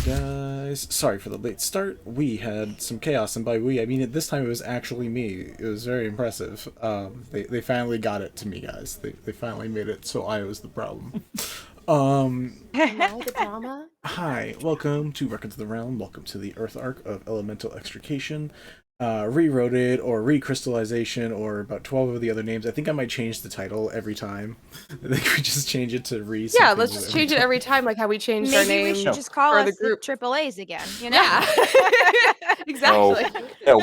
guys. Sorry for the late start. We had some chaos, and by we, I mean this time it was actually me. It was very impressive. They finally got it to me, guys. They finally made it so I was the problem. Am I the drama? Hi, welcome to Records of the Realm. Welcome to the Earth Arc of Elemental Extrication, Reroded, or Recrystalization, or about 12 of the other names. I think I might change the title every time. I think we just change it to Re. Yeah, let's just change it every time, like how we changed our name. Maybe we should just call for us the group. Triple A's again. You know? Yeah, exactly. No,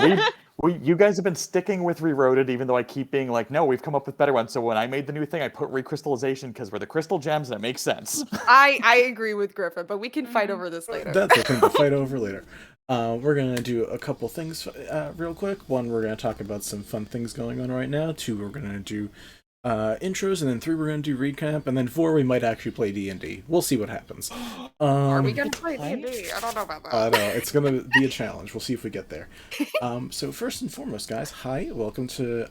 you guys have been sticking with Reroded, even though I keep being like, no, we've come up with better ones. So when I made the new thing, I put Recrystalization because we're the crystal gems, and it makes sense. I agree with Griffin, but we can fight over this later. That's the thing to fight over later. We're going to do a couple things real quick. One, we're going to talk about some fun things going on right now. Two, we're going to do intros, and then three, we're going to do recap, and then four, we might actually play D&D. We'll see what happens. Are we going to play D&D? I don't know about that. No, it's going to be a challenge. We'll see if we get there. So first and foremost, guys, hi, welcome to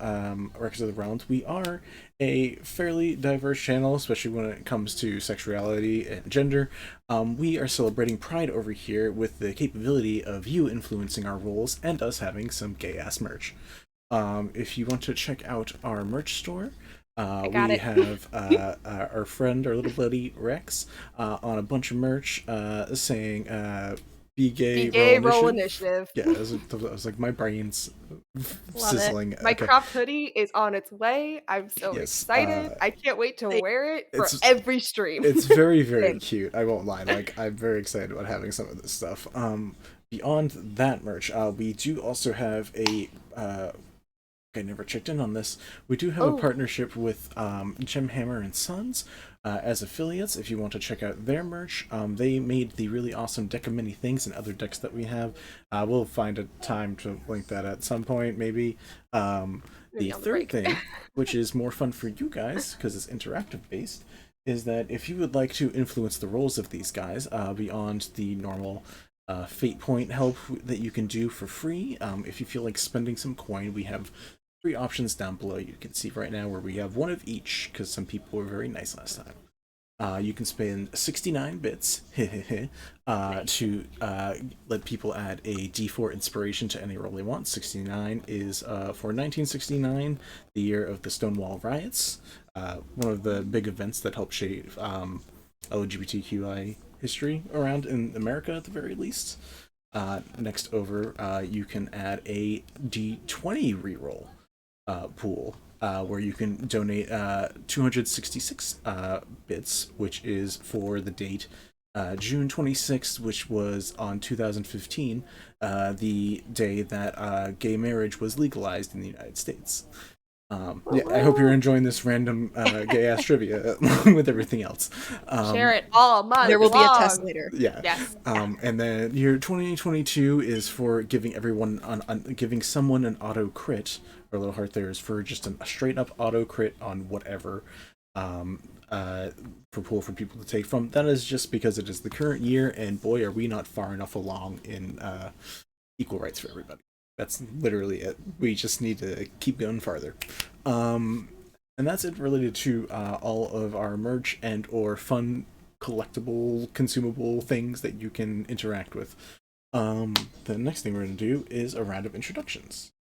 Records of the Realm. We are a fairly diverse channel, especially when it comes to sexuality and gender. We are celebrating Pride over here with the capability of you influencing our roles and us having some gay-ass merch. If you want to check out our merch store, we have our friend, our little buddy Rex, on a bunch of merch saying be gay, roll initiative. Yeah, I was like, my brain's sizzling. My cropped hoodie is on its way. I'm so excited. I can't wait to wear it for every stream. It's very, very cute. I won't lie. Like, I'm very excited about having some of this stuff. Beyond that merch, we do also have a I never checked in on this. We do have a partnership with Gemhammer and Sons as affiliates. If you want to check out their merch, they made the really awesome deck of many things and other decks that we have. We'll find a time to link that at some point, maybe. The third thing, which is more fun for you guys because it's interactive based, is that if you would like to influence the roles of these guys beyond the normal fate point help that you can do for free, if you feel like spending some coin, we have 3 options down below. You can see right now where we have one of each because some people were very nice last time. You can spend 69 bits to let people add a D4 inspiration to any role they want. 69 is for 1969, the year of the Stonewall Riots, one of the big events that helped shape LGBTQI history around in America at the very least. Next over, you can add a D20 reroll pool, where you can donate 266 bits, which is for the date June 26th, which was on 2015, the day that gay marriage was legalized in the United States. I hope you're enjoying this random gay-ass trivia along with everything else. Share it all month. There will be a test later. Yeah. Yes. And then year 2022 is for giving everyone giving someone an auto crit. Our little heart there is for just a straight up auto crit on whatever for pool for people to take from. That is just because it is the current year, and boy, are we not far enough along in equal rights for everybody. That's literally it. We just need to keep going farther. And that's it related to all of our merch and or fun collectible consumable things that you can interact with. The next thing we're going to do is a round of introductions.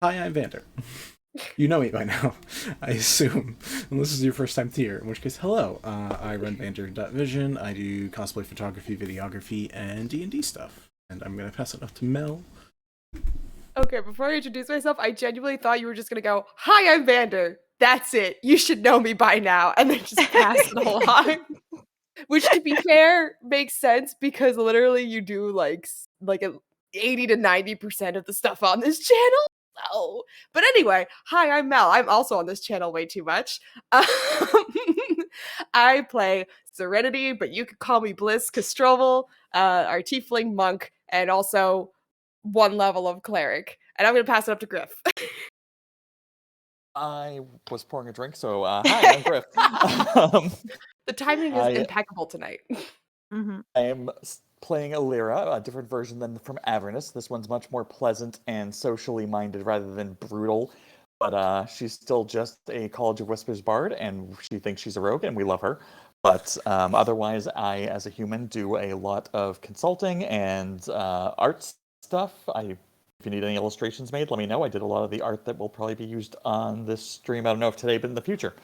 Hi, I'm Vander. You know me by now, I assume, unless this is your first time here, in which case, hello. I run Vander.vision. I do cosplay photography, videography, and D&D stuff. And I'm going to pass it off to Mel. Okay, before I introduce myself, I genuinely thought you were just gonna go, "Hi, I'm Vander. That's it. You should know me by now," and then just pass it along. Which, to be fair, makes sense because literally you do like 80 to 90% of the stuff on this channel. So, but anyway, hi, I'm Mel. I'm also on this channel way too much. I play Serenity, but you could call me Bliss Castroval, our Tiefling monk, and also 1 level of Cleric. And I'm going to pass it up to Griff. I was pouring a drink, so hi, I'm Griff. The timing is impeccable tonight. I am playing Eleira, a different version than from Avernus. This one's much more pleasant and socially minded rather than brutal. But she's still just a College of Whispers bard, and she thinks she's a rogue, and we love her. But otherwise, I, as a human, do a lot of consulting and art stuff. If you need any illustrations made, let me know. I did a lot of the art that will probably be used on this stream. I don't know if today, but in the future.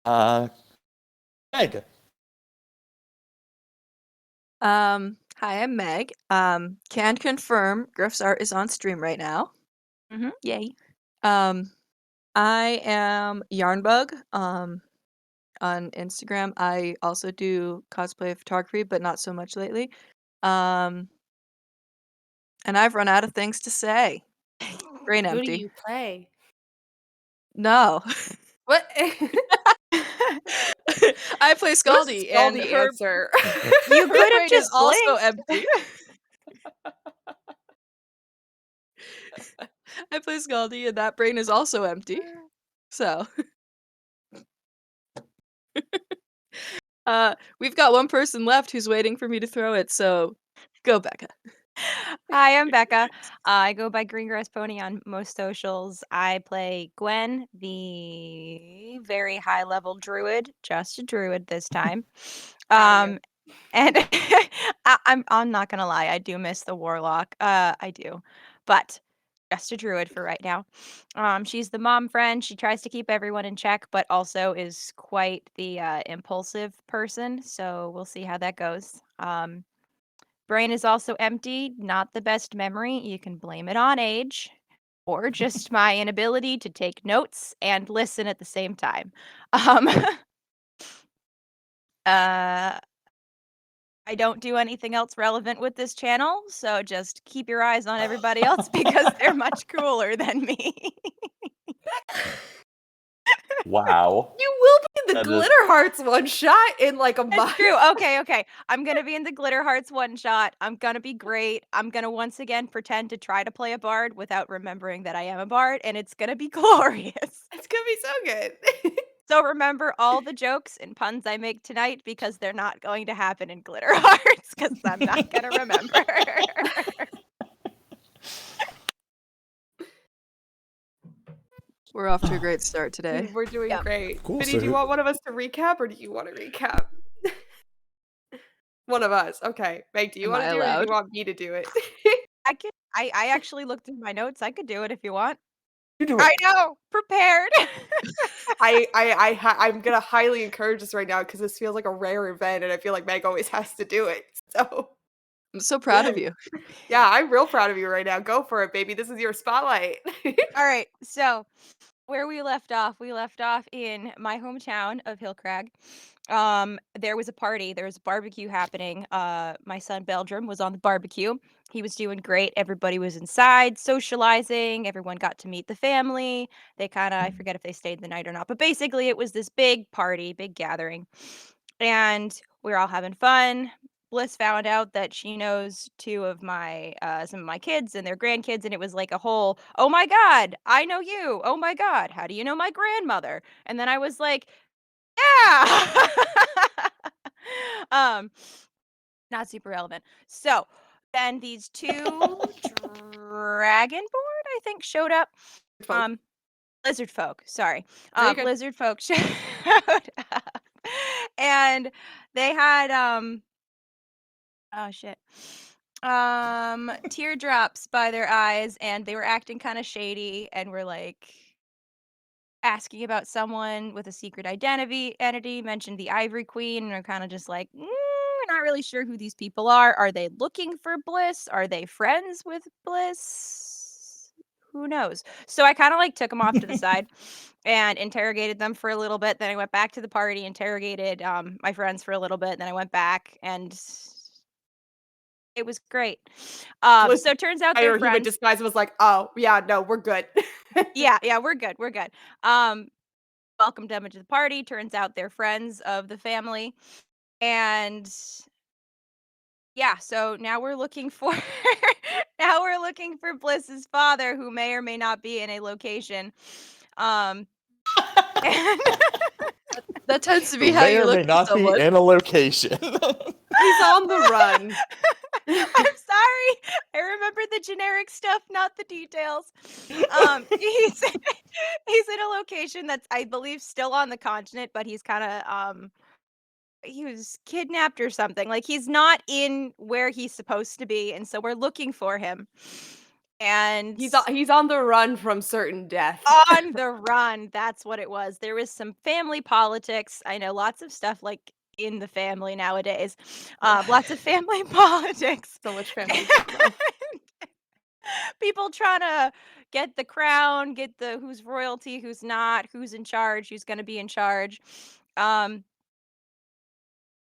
Meg. Hi, I'm Meg. Can confirm Griff's art is on stream right now. Yay. I am Yarnbug. On Instagram. I also do cosplay photography, but not so much lately. And I've run out of things to say. Brain Who do empty. you play? No. What? I play Skaldi, and the her answer. You her could brain have is just also blinked. empty. I play Skaldi, and that brain is also empty. So, we've got one person left who's waiting for me to throw it. So, go, Becca. Hi, I'm Becca. I go by Greengrass Pony on most socials. I play Gwen, the very high level druid, just a druid this time. Proud of you. And I'm not gonna lie, I do miss the warlock. I do, but just a druid for right now. She's the mom friend. She tries to keep everyone in check, but also is quite the impulsive person. So we'll see how that goes. Brain is also empty. Not the best memory. You can blame it on age, or just my inability to take notes and listen at the same time. Uh, I don't do anything else relevant with this channel, so just keep your eyes on everybody else because they're much cooler than me. Wow. You will be in the That is- Glitter Hearts one shot in like a month. That's true. Okay. I'm gonna be in the Glitter Hearts one shot. I'm gonna be great. I'm gonna once again pretend to try to play a bard without remembering that I am a bard, and it's gonna be glorious. It's gonna be so good. So remember all the jokes and puns I make tonight because they're not going to happen in Glitter Hearts because I'm not gonna remember. We're off to a great start today. We're doing Yep. great. Cool, Vinny, so do you who- want one of us to recap or do you want to recap? One of us. Okay. Meg, do you Am want I to do it or do allowed? you want me to do it? I actually looked through my notes. I could do it if you want. You do I it. know, prepared. I'm gonna highly encourage this right now because this feels like a rare event and I feel like Meg always has to do it. So I'm so proud of you. yeah, I'm real proud of you right now. Go for it, baby. This is your spotlight. All right, so where we left off in my hometown of Hillcrag. There was a party, there was a barbecue happening. My son Beldrum was on the barbecue. He was doing great. Everybody was inside socializing. Everyone got to meet the family. They kind of, I forget if they stayed the night or not, but basically it was this big party, big gathering. And we were all having fun. Bliss found out that she knows two of my some of my kids and their grandkids, and it was like a whole, oh my god, I know you. Oh my god, how do you know my grandmother? And then I was like, yeah. um, not super relevant. So then these two dragonborn, I think, showed up. Lizard folk, sorry. No, you're good. Lizard folk showed up. And they had oh shit. Teardrops by their eyes, and they were acting kind of shady and were like asking about someone with a secret entity, mentioned the Ivory Queen, and are kind of just like, we're not really sure who these people are. Are they looking for Bliss? Are they friends with Bliss? Who knows? So I kind of like took them off to the side and interrogated them for a little bit. Then I went back to the party, interrogated my friends for a little bit. Then I went back, and it was great. Bliss, So it turns out I they're heard human friends. disguise was like, oh yeah, no, we're good. Yeah, we're good. Welcomed them into the party. Turns out they're friends of the family. And yeah, so now we're looking for Bliss's father, who may or may not be in a location. And That tends to be how May you or look may for not someone. be in a location. He's on the run. I'm sorry. I remember the generic stuff, not the details. He's in a location that's, I believe, still on the continent, but he's kind of kidnapped or something. Like, he's not in where he's supposed to be, and so we're looking for him. And He's on the run from certain death. on the run, that's what it was. There was some family politics. I know lots of stuff, like, in the family nowadays. Lots of family politics. So much family drama. People trying to get the crown, get the who's royalty, who's not, who's in charge, who's gonna be in charge.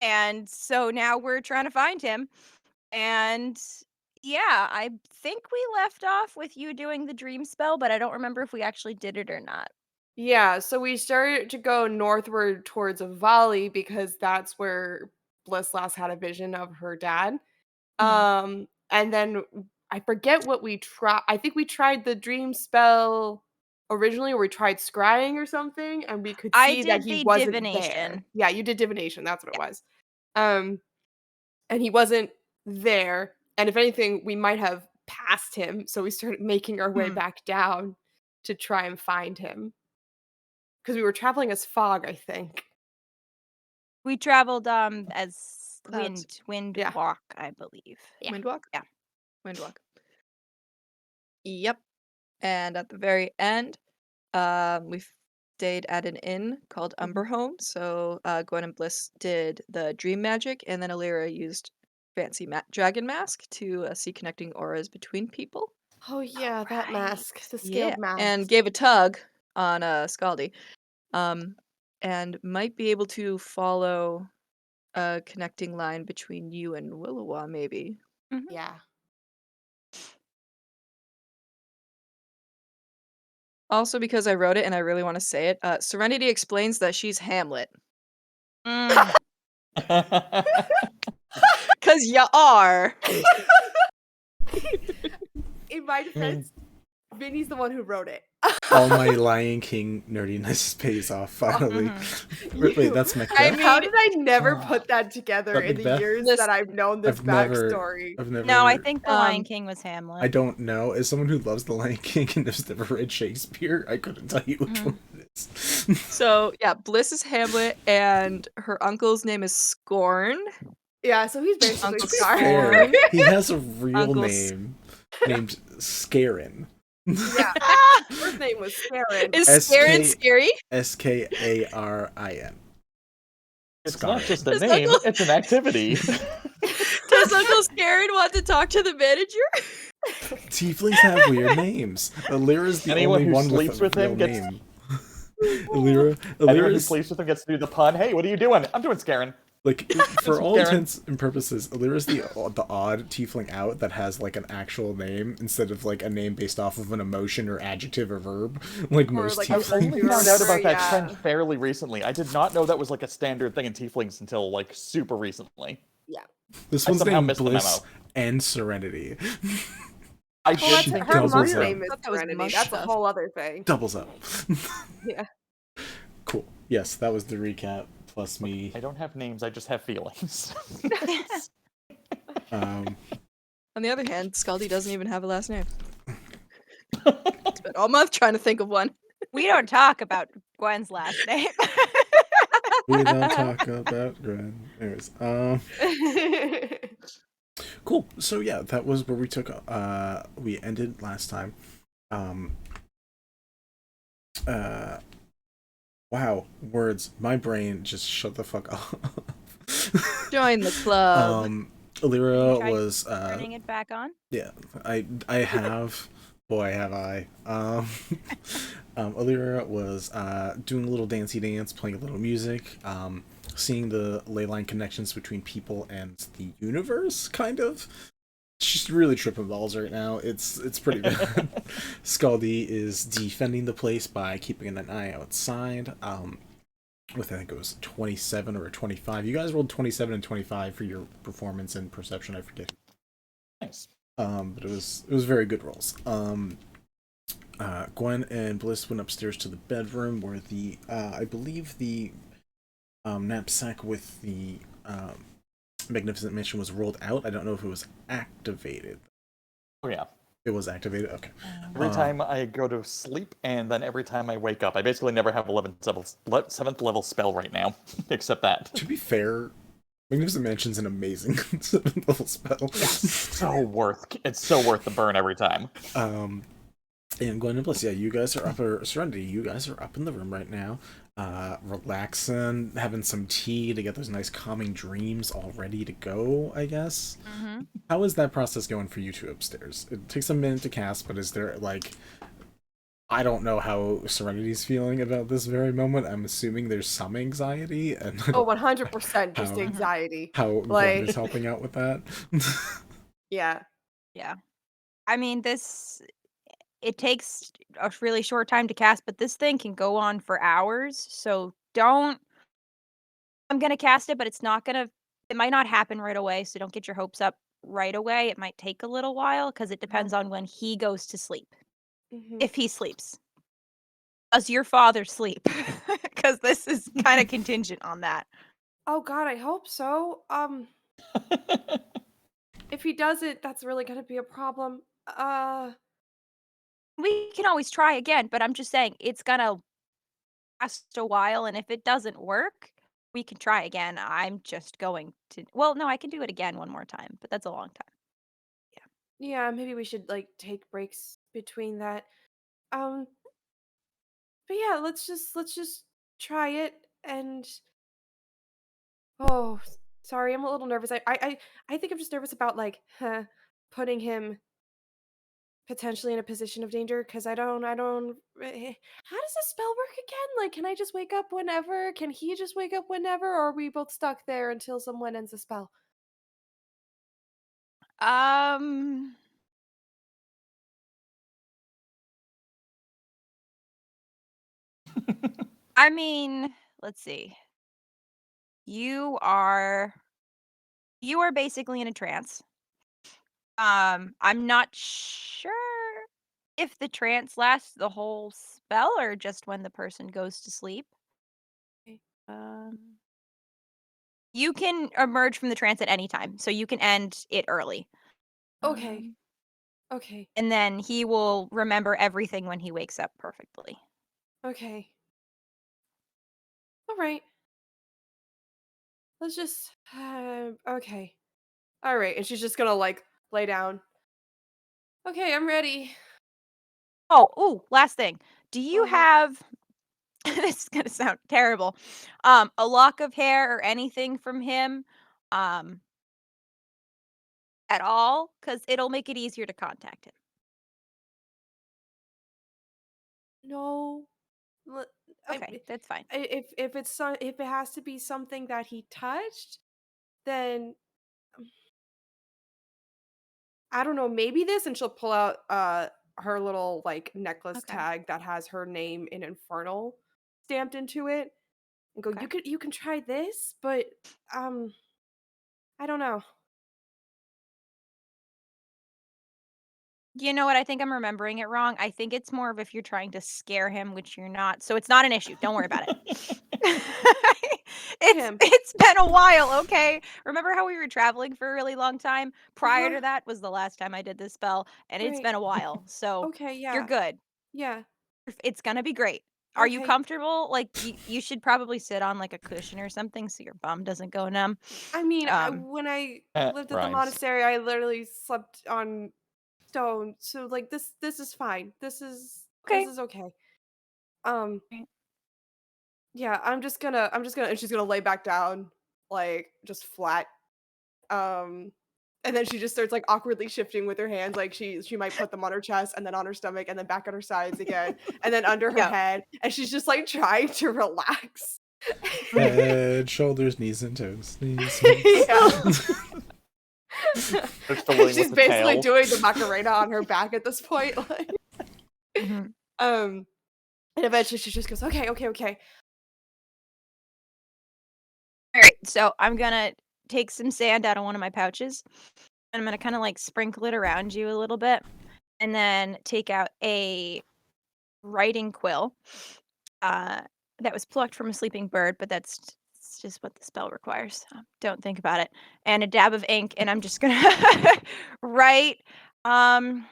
And so now we're trying to find him. And yeah, I think we left off with you doing the dream spell, but I don't remember if we actually did it or not. Yeah, so we started to go northward towards a valley because that's where Bliss last had a vision of her dad. And then I forget what we tried. I think we tried the dream spell originally, or we tried scrying or something, and we could I see that did he the wasn't there. divination. Yeah, you did divination. That's what it was. And he wasn't there. And if anything, we might have passed him. So we started making our way back down to try and find him. Because we were traveling as fog, I think. We traveled as Clouds. wind Yeah. walk, I believe. Yeah. Windwalk? Yeah. Windwalk. Yep. And at the very end, we stayed at an inn called Umberhome. So Gwen and Bliss did the dream magic, and then Eleira used fancy dragon mask to see connecting auras between people. Oh yeah, that Right. mask, the scaled mask. And gave a tug on Skaldi. And might be able to follow a connecting line between you and Willowa, maybe. Yeah. Also, because I wrote it and I really want to say it, Serenity explains that she's Hamlet. Mm. Because you are. In my defense, Vinny's the one who wrote it. All my Lion King nerdiness pays off finally. Wait, that's Macbeth? I mean, how did I never put that together That in the Macbeth? years that I've known this I've never- backstory? I've never. No, I think the Lion King was Hamlet. I don't know. As someone who loves the Lion King and has never read Shakespeare, I couldn't tell you which one it is. So, yeah, Bliss is Hamlet, and her uncle's name is Scorn. Yeah, so he's basically Uncle Scar. Fair. He has a real Uncle name named Scarin. Yeah, first name was Scarin. Is SK Scarin scary? Skarin. It's not just a Does name, Uncle- it's an activity. Does Uncle Scarin want to talk to the manager? Tieflings have weird names. Elira's the Anyone only who one sleeps with a with him real gets- name. Anyone who Anyone sleeps with him gets to do the pun. Hey, what are you doing? I'm doing Scarin. like for all Scarin. intents and purposes, Elira's the odd tiefling out that has like an actual name instead of like a name based off of an emotion or adjective or verb. Like Or, most like, a I tieflings. only found out about that Yeah. trend fairly recently. I did not know that was like a standard thing in Tieflings until like super recently. This I one's somehow named missed the Bliss memo. and Serenity. I Well, did that's think her doubles mom's up. name is I thought that was Serenity. mush That's a stuff. whole other thing. Doubles up. Yeah. Cool. Yes, that was the recap plus me. I don't have names, I just have feelings. Um, On the other hand, Skaldi doesn't even have a last name. Spent all month trying to think of one. We don't talk about Gwen's last name. we don't talk about Gwen. Anyways, cool. So yeah, that was where we took. We ended last time. Wow, words. My brain just shut the fuck off. Join the club. Eleira Tried was Turning it back on. yeah. I have. Boy, have I. Eleira was doing a little dancey dance, playing a little music, seeing the ley line connections between people and the universe, kind of. She's really tripping balls right now. It's pretty bad. Skaldi is defending the place by keeping an eye outside. With I think it was 27 or 25. You guys rolled 27 and 25 for your performance and perception. I forget. Nice. But it was very good rolls. Gwen and Bliss went upstairs to the bedroom where the I believe the knapsack with the Magnificent Mansion was rolled out. I don't know if it was activated. Oh yeah. It was activated. Okay. Every time I go to sleep, and then every time I wake up, I basically never have 7th level spell right now, except that. To be fair, Magnificent Mansion's an amazing 7th level spell. It's so worth the burn every time. And Gwen and Bliss, yeah, you guys are up, or Serenity, you guys are up in the room right now, relaxing, having some tea to get those nice calming dreams all ready to go, I guess. Mm-hmm. How is that process going for you two upstairs? It takes a minute to cast, but is there, like, I don't know how Serenity's feeling about this very moment. I'm assuming there's some anxiety, and I Oh, don't 100% just How- anxiety. how Gwen Like, is helping out with that. yeah. Yeah. I mean, it takes a really short time to cast, but this thing can go on for hours. So I'm going to cast it, but it might not happen right away. So don't get your hopes up right away. It might take a little while because it depends on when he goes to sleep. Mhm. If he sleeps. Does your father sleep? Because this is kind of contingent on that. Oh God, I hope so. If he doesn't, that's really gonna be a problem. We can always try again, but I'm just saying it's gonna last a while, and if it doesn't work, we can try again. I'm just going to. Well, no, I can do it again one more time, but that's a long time. yeah, maybe we should like take breaks between that. But yeah, let's just try it. And oh, sorry, I'm a little nervous. I think I'm just nervous about like putting him potentially in a position of danger because I don't. How does the spell work again? Like, can I just wake up whenever? Can he just wake up whenever? Or are we both stuck there until someone ends the spell? Um, I mean, let's see. You are basically in a trance. I'm not sure if the trance lasts the whole spell or just when the person goes to sleep. Okay. You can emerge from the trance at any time, so you can end it early. Okay. Okay. And then he will remember everything when he wakes up perfectly. Okay. All right. Let's just okay. All right, and she's just gonna like lay down. Okay, I'm ready. Oh, ooh, last thing. Do you Uh-huh. have this is gonna sound terrible. A lock of hair or anything from him, at all? Because it'll make it easier to contact him. No. l- I, Okay, that's fine. if it's if it has to be something that he touched, then I don't know, maybe this, and she'll pull out her little like necklace Okay. tag that has her name in Infernal stamped into it and go, Okay. you can try this, but I don't know. You know what? I think I'm remembering it wrong. I think it's more of if you're trying to scare him, which you're not. So it's not an issue. Don't worry about it. Him. It's been a while, okay? Remember how we were traveling for a really long time? Prior Uh-huh. to that was the last time I did this spell, and it's Right. been a while. So Okay, you're yeah. good. Yeah. It's gonna be great. Are you Okay. comfortable? Like you should probably sit on like a cushion or something so your bum doesn't go numb. I mean, Um, when I Eh, lived at the rhymes. monastery, I literally slept on stone. So like this is fine. This okay. is okay. Um yeah, I'm just gonna and she's gonna lay back down like just flat. Um and then she just starts like awkwardly shifting with her hands like she might put them on her chest and then on her stomach and then back on her sides again and then under her Yeah. head and she's just like trying to relax. Head, shoulders, knees, and toes. Knees. Yeah. They're fiddling She's with the basically tail. doing the Macarena on her back at this point. Like, Mhm. and eventually she just goes, okay, okay, okay. All right, so I'm gonna take some sand out of one of my pouches, and I'm gonna kind of like sprinkle it around you a little bit, and then take out a writing quill that was plucked from a sleeping bird, but it's just what the spell requires. So don't think about it. And a dab of ink, and I'm just gonna write. Um,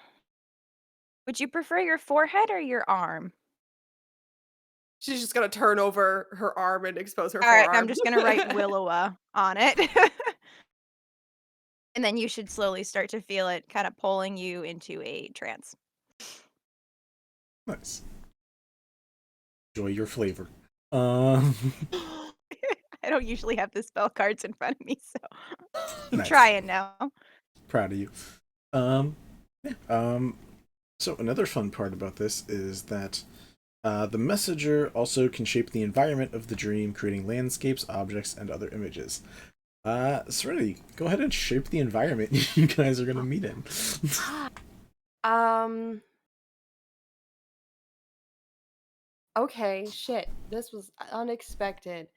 Would you prefer your forehead or your arm? She's just gonna turn over her arm and expose her All right, forearm. I'm just gonna write Willowa on it. And then you should slowly start to feel it kind of pulling you into a trance. Nice. Enjoy your flavor. Um, I don't usually have the spell cards in front of me, so I'm Nice. trying now. Proud of you. Yeah. So another fun part about this is that the messenger also can shape the environment of the dream, creating landscapes, objects, and other images. Serenity, go ahead and shape the environment you guys are gonna meet in. Okay, shit. This was unexpected.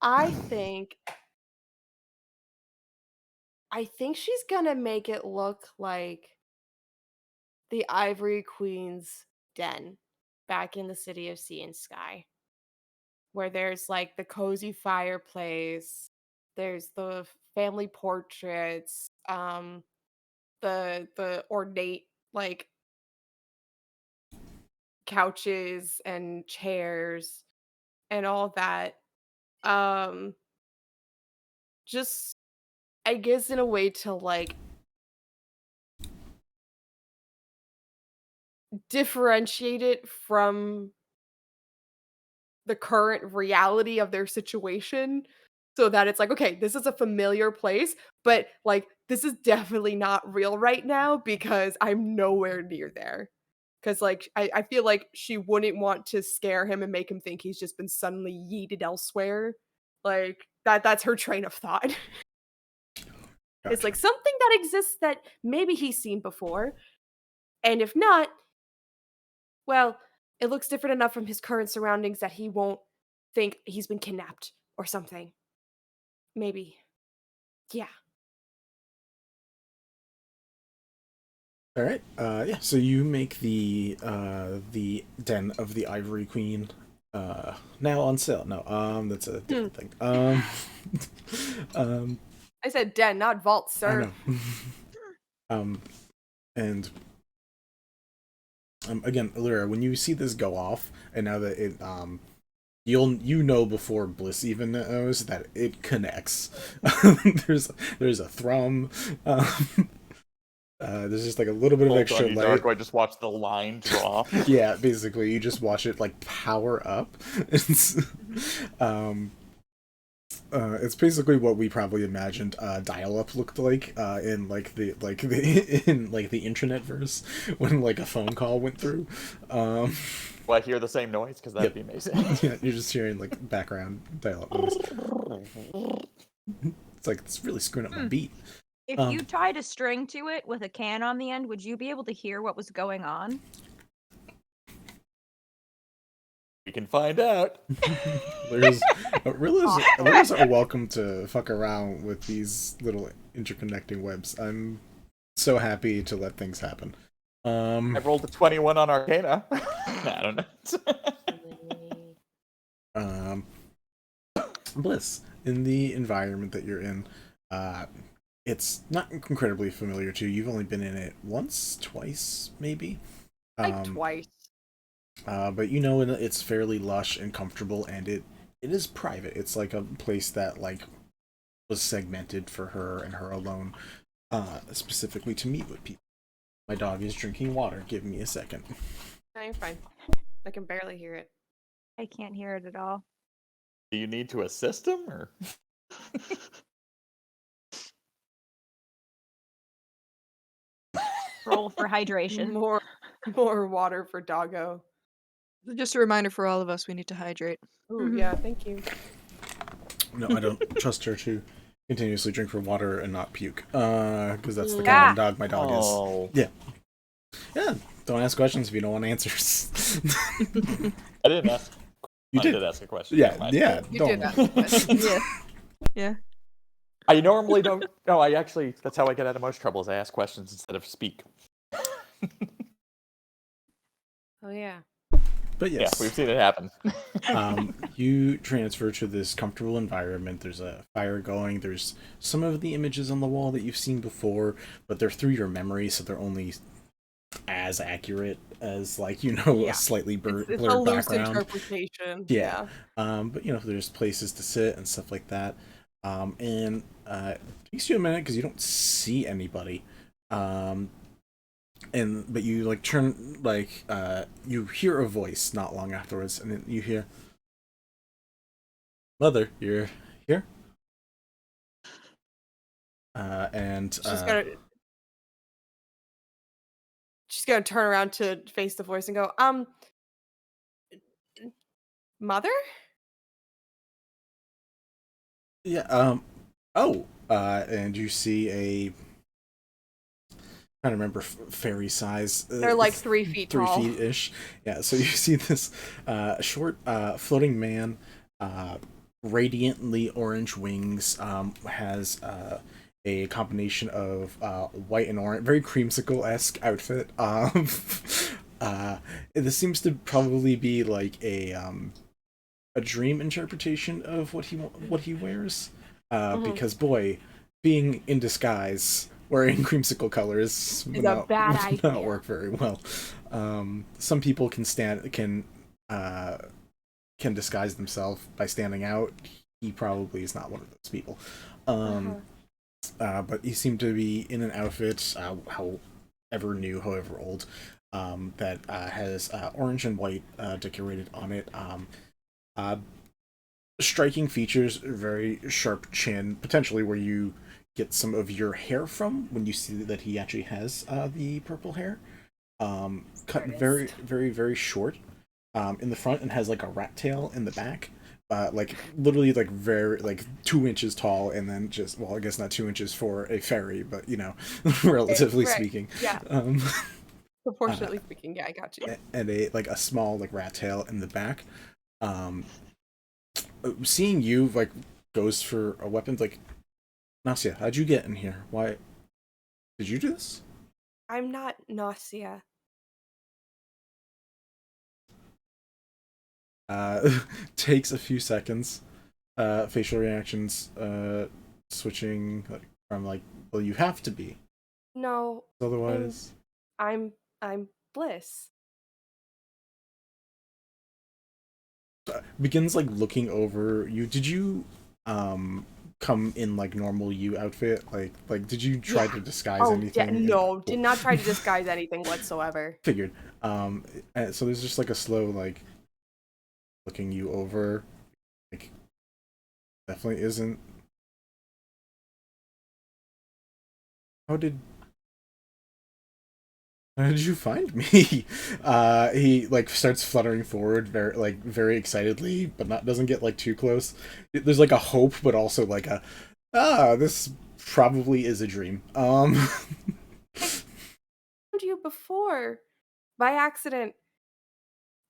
I think she's gonna make it look like the Ivory Queen's den back in the City of Sea and Sky, where there's like the cozy fireplace, there's the family portraits, the ornate like couches and chairs and all that. Um just I guess in a way to like differentiate it from the current reality of their situation so that it's like, okay, this is a familiar place, but like this is definitely not real right now because I'm nowhere near there. Because like I feel like she wouldn't want to scare him and make him think he's just been suddenly yeeted elsewhere. Like that's her train of thought. It's like something that exists that maybe he's seen before. And if not, well, it looks different enough from his current surroundings that he won't think he's been kidnapped or something. Maybe. Yeah. All right. Yeah. So you make the den of the Ivory Queen now on sale. No. That's a different thing. I said den, not vault, sir. I know. And again, Eleira, when you see this go off, and now that it you know before Bliss even knows that it connects. there's a thrum. There's just like a little bit of extra light. Dark, I just watched the line drop. Yeah, basically, you just watch it like power up. It's basically what we probably imagined dial-up looked like in the internet verse when like a phone call went through. Will I hear the same noise? Because that'd be amazing. Yeah, you're just hearing like background dial-up noise. It's like it's really screwing up my beat. If you tied a string to it with a can on the end, would you be able to hear what was going on? We can find out. Realists are welcome to fuck around with these little interconnecting webs. I'm so happy to let things happen. I rolled a 21 on Arcana. I don't know. Bliss, in the environment that you're in, it's not incredibly familiar to you. You've only been in it once, twice, maybe. Like twice. But you know it's fairly lush and comfortable, and it is private. It's like a place that like was segmented for her and her alone, specifically to meet with people. My dog is drinking water. Give me a second. No, you're fine. I can barely hear it. I can't hear it at all. Do you need to assist him, or? Roll for hydration. More water for Doggo. Just a reminder for all of us, we need to hydrate. Ooh, yeah, thank you. No, I don't trust her to continuously drink her water and not puke. Because that's the kind of dog my dog is. Yeah. Yeah. Don't ask questions if you don't want answers. I didn't ask. You did. I did ask a question. Yeah. You did ask a question. Yeah. I normally don't. No, I actually. That's how I get out of most troubles. I ask questions instead of speak. Oh yeah. But yes. Yeah, we've seen it happen. You transfer to this comfortable environment. There's a fire going. There's some of the images on the wall that you've seen before, but they're through your memory, so they're only as accurate as like a slightly It's a blurred loose background. interpretation. Yeah. But there's places to sit and stuff like that. And it takes you a minute because you don't see anybody. But you like turn you hear a voice not long afterwards, and then you hear, "Mother, you're here?" And she's gonna turn around to face the voice and go, mother? yeah, and you see a, trying to remember fairy size. They're like 3 feet three tall. feet ish. Yeah. So you see this short floating man, radiantly orange wings, has a combination of white and orange, very creamsicle-esque outfit. This seems to probably be like a dream interpretation of what he wears. Because boy, being in disguise wearing creamsicle colors Is a bad would not idea. work very well. Some people can disguise themselves by standing out. He probably is not one of those people. But he seemed to be in an outfit, however new, however old, that has orange and white decorated on it. Striking features, very sharp chin, potentially where you get some of your hair from when you see that he actually has the purple hair. Cut very, very, very short in the front, and has like a rat tail in the back. Like literally like very like 2 inches tall, and then just, well, I guess not 2 inches for a fairy, but relatively speaking. Yeah. Proportionately speaking, yeah, I got you. And a small like rat tail in the back. Seeing you like goes for a weapon, like, Nausea, how'd you get in here? Why did you do this? I'm not Nausea. Takes a few seconds. Facial reactions switching from like, well, you have to be. No. Otherwise, I'm Bliss. begins like looking over you. Did you come in like normal you outfit? Like did you try to disguise anything? Yeah, no, did not try to disguise anything whatsoever. Figured. And so there's just like a slow like looking you over. Like, definitely isn't. How did you find me? He like starts fluttering forward very excitedly, but doesn't get like too close. There's like a hope, but also like this probably is a dream. I found you before by accident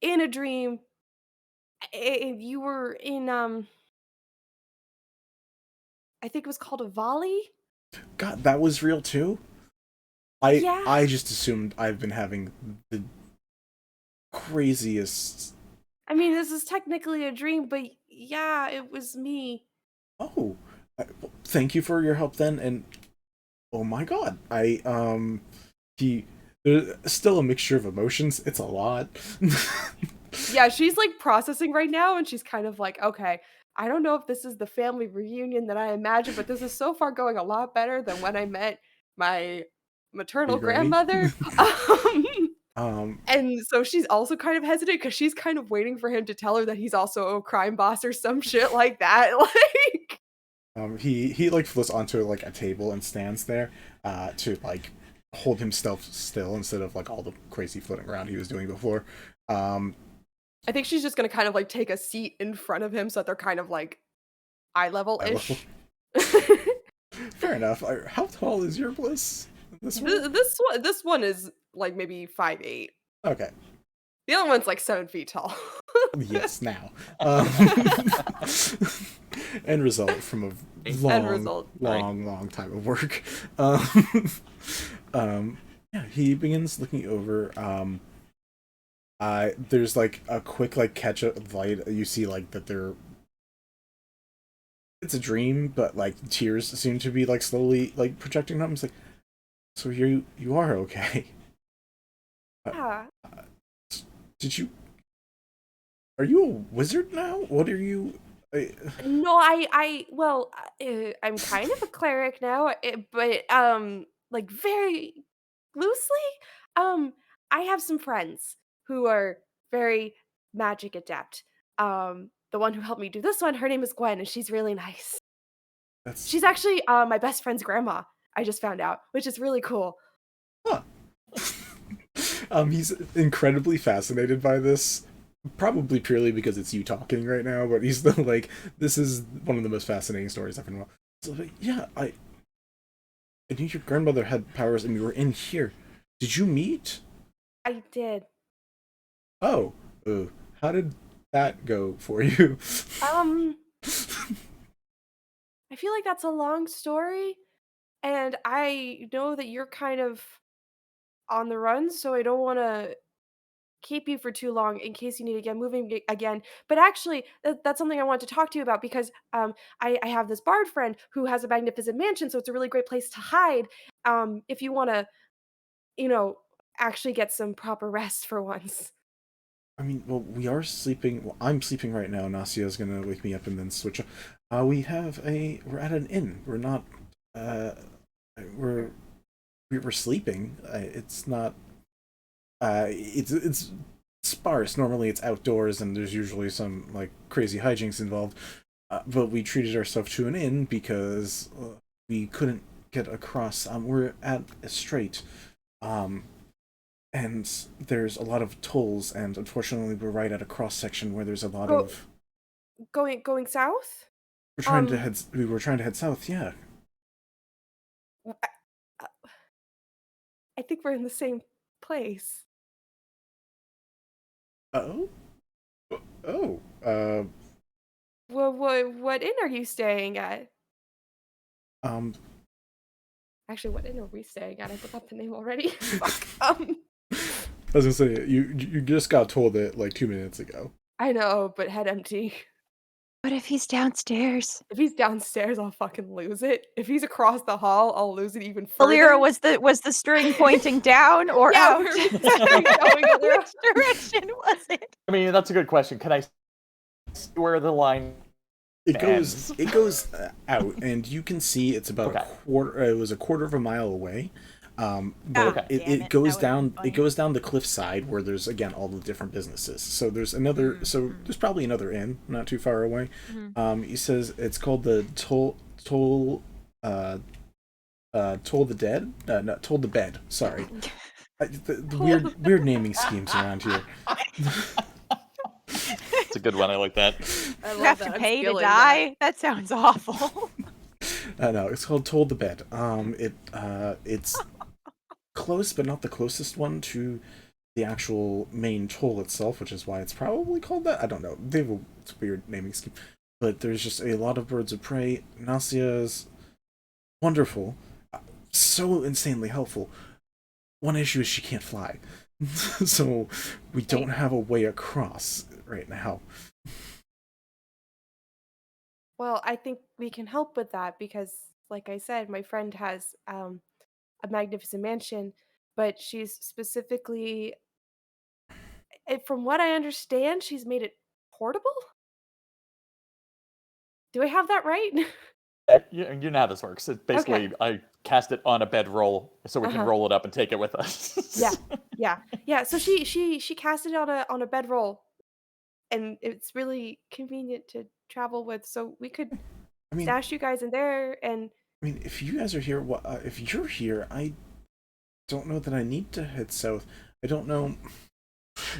in a dream. You were in I think it was called a volley. God, that was real too. Yeah. I just assumed I've been having the craziest. I mean, this is technically a dream, but yeah, it was me. Oh, thank you for your help then. And oh my God, there's still a mixture of emotions. It's a lot. Yeah, she's like processing right now, and she's kind of like, okay, I don't know if this is the family reunion that I imagined, but this is so far going a lot better than when I met my maternal Your granny? grandmother. Um, And so she's also kind of hesitant because she's kind of waiting for him to tell her that he's also a crime boss or some shit like that. Like, he like flips onto like a table and stands there, to like hold himself still instead of like all the crazy floating around he was doing before. I think she's just gonna kind of like take a seat in front of him so that they're kind of like eye level ish. Fair enough. How tall is your Bliss? This one? This one is like maybe 5'8". Okay. The other one's like 7 feet tall. Yes, now. End result from a long time of work. Yeah, he begins looking over. There's like a quick like catch of light. You see like that it's a dream, but like tears seem to be like slowly like projecting from him. It's like, so you are okay. Yeah. Did you? Are you a wizard now? What are you? No, well, I'm kind of a cleric now, but like very loosely. Um, I have some friends who are very magic adept. The one who helped me do this one, her name is Gwen, and she's really nice. That's She's actually my best friend's grandma. I just found out, which is really cool. huh. He's incredibly fascinated by this, probably purely because it's you talking right now. But he's still like, this is one of the most fascinating stories I've been. So like, yeah, I knew your grandmother had powers, and we were in here. Did you meet? I did. Oh, how did that go for you? I feel like that's a long story, and I know that you're kind of on the run, so I don't want to keep you for too long in case you need to get moving again. But actually, that's something I want to talk to you about because I have this bard friend who has a magnificent mansion, so it's a really great place to hide. If you want to, you know, actually get some proper rest for once. I mean, well, we are sleeping. Well, I'm sleeping right now. Nasia's gonna wake me up and then switch up. We're at an inn. We're not. Uh, we're we're sleeping. It's not. It's sparse. Normally, it's outdoors, and there's usually some like crazy hijinks involved. But we treated ourselves to an inn because we couldn't get across. We're at a strait. And there's a lot of tolls, and unfortunately, we're right at a cross section where there's a lot of. Going south. We were trying to head south. Yeah. I think we're in the same place. Oh. Oh. Well, what inn are you staying at? Um. Actually, what inn are we staying at? I forgot the name already. Fuck. I was gonna say you just got told it like 2 minutes ago. I know, but head empty. What if he's downstairs? If he's downstairs, I'll fucking lose it. If he's across the hall, I'll lose it even further. Eleira, was the string pointing down or Yeah, out? where was the string going, Eleira? Which direction was it? I mean, that's a good question. Can I see where the line ends? It goes out, and you can see it's about a quarter. It was a quarter of a mile away. But it goes down. It goes down the cliffside where there's again all the different businesses. So there's another. So there's probably another inn not too far away. He says it's called the Toll the Dead. No, Toll the Bed. Sorry. The weird naming schemes around here. It's a good one. I like that. I You have to pay to die? That sounds awful. No, it's called Toll the Bed. It's close, but not the closest one to the actual main toll itself, which is why it's probably called that. I don't know. They have a weird naming scheme. But there's just a lot of birds of prey. Nasia's wonderful. So insanely helpful. One issue is she can't fly. So we don't have a way across right now. Well, I think we can help with that because, like I said, my friend has a magnificent mansion, but she's specifically, from what I understand, she's made it portable. Do I have that right? You know how this works. It's basically, Okay. I cast it on a bedroll so we can roll it up and take it with us. Yeah. So she cast it on a bedroll, and it's really convenient to travel with. So we could stash you guys in there, and I mean, if you guys are here, if you're here, I don't know that I need to head south. I don't know.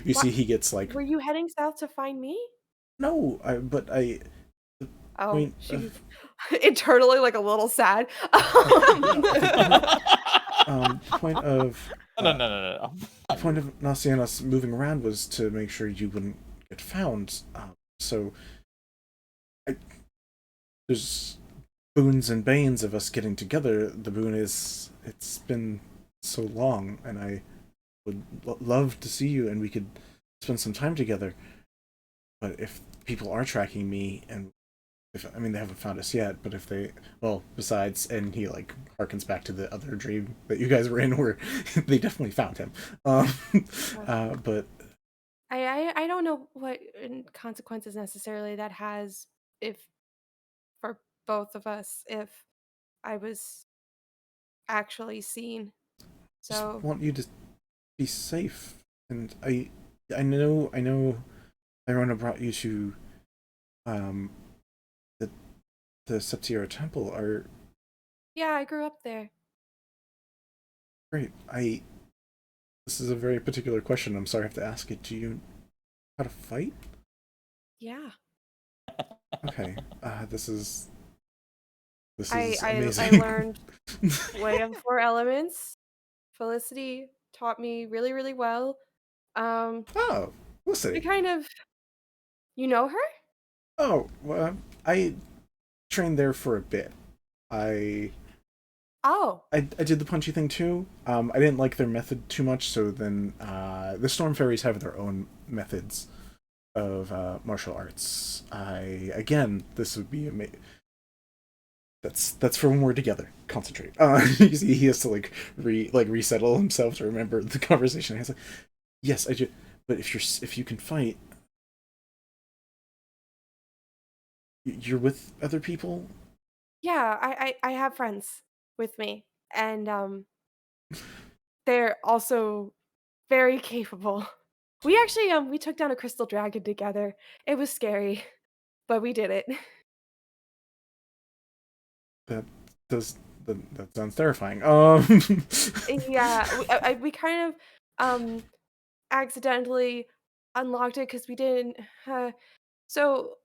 You see, he gets like. Were you heading south to find me? No, Oh, mean, she's internally like a little sad. Point of No. The point of Nasia and us moving around was to make sure you wouldn't get found. There's boons and banes of us getting together. The boon is it's been so long, and I would love to see you, and we could spend some time together. But if people are tracking me and I mean, they haven't found us yet, but if they, well, besides, and he like harkens back to the other dream that you guys were in, where they definitely found him. Um, but I don't know what consequences necessarily that has if for both of us if I was actually seen. just So want you to be safe. And I know, Irona brought you to, um, the Septiera Temple. Are yeah, I grew up there. great. This is a very particular question. I'm sorry I have to ask it. Do you know how to fight? Yeah. Okay. This is I amazing. learned Way of the Four Elements. Felicity taught me really, really well. Oh, we'll We see. kind of, you know her? Oh, well, I trained there for a bit. I Oh, I did the punchy thing too. I didn't like their method too much, so then the Storm Fairies have their own methods of martial arts. This would be amazing. That's for when we're together. Concentrate. You see, he has to resettle himself to remember the conversation. He's like, yes, I do. But if you can fight, you're with other people. yeah. I have friends with me, and they're also very capable. We actually we took down a crystal dragon together. It was scary, but we did it. That does that sounds terrifying. Yeah, we kind of accidentally unlocked it because we didn't. So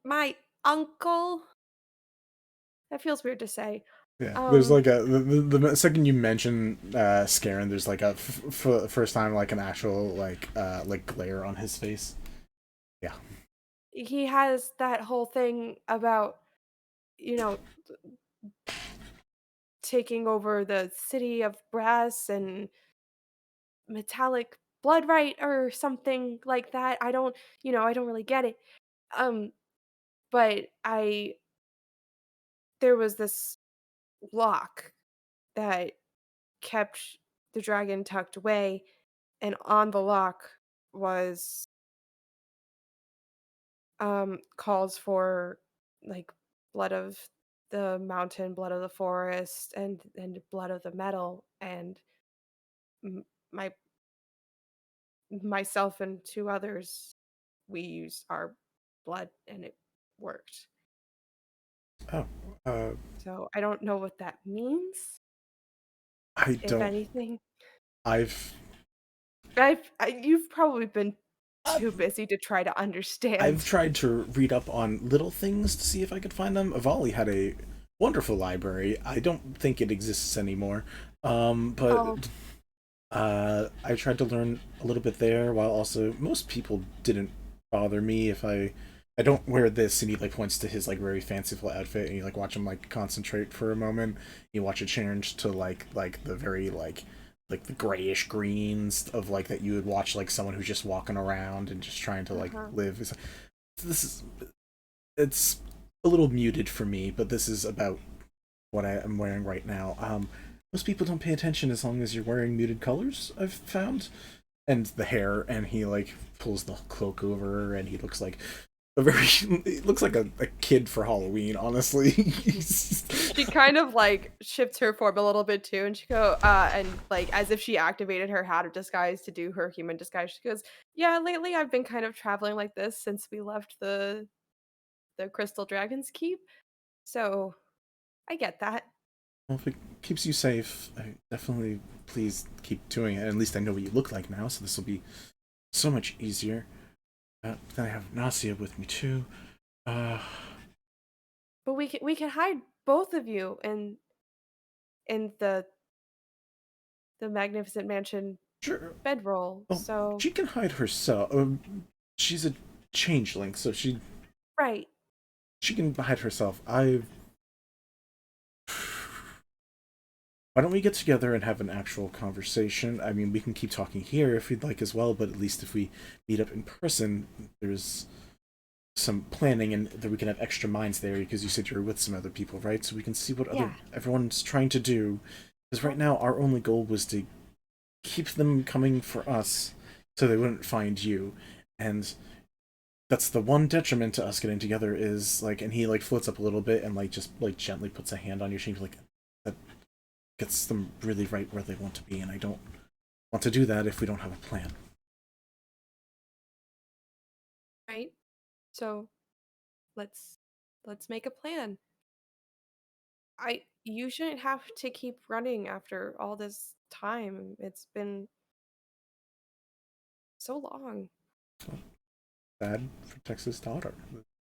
my uncle. That feels weird to say. Yeah, there's Um, like the second you mention Scarin, there's like a first time like an actual like glare on his face. Yeah. he has that whole thing about you know taking over the city of brass and metallic blood right or something like that. I don't really get it. Um, but I there was this lock that kept the dragon tucked away, and on the lock was calls for like blood of the mountain, blood of the forest, and blood of the metal, and my myself and two others, we used our blood and it worked. Oh, uh, So I don't know what that means, I if don't. anything. I've You've probably been too I've busy to try to I've understand. tried to read up on little things to see if I could find them. Avali had a wonderful library. I don't think it exists anymore. Oh, But I tried to learn a little bit there, while also most people didn't bother me if I don't wear this, and he like points to his like very fanciful outfit, and you like watch him like concentrate for a moment. You watch it change to like the very like the grayish greens of like that you would watch like someone who's just walking around and just trying to like uh-huh. live. This is it's a little muted for me, but this is about what I am wearing right now. Most people don't pay attention as long as you're wearing muted colors, I've found. And the hair, and he like pulls the cloak over, and he looks like a very he looks like a kid for Halloween, honestly. She kind of like shifts her form a little bit too, and she go and like as if she activated her hat of disguise to do her human disguise. She goes, "Yeah, lately I've been kind of traveling like this since we left the Crystal Dragon's Keep, so I get that." Well, if it keeps you safe, I definitely please keep doing it. At least I know what you look like now, so this will be so much easier. Then I have Nasia with me too. Uh, But we can hide both of you in the Magnificent Mansion sure. bedroll. Oh, So she can hide herself. She's a changeling, so right. she can hide herself. I why don't we get together and have an actual conversation? I mean, we can keep talking here if you'd like as well, but at least if we meet up in person, there's some planning and that we can have extra minds there because you said you're with some other people, right? So we can see what everyone's trying to do. Because right now our only goal was to keep them coming for us so they wouldn't find you. And that's the one detriment to us getting together is like, and he like floats up a little bit and like just like gently puts a hand on your shoulder, like that gets them really right where they want to be, and I don't want to do that if we don't have a plan. Right. So let's make a plan. You shouldn't have to keep running after all this time. It's been so long. Bad for Texas daughter.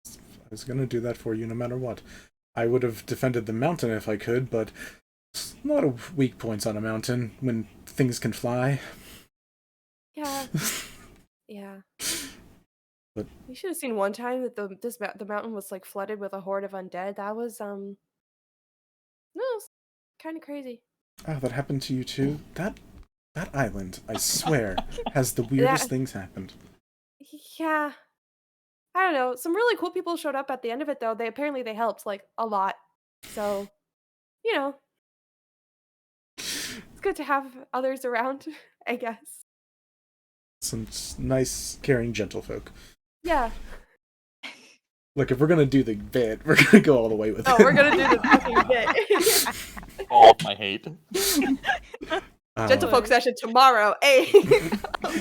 I was gonna do that for you no matter what. I would have defended the mountain if I could, but there's a lot of weak points on a mountain when things can fly. Yeah. Yeah. But You should have seen one time that the mountain was like flooded with a horde of undead. That was no, it was kind of crazy. oh, that happened to you too? That island, I swear, has the weirdest things happened. Yeah. I don't know. Some really cool people showed up at the end of it though. They helped like a lot. So, you know, it's good to have others around, I guess. Some nice, caring gentlefolk. Yeah. Look, if we're gonna do the bit, we're gonna go all the way with it. Oh, we're gonna do the fucking bit. All of my hate. Gentlefolk session tomorrow. Hey.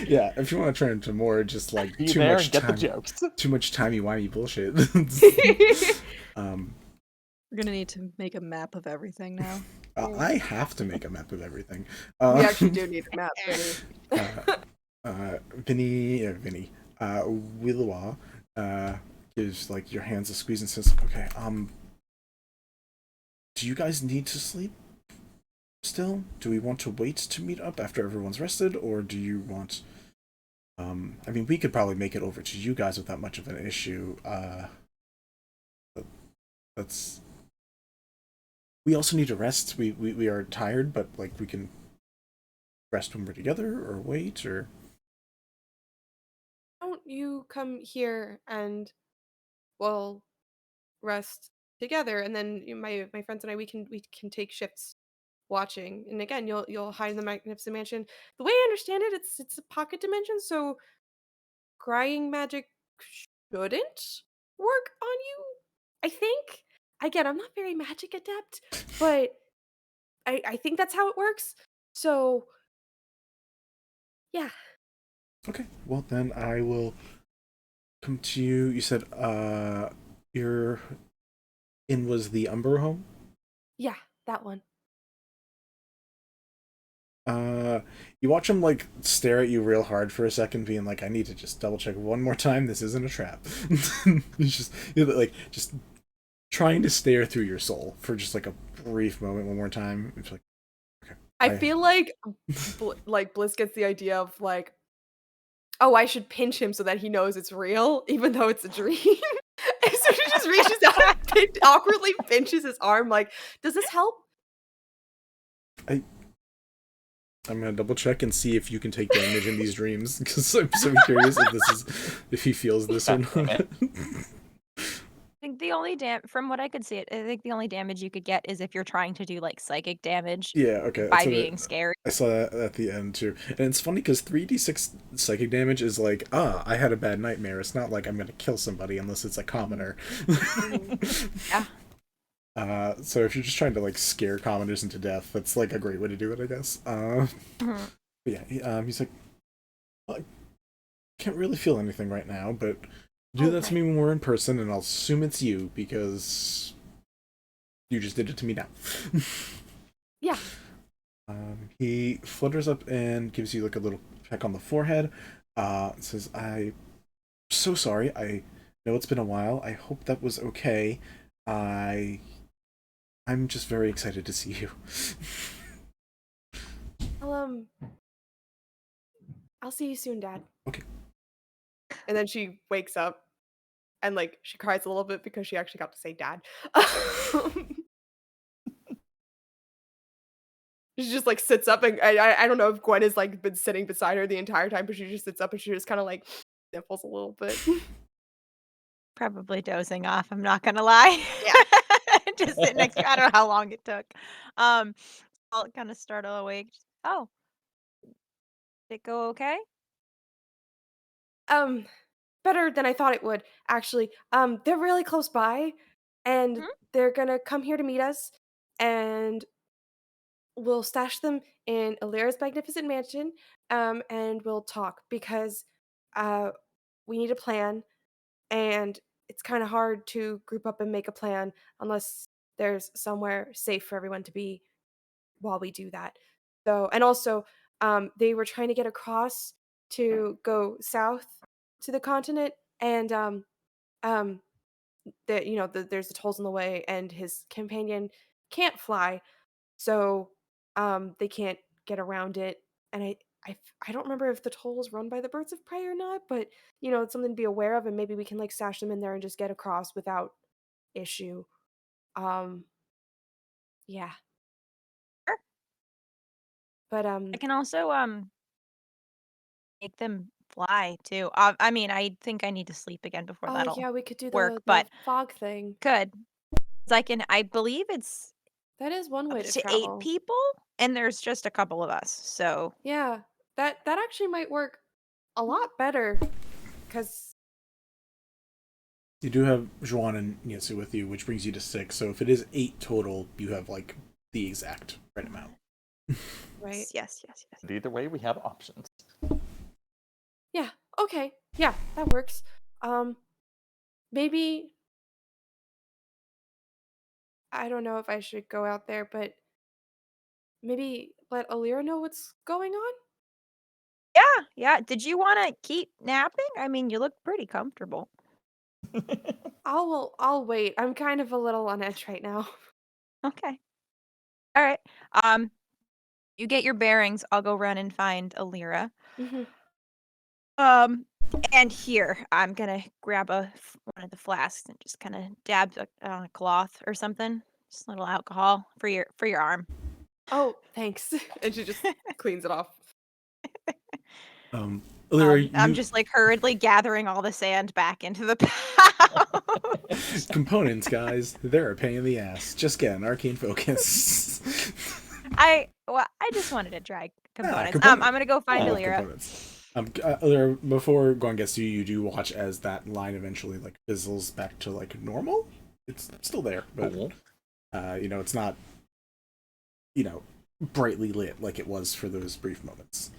Yeah, if you want to turn into more just like Be too there much and get time, the jokes. too much timey-wimey bullshit. We're gonna need to make a map of everything now. I have to make a map of everything. We actually do need a map, Vinny. Vinny, Willowa, gives like your hands a squeeze and says, "Okay, do you guys need to sleep still? Do we want to wait to meet up after everyone's rested, or do you want? I mean, we could probably make it over to you guys without much of an issue. That's. We also need to rest. We are tired, but like we can rest when we're together, or wait, or. Don't you come here and we'll rest together, and then my friends and I we can take shifts watching. And again, you'll hide in the magnificent mansion. The way I understand it, it's a pocket dimension, so crying magic shouldn't work on you. I think. Again, I'm not very magic adept, but I think that's how it works. So yeah. Okay, well then I will come to you. You said your inn was the Umber home? Yeah, that one. You watch him like stare at you real hard for a second, being like, "I need to just double check one more time. This isn't a trap." He's just trying to stare through your soul for just like a brief moment, one more time. It's like, okay. I feel like like Bliss gets the idea of like, oh, I should pinch him so that he knows it's real, even though it's a dream. And so she just reaches out and awkwardly pinches his arm. Like, does this help? I'm gonna double check and see if you can take damage in these dreams, because I'm so curious if he feels this or not. I think the only from what I could see, I think the only damage you could get is if you're trying to do like psychic damage. Yeah, okay. By being scary. I saw that at the end too, and it's funny because 3d6 psychic damage is like, I had a bad nightmare. It's not like I'm gonna kill somebody unless it's a commoner. Yeah. So if you're just trying to like scare commoners into death, that's like a great way to do it, I guess. But yeah, he's like, I can't really feel anything right now, but do that to me when we're in person, and I'll assume it's you because you just did it to me now. Yeah. He flutters up and gives you like a little peck on the forehead. Says, "I'm so sorry. I know it's been a while. I hope that was okay. I'm just very excited to see you." I'll see you soon, Dad. Okay. And then she wakes up and like she cries a little bit because she actually got to say Dad. She just like sits up, and I don't know if Gwen has like been sitting beside her the entire time, but she just sits up and she just kind of like sniffles a little bit. Probably dozing off, I'm not gonna lie. Yeah. Just sitting next to you. I don't know how long it took. Um, I'll kind of startle awake. Oh, did it go okay? Um, better than I thought it would, actually. They're really close by, and Hmm? they're gonna come here to meet us, and we'll stash them in Eleira's magnificent mansion, and we'll talk because uh, we need a plan, and it's kind of hard to group up and make a plan unless there's somewhere safe for everyone to be while we do that. So, and also, they were trying to get across to go south to the continent, and um, that there's the tolls in the way, and his companion can't fly, so they can't get around it. And I don't remember if the toll is run by the Birds of Prey or not, but it's something to be aware of, and maybe we can like stash them in there and just get across without issue. Um, yeah, Sure. but I can also make them fly too. I mean, I think I need to sleep again before oh that'll yeah, we could do work, the but fog thing. good. 'Cause I believe it's That is one up way to to 8 travel. people, and there's just a couple of us. So Yeah, that actually might work a Mhm. lot better because You do have Juan and Nietsu with you, which brings you to 6. So if it is 8 total, you have like the exact right amount. right. yes, yes, yes. And either way, we have options. Yeah. Okay. Yeah, that works. Maybe I don't know if I should go out there, but maybe let Eleira know what's going on? Yeah, yeah. Did you want to keep napping? I mean, you look pretty comfortable. I'll wait. I'm kind of a little on edge right now. Okay. All right. Um, you get your bearings. I'll go run and find Eleira. Mhm. Um, and here I'm gonna grab one of the flasks and just kind of dab on a cloth or something. Just a little alcohol for your arm. Oh, thanks. And she just cleans it off. Illyria, I'm you just like hurriedly gathering all the sand back into the pouch. components, guys, they're a pain in the ass. Just get an arcane focus. I just wanted to try components. component. I'm gonna go I find love Eleira. components. Illyria, before Gwen gets to you, you do watch as that line eventually like fizzles back to like normal. It's still there, but Cool. it's not brightly lit like it was for those brief moments.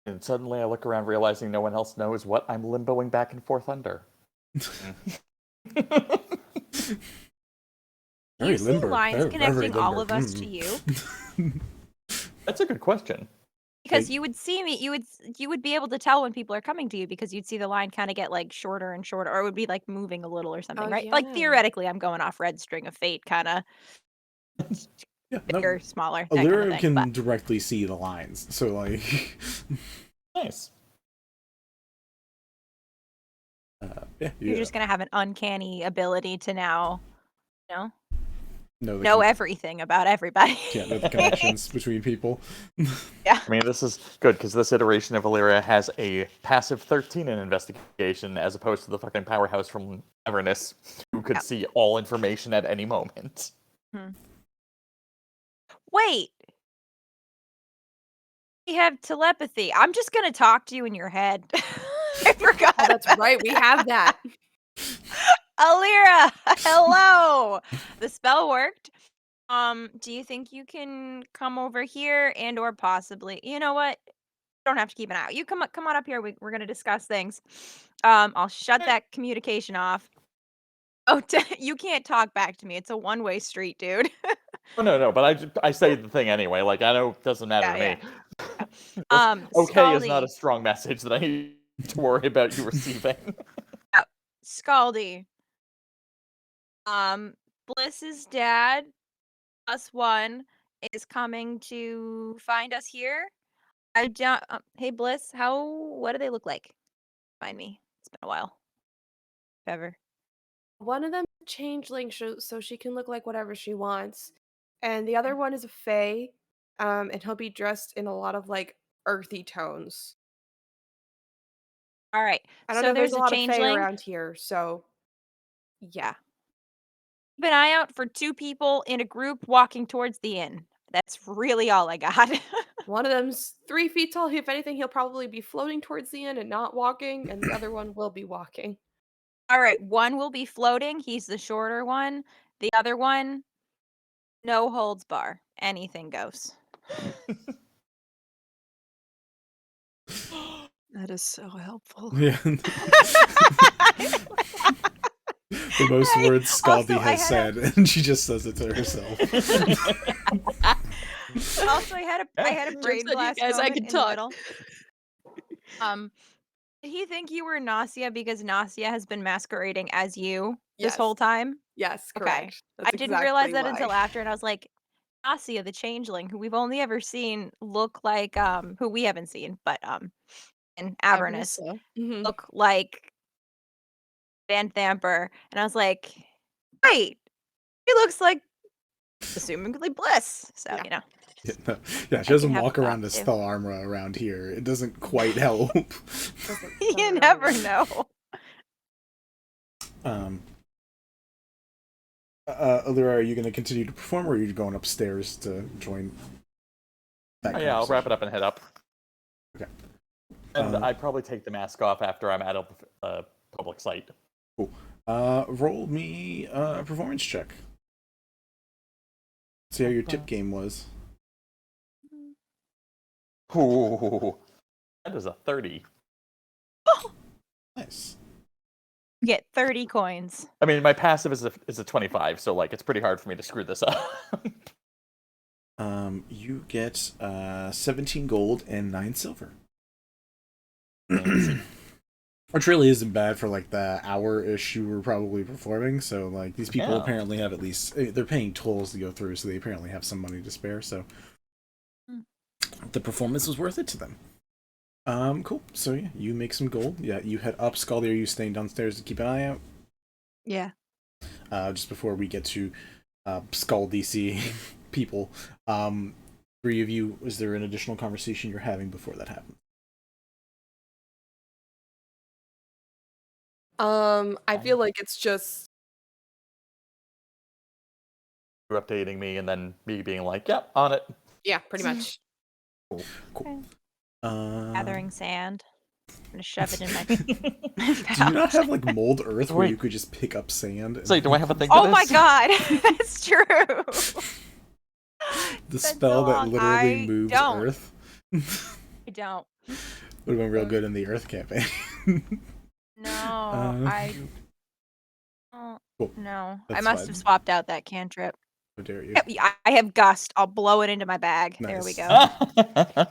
And suddenly I look around realizing no one else knows what I'm limboing back and forth under. Do you see lines connecting all of us to you? That's a good question. Because you would see me, you would be able to tell when people are coming to you because you'd see the line kind of get like shorter and shorter, or it would be like moving a little or something, Oh, right? Like yeah. theoretically, I'm going off Red String of Fate, kind of Yeah, bigger, smaller, that kind of Illyria thing. can But directly see the lines, so like, Nice. you're just gonna have an uncanny ability to now, know know everything about everybody. know the connections between people. Yeah. I mean, this is good because this iteration of Eleira has a passive 13 in investigation as opposed to the fucking powerhouse from Everness who could see all information at any moment. Wait. We have telepathy. I'm just gonna talk to you in your head. I forgot. Oh, that's right. We have that. Eleira, hello. The spell worked. Do you think you can come over here and or possibly, you know what? Don't have to keep an eye out. You come on up here. We're gonna discuss things. I'll shut that communication off. Oh, you can't talk back to me. It's a one-way street, dude. Oh, no, but I say the thing anyway. Like, I know it doesn't matter to me. Okay is not a Skaldi. strong message that I need to worry about you receiving. Skaldi. Bliss's dad, +1, is coming to find us here. I don't. Hey, Bliss. What do they look like? Find me. It's been a while. If ever. One of them is a changeling so she can look like whatever she wants. And the other one is a fae. And he'll be dressed in a lot of like earthy tones. All right. I don't So know. There's there's a a lot of fae changeling. around here, so yeah. Keep an eye out for 2 people in a group walking towards the inn. That's really all I got. One of them's 3 feet tall. If anything, he'll probably be floating towards the end and not walking, and the other one will be walking. All right, one will be floating. He's the shorter one. The other one, no holds bar. Anything goes. That is so helpful. Yeah. The most words Also, Skaldi I has had said, and she just says it to herself. Also, I had a brain Jokes on you blast guys, I moment can in talk. the middle. Did he think you were Nausea because Nausea has been masquerading as you this Yes. whole time? Yes, Okay. correct. That's I didn't realize exactly that until why. after, and I was like, Nausea, the changeling, who we've only ever seen look like who we haven't seen, but in Avernus So. Mhm. look like Van Thamper, and I was like, wait, he looks like assumingly Bliss. So Yeah. you know, Yeah, no. Yeah, she I doesn't can have walk a around thought, as too. Thalarmra around here. It doesn't quite help. You never know. Eleira, are you going to continue to perform, or are you going upstairs to join that Yeah, I'll wrap it conversation? up and head up. Okay. And I probably take the mask off after I'm at a public site. Cool. Roll me a performance check. See how your tip game was. Ooh, that is a 30. Nice. You get 30 coins. I mean, my passive is a 25, so like it's pretty hard for me to screw this up. You get 17 gold and 9 silver. Which really isn't bad for like the hour-ish you were probably performing. So like these people apparently have at least they're paying tolls to go through, so they apparently have some money to spare. So the performance was worth it to them. Cool. So yeah, you make some gold. Yeah, you head up. Skaldi, are you staying downstairs to keep an eye out? Yeah. Just before we get to Skaldi seeing people, 3 of you, is there an additional conversation you're having before that happens? I feel like it's just You updating me and then me being like, "Yep, on it." yeah, pretty much. Cool. Okay. Gathering sand. I'm gonna shove it in my Do you not have like mold earth where Wait. you could just pick up sand? So do I have a thing for Oh this? my god, that's true. The spell that literally I moves don't. earth? I don't. Would have been real good in the earth campaign. No, I don't. Cool. No, I That's must fine. have swapped out that cantrip. How dare you? I have gust. I'll blow it into my bag. There we Nice. go.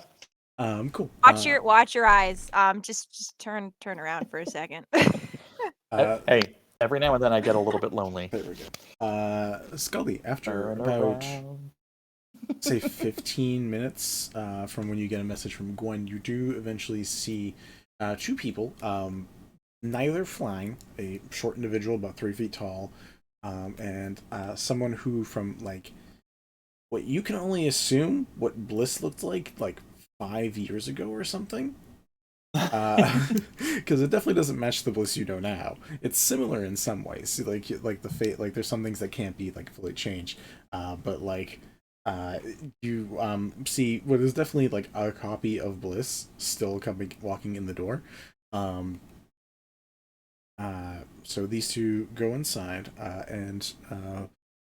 Cool. Watch your eyes. Just turn around for a second. Hey, every now and then I get a little bit lonely. There we go. Skaldi, after Turn about around. say 15 minutes from when you get a message from Gwen, you do eventually see 2 people, neither flying, a short individual about 3 feet tall, and someone who, from like what you can only assume what Bliss looked like 5 years ago or something, because it definitely doesn't match the Bliss you know now. It's similar in some ways, like the fate, like there's some things that can't be like fully changed, but like you see what is definitely like a copy of Bliss still walking in the door. So these 2 go inside and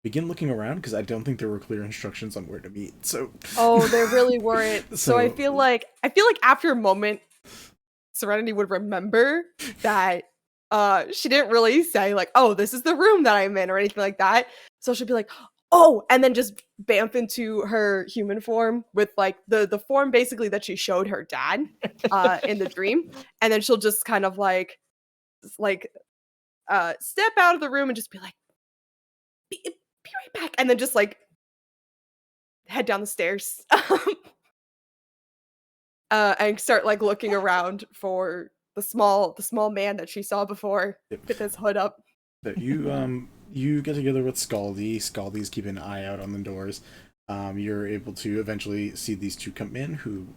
begin looking around, because I don't think there were clear instructions on where to meet. So Oh, there really weren't. So I So- feel like after a moment, Serenity would remember that she didn't really say like, "Oh, this is the room that I'm in" or anything like that. So she'll be like, "Oh," and then just bamf into her human form with like the form basically that she showed her dad in the dream, and then she'll just kind of like step out of the room and just be like, be right back, and then just like head down the stairs and start like looking around for the small man that she saw before with his hood up. that you get together with Skaldi. Skaldi's keeping an eye out on the doors. You're able to eventually see these two come in who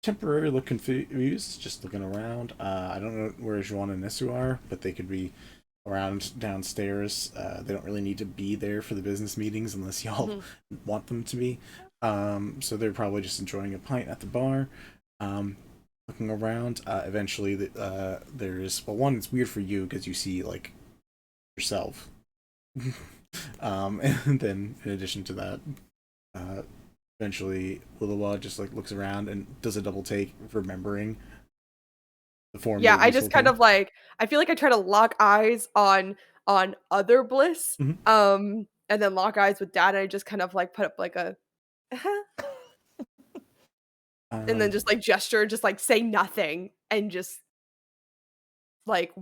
temporarily look confused, just looking around. I don't know where Juan and Nessu are, but they could be around downstairs. They don't really need to be there for the business meetings unless y'all want them to be. So they're probably just enjoying a pint at the bar. Looking around. Eventually, there's one. It's weird for you because you see like yourself. And then in addition to that, eventually Lilwa just like looks around and does a double take, remembering the form. Yeah, that I you just sold kind him. of like I feel like I try to lock eyes on other Bliss, Mhm. and then lock eyes with Dad, and I just kind of like put up like a, and then just like gesture, just like say nothing, and just like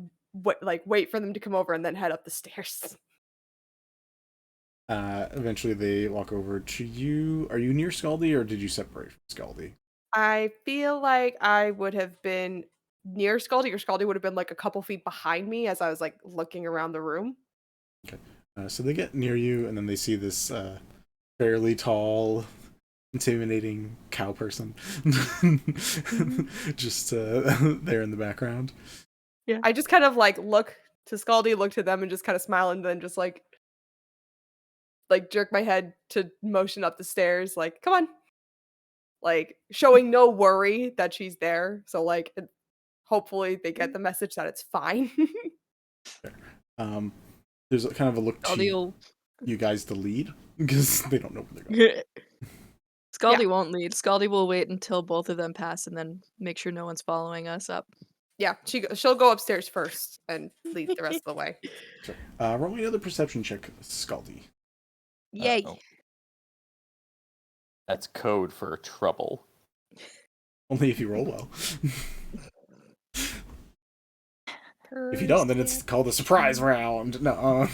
wait for them to come over, and then head up the stairs. Eventually they walk over to you. Are you near Skaldi or did you separate from Skaldi? I feel like I would have been near Skaldi, or Skaldi would have been like a couple feet behind me as I was like looking around the room. Okay. So they get near you and then they see this fairly tall, intimidating cow person just there in the background. Yeah. I just kind of like look to Skaldi, look to them, and just kind of smile, and then just like jerk my head to motion up the stairs, like, come on. Like showing no worry that she's there. So like hopefully they get the message that it's fine. There's kind of a look Scaldy to will you guys to lead because they don't know where they're going. Scaldy won't lead. Scaldy will wait until both of them pass and then make sure no one's following us up. Yeah, she'll go upstairs first and lead the rest of the way. Sure. Roll me another perception check, Skaldi. Yay. Uh-oh. That's code for trouble. Only if you roll well. If you don't, then it's called a surprise round. No.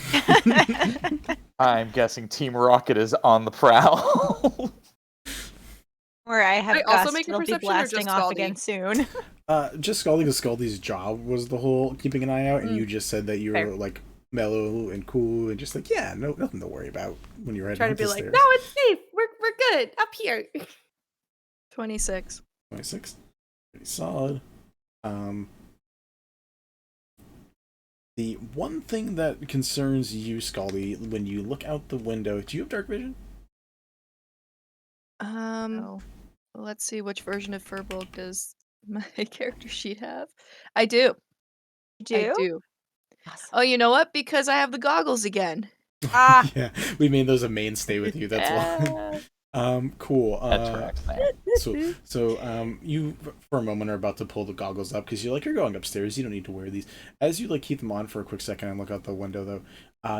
I'm guessing Team Rocket is on the prowl. Where I have I also Gust, make a they'll be perception or just blasting off Skaldi? again soon. Just Skaldi, because Skaldi's job was the whole keeping an eye out, and you just said that you were Fair. like mellow and cool and just like, yeah, no, nothing to worry about when you're heading Trying to up be the like, stairs. no, it's safe. We're good up here. 26. 26. Pretty solid. The one thing that concerns you, Skaldi, when you look out the window, do you have dark vision? No. Let's see, which version of Firbolg does my character sheet have? I do. I do. Awesome. Oh, you know what? Because I have the goggles again. Ah. Yeah, we made those a mainstay with you. That's why. Cool. That tracks, man. So, you for a moment are about to pull the goggles up because you're going upstairs. You don't need to wear these. As you like keep them on for a quick second and look out the window, though,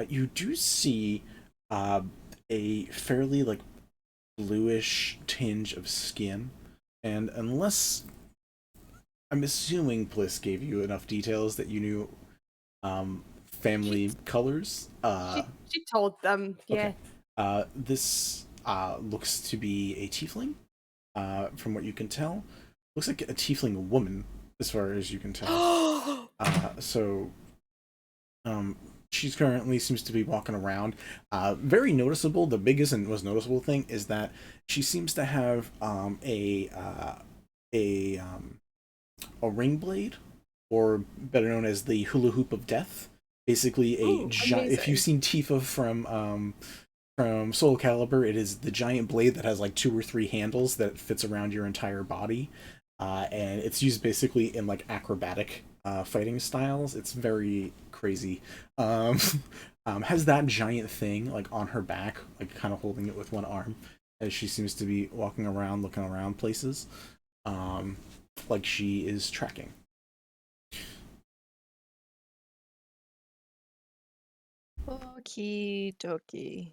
you do see, a fairly like bluish tinge of skin, and unless I'm assuming Bliss gave you enough details that you knew, family colors. She told them, yeah. Okay. This looks to be a tiefling, from what you can tell. Looks like a tiefling woman, as far as you can tell. She's currently seems to be walking around. Very noticeable. The biggest and most noticeable thing is that she seems to have a ring blade, or better known as the hula hoop of death. Basically, if you've seen Tifa from Soul Calibur, it is the giant blade that has like 2 or 3 handles that fits around your entire body, and it's used basically in like acrobatic fighting styles. It's very crazy. Has that giant thing like on her back, like kind of holding it with one arm, as she seems to be walking around, looking around places, like she is tracking. Okie dokie.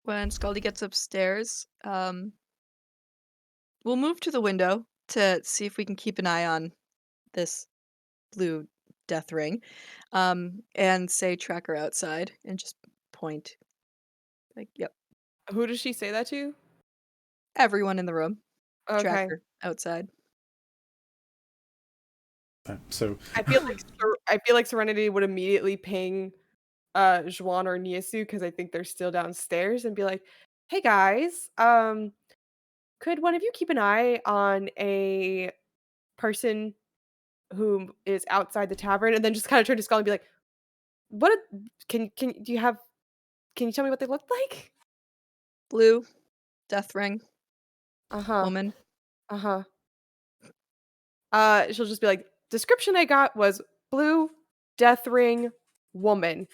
When Scaldy gets upstairs, we'll move to the window to see if we can keep an eye on this blue death ring, and say tracker outside and just point. Like, yep. Who does she say that to? Everyone in the room. Okay. Tracker outside. So I feel like Serenity would immediately ping Juan or Niasu because I think they're still downstairs and be like, "Hey guys, could one of you keep an eye on a person who is outside the tavern?" And then just kind of turn to Skull and be like, "What? Can do you have? Can you tell me what they look like?" Blue, death ring, Uh-huh. woman. Uh-huh. She'll just be like, "Description I got was blue, death ring, woman."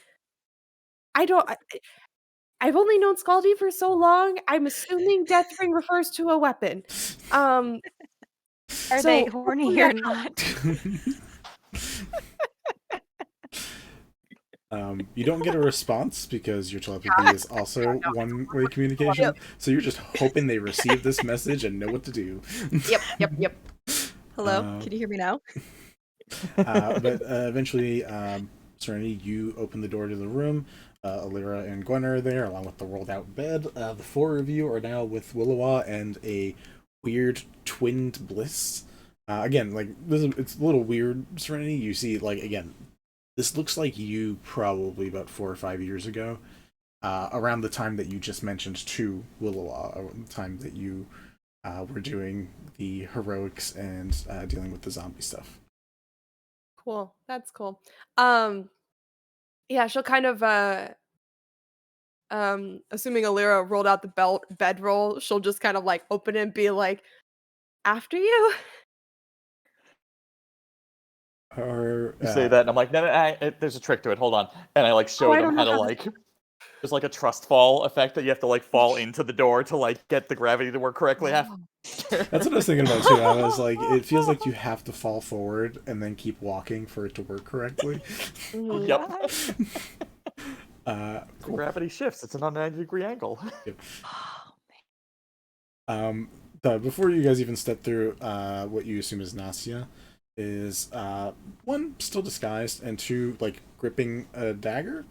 I don't. I've only known Skaldi for so long. I'm assuming death ring refers to a weapon. Are So they horny hopefully or that not? You don't get a response because your telepathy is also one-way communication. So you're just hoping they receive this message and know what to do. Yep. Hello, can you hear me now? But eventually, Serenity, you open the door to the room. Eleira and Gwen are there, along with the rolled-out bed. The four of you are now with Willowa and a weird twinned Bliss. Again, like it's a little weird, Serenity. You see, like again, this looks like you probably about 4 or 5 years ago, around the time that you just mentioned to Willowa, the time that you were doing the heroics and dealing with the zombie stuff. Cool. That's cool. Yeah, she'll kind of assuming Eleira rolled out the bedroll, she'll just kind of like open it and be like, "After you." Or You say that, and I'm like, no, there's a trick to it. Hold on, and I like show I them don't how know to how like. There's like a trust fall effect that you have to like fall into the door to like get the gravity to work correctly. that's what I was thinking about too. I was like, it feels like you have to fall forward and then keep walking for it to work correctly. Mhm. Yep. Cool. Gravity shifts. It's an 90-degree angle. Before you guys even step through what you assume is Nastia, is one still disguised and two like gripping a dagger,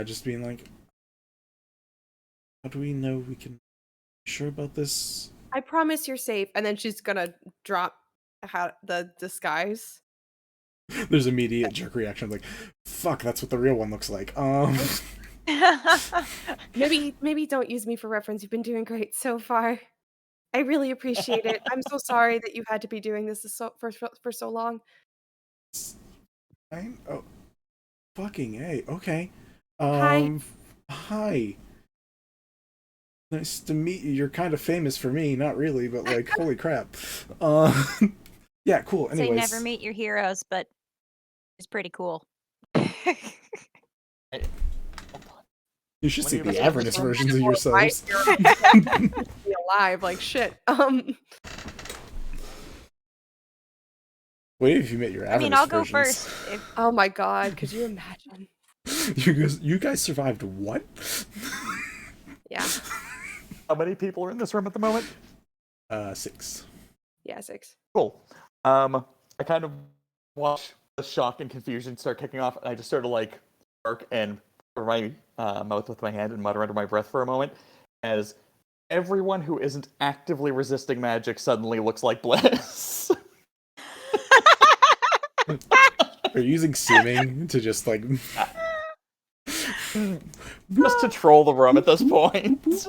just being like, how do we know we can be sure about this? I promise you're safe. And then she's gonna drop the disguise. There's immediate jerk reaction like, fuck, that's what the real one looks like. Maybe don't use me for reference. You've been doing great so far. I really appreciate it. I'm so sorry that you had to be doing this for so long. Oh, fucking A. Okay. Hi. Hi. Nice to meet you. You're kind of famous for me, not really, but like, holy crap. Yeah, cool. Say Anyways, never meet your heroes, but it's pretty cool. you should see How many the of us Avernus are versions of Right yourselves. here. Be alive, like shit. Wait, if you met your I Avernus mean, I'll go versions. first. If Oh my god, could you imagine? You guys survived what? Yeah. How many people are in this room at the moment? 6. Yeah, 6. Cool. I kind of watch the shock and confusion start kicking off, and I just sort of like bark and cover my mouth with my hand and mutter under my breath for a moment, as everyone who isn't actively resisting magic suddenly looks like Bliss. Are you using seeming to just like Just to troll the room at this point.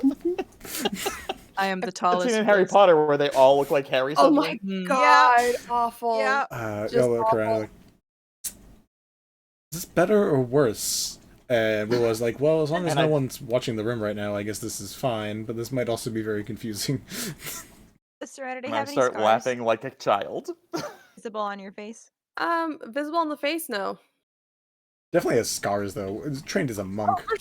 I am the I've tallest. seen in Harry Bliss. Potter where they all look like Harry Oh suddenly. my Mm. god, awful. y'all Just look around awful. like, is this better or worse? And Willow's like, well, as long as And no I- one's watching the room right now, I guess this is fine, but this might also be very confusing. does Serenity And I have any start scars laughing like a child. visible on your face? Visible in the face, no. Definitely has scars though. It's trained as a monk. For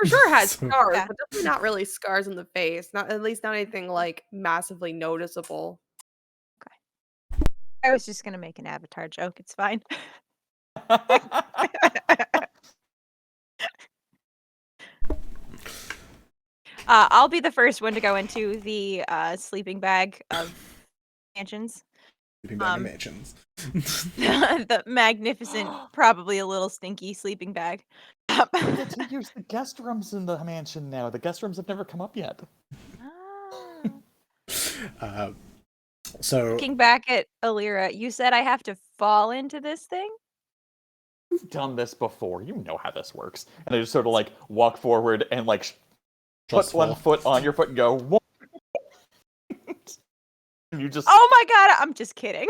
sure has So- scars, Yeah. but definitely not really scars in the face. Not at least not anything like massively noticeable. I was just gonna make an Avatar joke. It's fine. I'll be the first one to go into the sleeping bag of mansions. Sleeping bag and mansions. The magnificent, probably a little stinky sleeping bag. I get to use the guest rooms in the mansion now. The guest rooms have never come up yet. Ah. So Looking back at Eleira, you said I have to fall into this thing? You've done this before. You know how this works. And they just sort of like walk forward and like put Just one fall. foot on your foot and go. "Whoa." And you just Oh my god, I'm just kidding.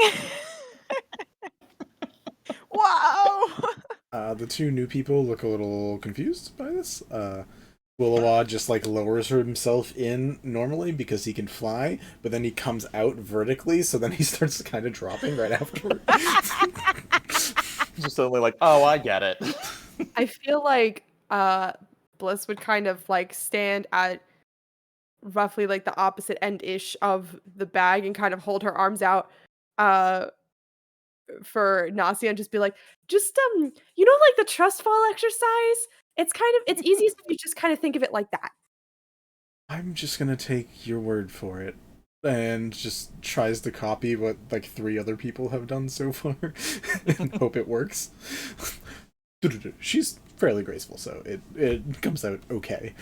Wow. The two new people look a little confused by this. Willowa just like lowers himself in normally because he can fly, but then he comes out vertically, so then he starts kind of dropping right after. just suddenly like, oh, I get it. I feel like Bliss would kind of like stand at roughly like the opposite end-ish of the bag and kind of hold her arms out for Nasia and just be like, just you know, like the trust fall exercise? It's easiest if you just kind of think of it like that. I'm just gonna take your word for it. And just tries to copy what like 3 other people have done so far and hope it works. She's fairly graceful, so it comes out okay.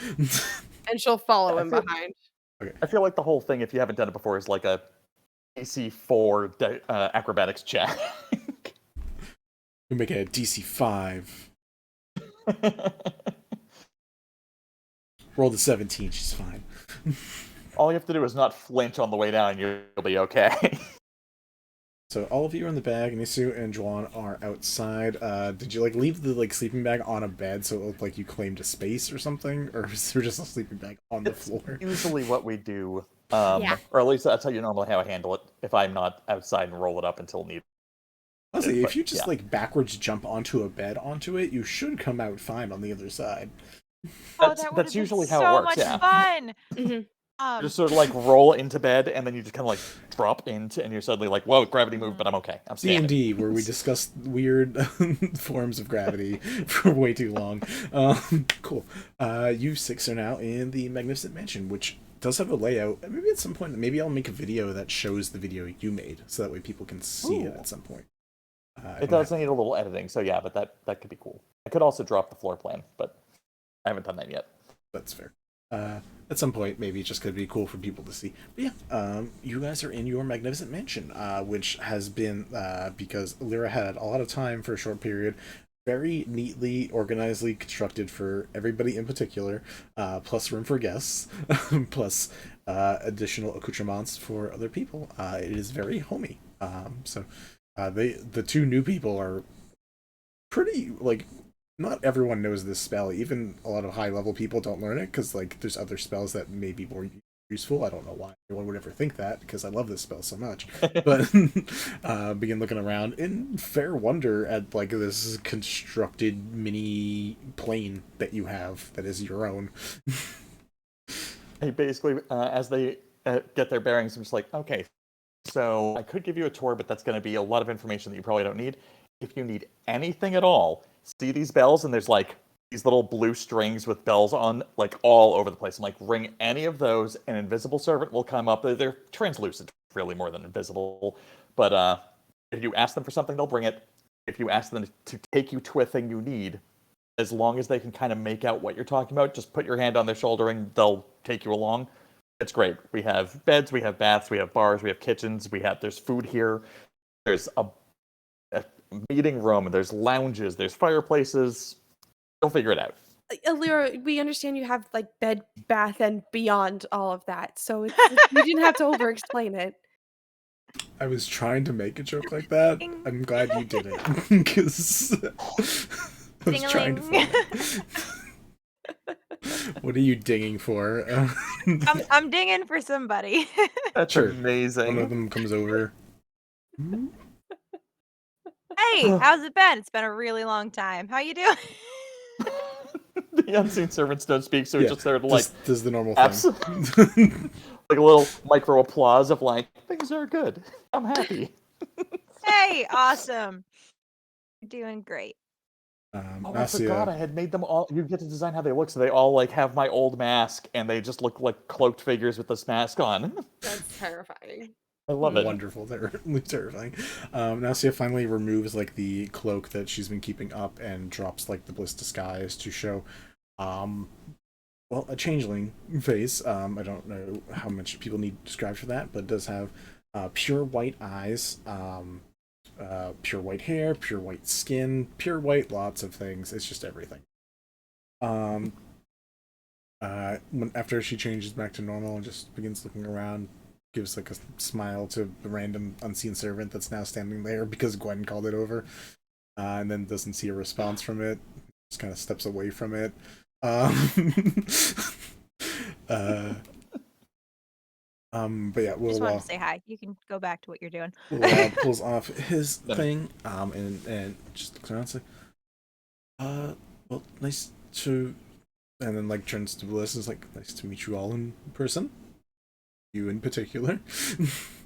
And she'll follow him feel- behind. I feel like the whole thing, if you haven't done it before, is like a DC 4 acrobatics check. You make it a DC 5. Roll the 17, she's fine. All you have to do is not flinch on the way down, and you'll be okay. So all of you are in the bag, Nisu and Juan are outside. Did you like leave the like sleeping bag on a bed so it looked like you claimed a space or something? Or is there just a sleeping bag on the floor? Usually what we do, Yeah. or at least that's how you normally how I handle it, if I'm not outside and roll it up until needed. Honestly, But, if you just yeah. like backwards jump onto a bed onto it, you should come out fine on the other side. That's usually how it so works, much yeah. fun. Mhm. You just sort of like roll into bed, and then you just kind of like drop into, and you're suddenly like, whoa, gravity moved, but I'm okay. I'm standing. D&D, where we discuss weird forms of gravity for way too long. Cool. You 6 are now in the Magnificent Mansion, which does have a layout. Maybe at some point, maybe I'll make a video that shows the video you made, so that way people can see it Ooh. at some point. It does need a little editing, so yeah, but that could be cool. I could also drop the floor plan, but I haven't done that yet. That's fair. At some point, maybe it just could be cool for people to see. But yeah, you guys are in your Magnificent Mansion, which has been, because Eleira had a lot of time for a short period, very neatly, organizedly constructed for everybody in particular, plus room for guests, plus additional accoutrements for other people. It is very homey. So the 2 new people are pretty, like, not everyone knows this spell. Even a lot of high-level people don't learn it, because, like, there's other spells that may be more useful. I don't know why anyone would ever think that, because I love this spell so much. But begin looking around in fair wonder at, like, this constructed mini plane that you have that is your own. Hey, basically, as they get their bearings, I'm just like, okay, so I could give you a tour, but that's going to be a lot of information that you probably don't need. If you need anything at all, see these bells, and there's like these little blue strings with bells on, like all over the place. I'm like, ring any of those, an invisible servant will come up. They're translucent, really, more than invisible. But if you ask them for something, they'll bring it. If you ask them to take you to a thing you need, as long as they can kind of make out what you're talking about, just put your hand on their shoulder and they'll take you along. It's great. We have beds, we have baths, we have bars, we have kitchens, there's food here. There's a meeting room, there's lounges, there's fireplaces. You'll figure it out. Eleira, we understand you have like bed, bath, and beyond all of that, so you didn't have to over-explain it. I was trying to make a joke like that. Ding. I'm glad you did it, because I was trying to Ding-a-ling. find it. What are you dinging for? I'm dinging for somebody. That's Sure. amazing. One of them comes over. Hey, how's it been? It's been a really long time. How you doing? The unseen servants don't speak, so it's just there to like does the normal thing. Like a little micro applause of like, things are good. I'm happy. Hey, awesome. You're doing great. Oh, I forgot I had made them all. You get to design how they look, so they all like have my old mask, and they just look like cloaked figures with this mask on. That's terrifying. I love it. Wonderful, terrifying. Nasia finally removes like the cloak that she's been keeping up and drops like the Bliss disguise to show, well, a changeling face. I don't know how much people need described for that, but it does have pure white eyes, pure white hair, pure white skin, pure white lots of things. It's just everything. After she changes back to normal and just begins looking around, gives like a smile to the random unseen servant that's now standing there because Gwen called it over, and then doesn't see a response from it. Just kind of steps away from it. But yeah, Just wanted to say hi. You can go back to what you're doing. Pulls off his thing, and just looks around and says, well, nice to, and then like turns to Bliss and is like, nice to meet you all in person. You in particular.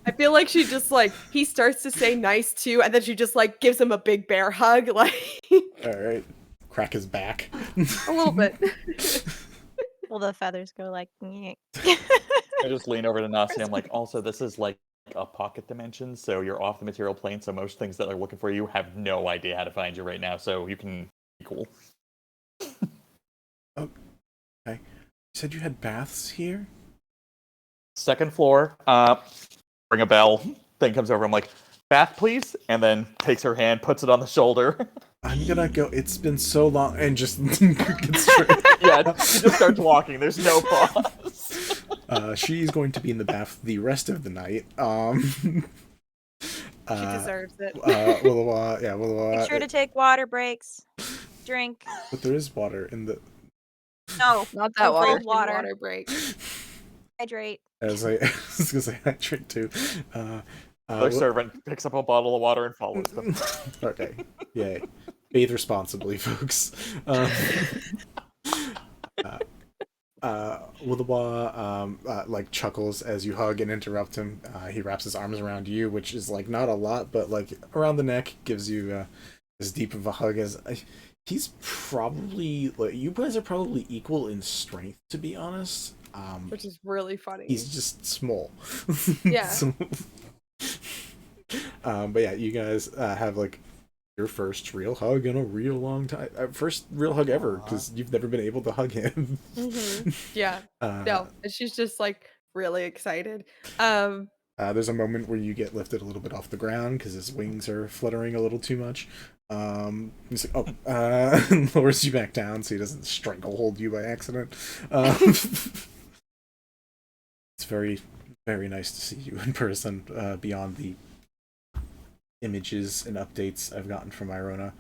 I feel like she just like, he starts to say nice too, and then she just like gives him a big bear hug, like. Alright. Crack his back. A little bit. Well, the feathers go like. I just lean over to Nasi. I'm like, also, this is like a pocket dimension, so you're off the material plane, so most things that are looking for you have no idea how to find you right now, so you can be cool. Okay. You said you had baths here? Second floor, ring a bell, thing comes over, I'm like, bath please, and then takes her hand, puts it on the shoulder. I'm gonna go, it's been so long, and just gets straight. Yeah, she just starts walking, there's no pause. She's going to be in the bath the rest of the night. She deserves it. Willowa. Make sure to take water breaks. Drink. But there is water in the. No, Not that water. cold water. Water break. Hydrate. As I was gonna say, I drink too. Their servant picks up a bottle of water and follows them. Okay, yay. Bathe responsibly, folks. Willowa like chuckles as you hug and interrupt him. He wraps his arms around you, which is like not a lot, but like around the neck, gives you as deep of a hug as he's probably like, you guys are probably equal in strength, to be honest. Which is really funny. He's just small. Yeah. But yeah, you guys have like your first real hug in a real long time. First real hug ever, because you've never been able to hug him. Yeah. No, and she's just like really excited. There's a moment where you get lifted a little bit off the ground because his wings are fluttering a little too much. He's like, lowers you back down so he doesn't stranglehold you by accident. It's very, very nice to see you in person, beyond the images and updates I've gotten from Irona.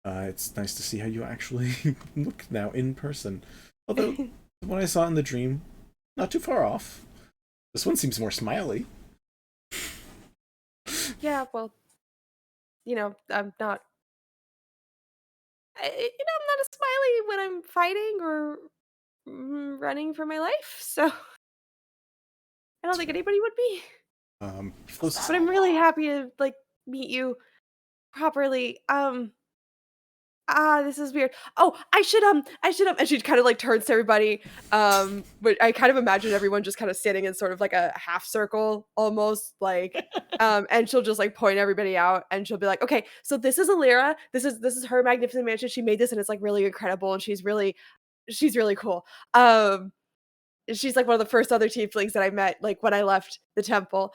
It's nice to see how you actually look now in person. Although, what I saw in the dream, not too far off. This one seems more smiley. Yeah, well, I'm not. I'm not a smiley when I'm fighting or running for my life, so I don't think anybody would be. But I'm really happy to like meet you properly. This is weird. Oh, I should and she kind of like turns to everybody. But I kind of imagine everyone just kind of standing in sort of like a half circle almost, like and she'll just like point everybody out and she'll be like, okay, so this is Eleira. This is her magnificent mansion. She made this and it's like really incredible and she's really cool. She's like one of the first other tieflings that I met like when I left the temple.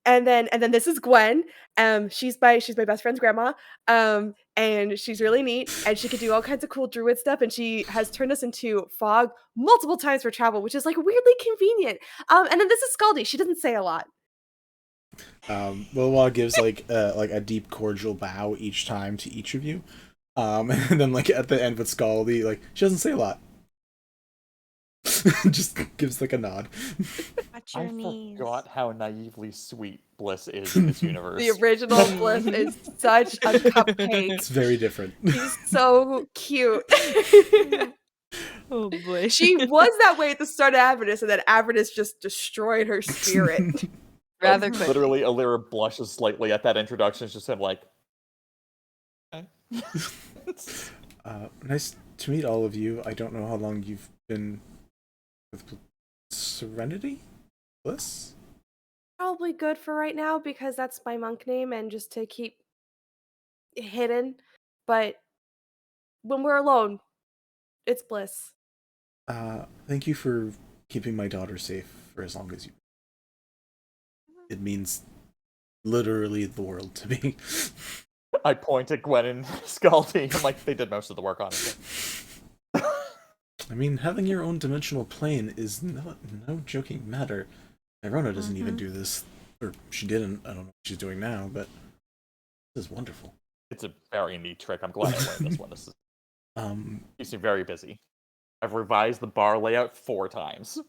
And then this is Gwen. She's my best friend's grandma. And she's really neat and she can do all kinds of cool druid stuff and she has turned us into fog multiple times for travel, which is like weirdly convenient. And then this is Skaldi. She doesn't say a lot. Wilwa gives like a deep cordial bow each time to each of you. And then like at the end with Skaldi, like she doesn't say a lot. Just gives like a nod. Watch your knees. Forgot how naively sweet Bliss is in this universe. The original Bliss is such a cupcake. It's very different. He's so cute. Oh boy. She was that way at the start of Avernus, and then Avernus just destroyed her spirit. Rather quick. Literally, Eleira blushes slightly at that introduction. It's just him like, okay. Nice to meet all of you. I don't know how long you've been with Serenity? Bliss? Probably good for right now because that's my monk name and just to keep hidden. But when we're alone, it's Bliss. Thank you for keeping my daughter safe for as long as you. It means literally the world to me. I point at Gwen and Skaldi. I'm like, they did most of the work, honestly. I mean, having your own dimensional plane is no joking matter. Irona doesn't even do this, or she didn't. I don't know what she's doing now, but this is wonderful. It's a very neat trick. I'm glad I learned this one. This is keeps me very busy. I've revised the bar layout 4 times.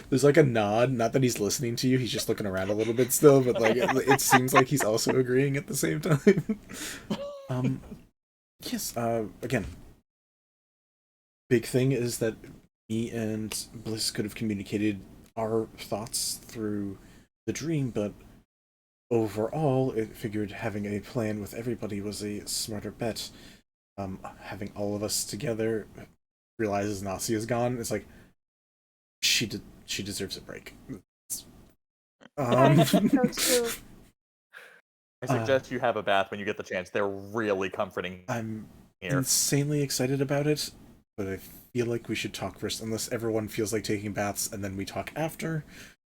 There's like a nod, not that he's listening to you, he's just looking around a little bit still, but like it seems like he's also agreeing at the same time. Yes, again, big thing is that me and Bliss could have communicated our thoughts through the dream, but overall, it figured having a plan with everybody was a smarter bet. Having all of us together, realizes Nasi is gone, it's like, she deserves a break. I think so too. I suggest you have a bath when you get the chance. They're really comforting. I'm here. insanely excited about it, but I feel like we should talk first, unless everyone feels like taking baths and then we talk after.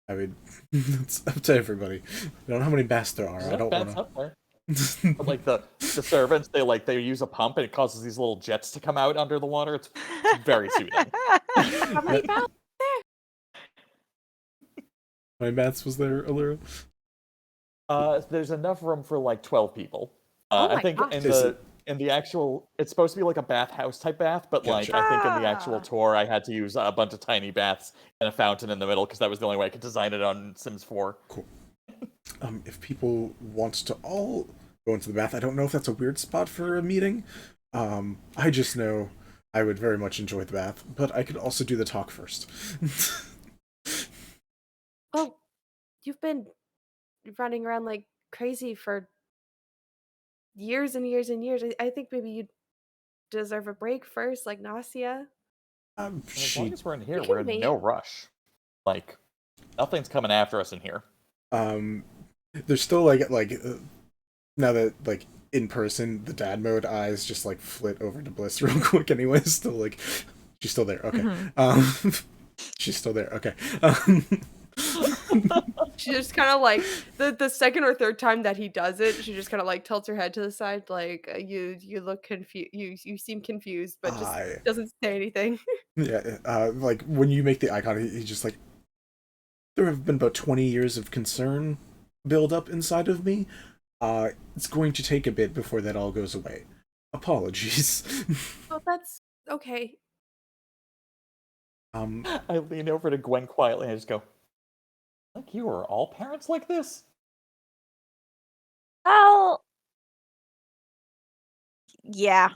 I mean, it's up to everybody. I don't know how many baths there are. I don't want to. But like the servants, they use a pump and it causes these little jets to come out under the water. It's very soothing. How many baths? How many baths was there, Eleira? There's enough room for like 12 people. Oh I think gosh. in the actual, it's supposed to be like a bathhouse type bath, but like Gotcha. I think in the actual tour, I had to use a bunch of tiny baths and a fountain in the middle because that was the only way I could design it on Sims 4. Cool. If people want to all go into the bath, I don't know if that's a weird spot for a meeting. I just know I would very much enjoy the bath, but I could also do the talk first. Oh, you've been running around like crazy for years and years and years. I think maybe you deserve a break first, like Nasia. As long as we're in here, You we're can in wait. no rush. Like, nothing's coming after us in here. There's still like now that like in person, the dad mode eyes just like flit over to Bliss real quick. Anyways, still like she's still there. Okay, she's still there. Okay. She just kind of like the second or third time that he does it, she just kind of like tilts her head to the side, like you look confused. You seem confused, but just doesn't say anything. Yeah, like when you make the icon, he's just like, there have been about 20 years of concern build up inside of me. It's going to take a bit before that all goes away. Apologies. Well, that's okay. I lean over to Gwen quietly and I just go, like, you are all parents like this? Well, yeah,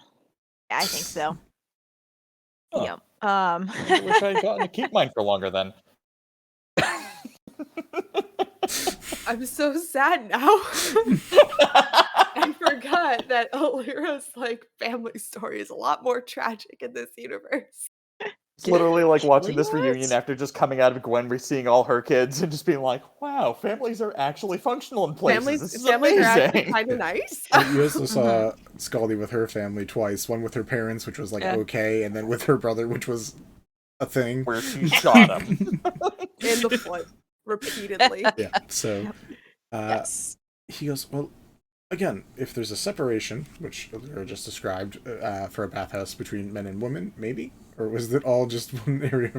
I think so. Huh. Yep. I wish I had gotten to keep mine for longer then. I'm so sad now. I forgot that Eleira's like family story is a lot more tragic in this universe. It's literally like watching this What? reunion after just coming out of Gwen, seeing all her kids, and just being like, "Wow, families are actually functional in places. This is Families are actually amazing." kind of nice. You also saw Skaldi with her family twice. One with her parents, which was like okay, and then with her brother, which was a thing. Where she shot him. In the foot. Repeatedly. Yeah, so Yes. he goes, well, again, if there's a separation, which Eleira just described, for a bathhouse between men and women, maybe? Or was it all just one area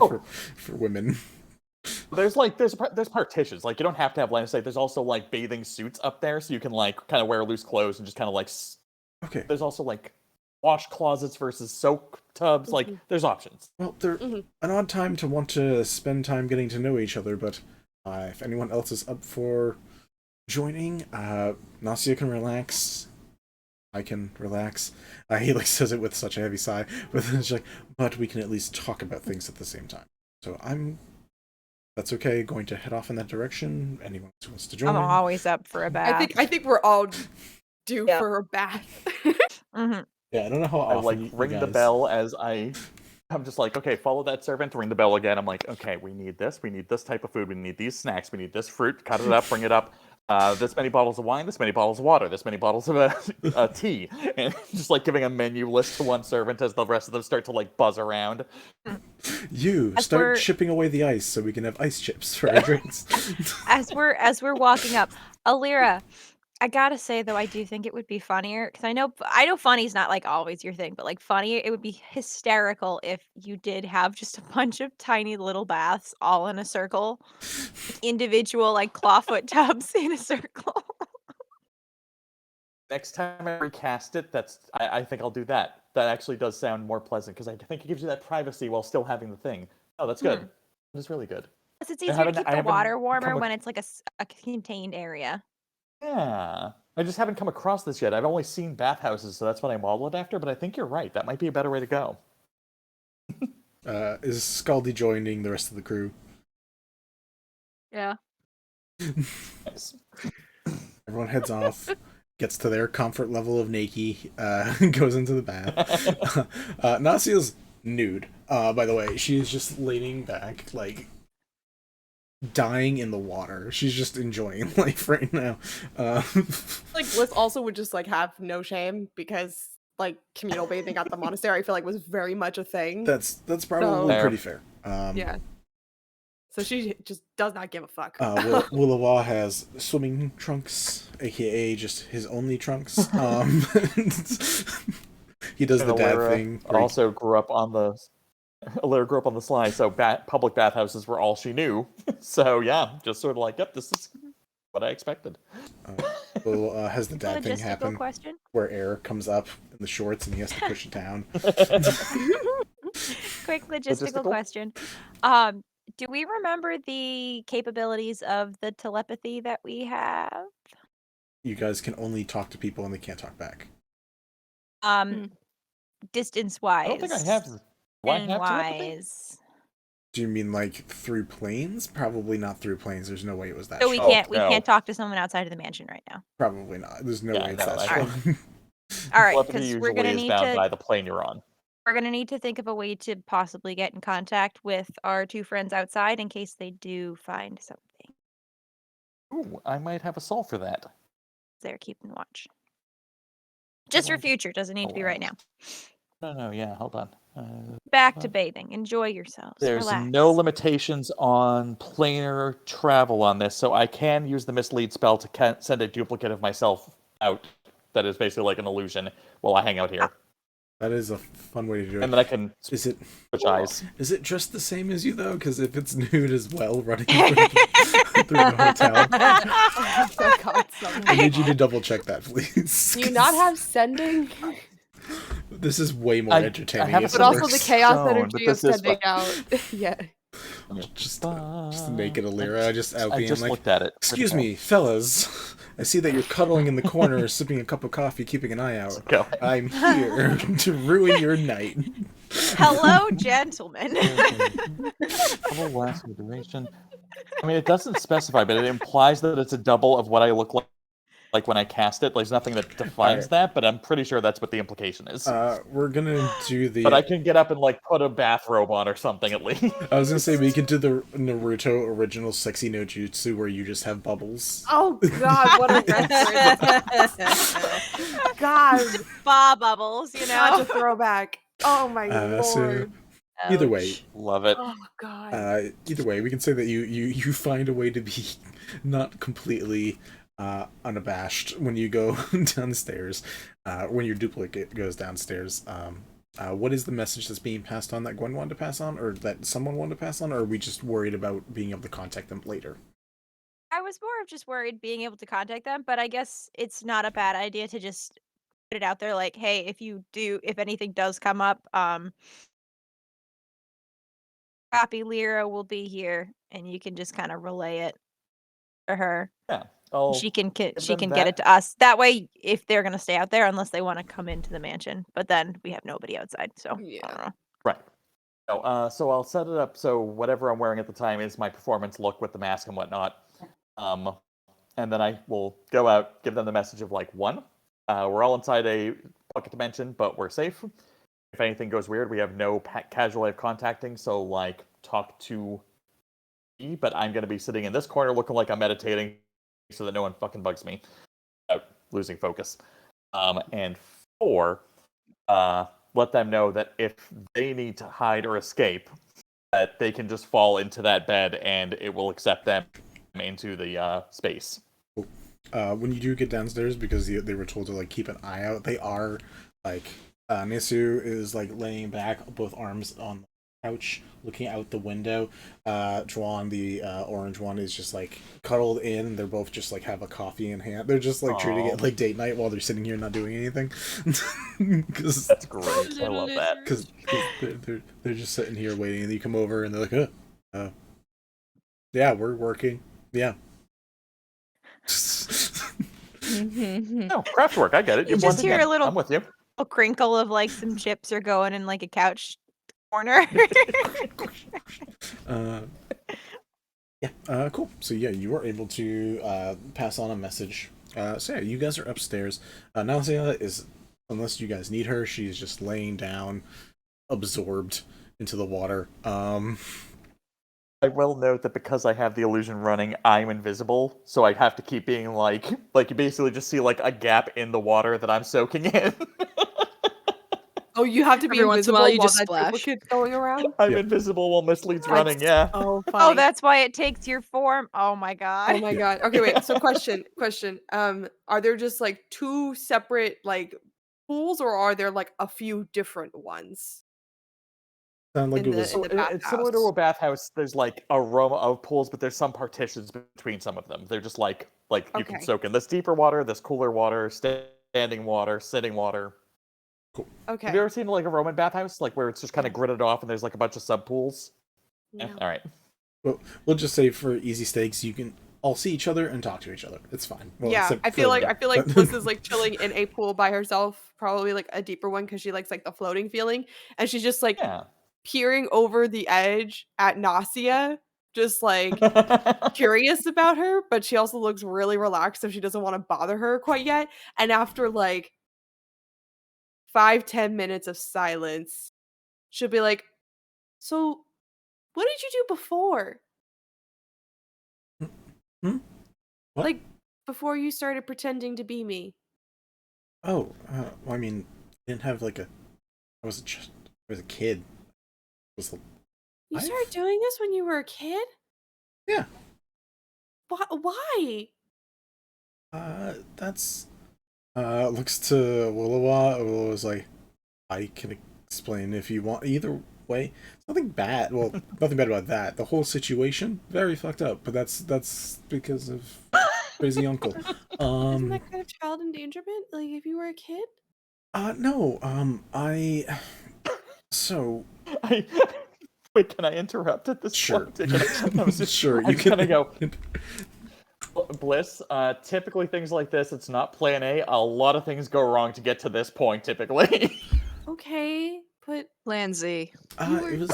for women? There's partitions. Like, you don't have to have line of sight. There's also like bathing suits up there, so you can like kind of wear loose clothes and just kind of like. Okay. There's also like wash closets versus soak tubs. Like, there's options. Well, they're an odd time to want to spend time getting to know each other, but if anyone else is up for joining, Nasia can relax. I can relax. He like says it with such a heavy sigh, but then it's like, but we can at least talk about things at the same time. So that's okay, going to head off in that direction. Anyone who wants to join. I'm always up for a bath. I think we're all due for a bath. Yeah, I don't know how I often like ring the bell as I'm just like, okay, follow that servant, ring the bell again. I'm like, okay, we need this type of food, we need these snacks, we need this fruit, cut it up, bring it up. This many bottles of wine, this many bottles of water, this many bottles of tea. And just like giving a menu list to one servant as the rest of them start to like buzz around. You As start we're- chipping away the ice so we can have ice chips for our drinks. As we're walking up, Eleira, I gotta say though, I do think it would be funnier because I know funny's not like always your thing, but like funny, it would be hysterical if you did have just a bunch of tiny little baths all in a circle, like individual like clawfoot tubs in a circle. Next time I recast it, I think I'll do that. That actually does sound more pleasant because I think it gives you that privacy while still having the thing. Oh, that's good. That's really good. Plus, it's I easier to haven't- keep I the haven't water warmer come when it's like a contained area. Yeah. I just haven't come across this yet. I've only seen bathhouses, so that's what I modeled it after, but I think you're right. That might be a better way to go. Is Skaldi joining the rest of the crew? Yeah. Nice. Everyone heads off, gets to their comfort level of naked, goes into the bath. Nasia's nude, by the way. She's just leaning back, like, dying in the water. She's just enjoying life right now. Like Bliss also would just like have no shame because like communal bathing at the monastery I feel like was very much a thing. That's probably So- pretty fair. Yeah. So she just does not give a fuck. Willawa has swimming trunks, aka just his only trunks. He does And the dad Eleira thing. where he- also grew up on the Eleira grew up on the sly, so public bathhouses were all she knew. So yeah, just sort of like, yep, this is what I expected. Willawa has the dad thing Logistical happen, question. where air comes up in the shorts and he has to push it down. Quick Logistical? logistical question. Do we remember the capabilities of the telepathy that we have? You guys can only talk to people and they can't talk back. Distance wise. I don't think I have. Do I have telepathy? wise. Do you mean like through planes? Probably not through planes. There's no way it was that So we strong. no. can't talk to someone outside of the mansion right now. Probably not. There's no Yeah, way it's no, that I strong. All right, Telepathy because usually we're gonna is need bound to by the plane you're on. think of a way to possibly get in contact with our two friends outside in case they do find something. Ooh, I might have a solve for that. They're keeping watch. Just for on. future, doesn't need to be right now. No, yeah, hold on. Back to bathing. Enjoy yourselves. There's Relax. no limitations on planar travel on this, so I can use the mislead spell to send a duplicate of myself out. That is basically like an illusion while I hang out here, That is a fun way to do it. and then I can Is it switch eyes. Is it just the same as you though? Because if it's nude as well, running through the hotel, Oh my god, someone. I need you to double check that, please. Do you not have sending? This is way more I entertaining. have a if But it also works. the chaos Stone, energy but of this is sending out. Yeah. Just naked Eleira, just out I being just like, looked at it. "Excuse me, fellas. I see that you're cuddling in the corner, sipping a cup of coffee, keeping an eye out. Go. I'm here to ruin your night." Hello, gentlemen. Double lasting duration. I mean, it doesn't specify, but it implies that it's a double of what I look like when I cast it. There's nothing that defines Alright. that, but I'm pretty sure that's what the implication is. We're gonna do the. But I can get up and like put a bathrobe on or something at least. I was gonna say we could do the Naruto original sexy no jutsu where you just have bubbles. Oh god, what a reference. God, Spa bubbles, you such a know. throwback. Oh my So lord. either way, Love it. Oh god. either way, we can say that you find a way to be not completely unabashed when you go downstairs. When your duplicate goes downstairs. What is the message that's being passed on that Gwen wanted to pass on, or that someone wanted to pass on, or are we just worried about being able to contact them later? I was more of just worried being able to contact them, but I guess it's not a bad idea to just put it out there like, hey, if anything does come up, Copy Lyra will be here, and you can just kind of relay it to her. Yeah. She can get them it to us. That way, if they're gonna stay out there, unless they want to come into the mansion, but then we have nobody outside. So I Yeah. don't know. Right. So I'll set it up so whatever I'm wearing at the time is my performance look with the mask and whatnot. And then I will go out, give them the message of like, one, we're all inside a pocket dimension, but we're safe. If anything goes weird, we have no casual way of contacting, so like talk to me, but I'm going to be sitting in this corner looking like I'm meditating so that no one fucking bugs me without losing focus. And 4, let them know that if they need to hide or escape, that they can just fall into that bed and it will accept them into the space. When you do get downstairs, because they were told to like keep an eye out, they are like Nisu is like laying back, both arms on the couch, looking out the window. Juan, the orange one, is just like cuddled in. They're both just like have a coffee in hand. They're just like treating it like date night while they're sitting here not doing anything. Cause, That's great. I love that. Because they're just sitting here waiting, and you come over and they're like, yeah, we're working. Yeah. No, craft work. I get it. You just hear a little I'm with you. A crinkle of like some chips are going in like a couch corner. Cool. So yeah, you were able to pass on a message. So yeah, you guys are upstairs. Nausea is, unless you guys need her, she's just laying down, absorbed into the water. I will note that because I have the illusion running, I'm invisible, so I have to keep being like you basically just see like a gap in the water that I'm soaking in. Oh, you have to be Every once in a invisible while you while just that splash. duplicate going around? I'm Yeah. invisible while Miss Lead's running, yeah. Oh, Oh, funny. that's why it takes your form. Oh my god. Oh my god. Okay, wait. So question. Are there just like two separate like pools, or are there like a few different ones? Sound like In it was. the It's similar to bathhouse. a bathhouse. There's like a row of pools, but there's some partitions between some of them. They're just like you can Okay. soak in this deeper water, this cooler water, standing water, sitting water. Okay. Have you ever seen like a Roman bathhouse, like where it's just kind of Yes. gridded off and there's like a bunch of sub pools? No. All right. Well, we'll just say for easy stakes, you can all see each other and talk to each other. It's fine. Well, Yeah, except I feel for like Linda. Bliss is like chilling in a pool by herself, probably like a deeper one because she likes like the floating feeling, and she's just like Yeah. peering over the edge at Nausea, just like curious about her, but she also looks really relaxed, so she doesn't want to bother her quite yet. And after like 5-10 minutes of silence, she'll be like, "So, what did you do before? Hmm? What? Like before you started pretending to be me?" Oh, well, I mean, I didn't have like a. I was a kid. Was You I've- started doing this when you were a kid? Yeah. Why? That's. Looks to Willowa. Willowa's like, I can explain if you want. Either way, it's nothing bad. Well, nothing bad about that. The whole situation, very fucked up. But that's because of crazy uncle. Isn't that kind of child endangerment? Like if you were a kid? No. So Wait, can I interrupt at this sure, point? I was just, sure. I'm You can gonna go. Bliss, typically things like this, it's not plan A. A lot of things go wrong to get to this point, typically. Okay, but Plan Z. It was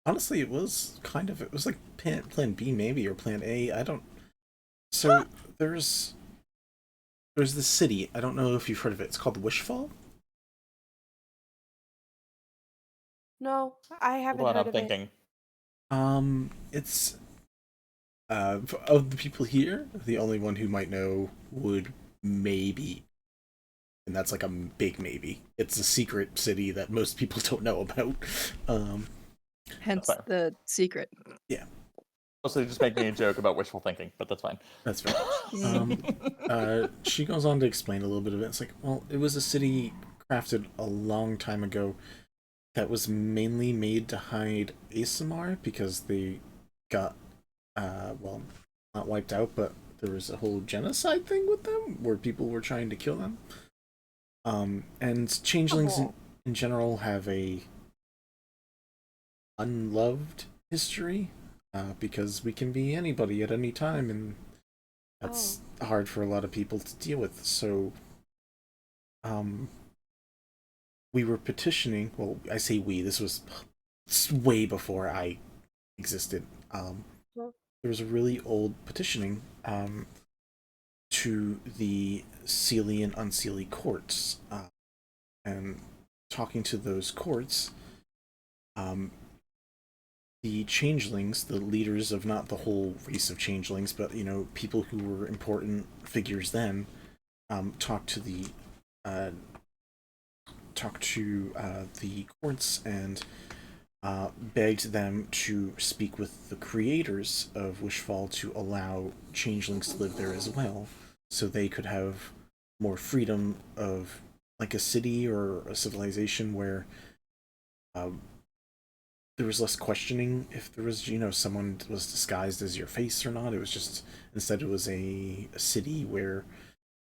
honestly, it was like plan B maybe, or plan A. I don't. So there's this city. I don't know if you've heard of it. It's called Wishfall. no, I haven't Hold on, heard I'm of it. thinking. It's of the people here, the only one who might know would maybe, and that's like a big maybe. It's a secret city that most people don't know about. Hence Fair. the secret. Mostly just making a joke about wishful thinking, but that's fine. That's fair. She goes on to explain a little bit of it. It's like, well, it was a city crafted a long time ago that was mainly made to hide ASMR because they got, well, not wiped out, but there was a whole genocide thing with them where people were trying to kill them. And changelings in general have a unloved history. Because we can be anybody at any time, and that's hard for a lot of people to deal with. So, we were petitioning. Well, I say we. This was way before I existed. There was a really old petitioning to the Seelie and Unseelie courts, and talking to those courts. The changelings, the leaders of not the whole race of changelings, but people who were important figures then, talked to talked to the courts and begged them to speak with the creators of Wishfall to allow changelings to live there as well, so they could have more freedom of like a city or a civilization where there was less questioning if there was, someone was disguised as your face or not. It was just, instead it was a city where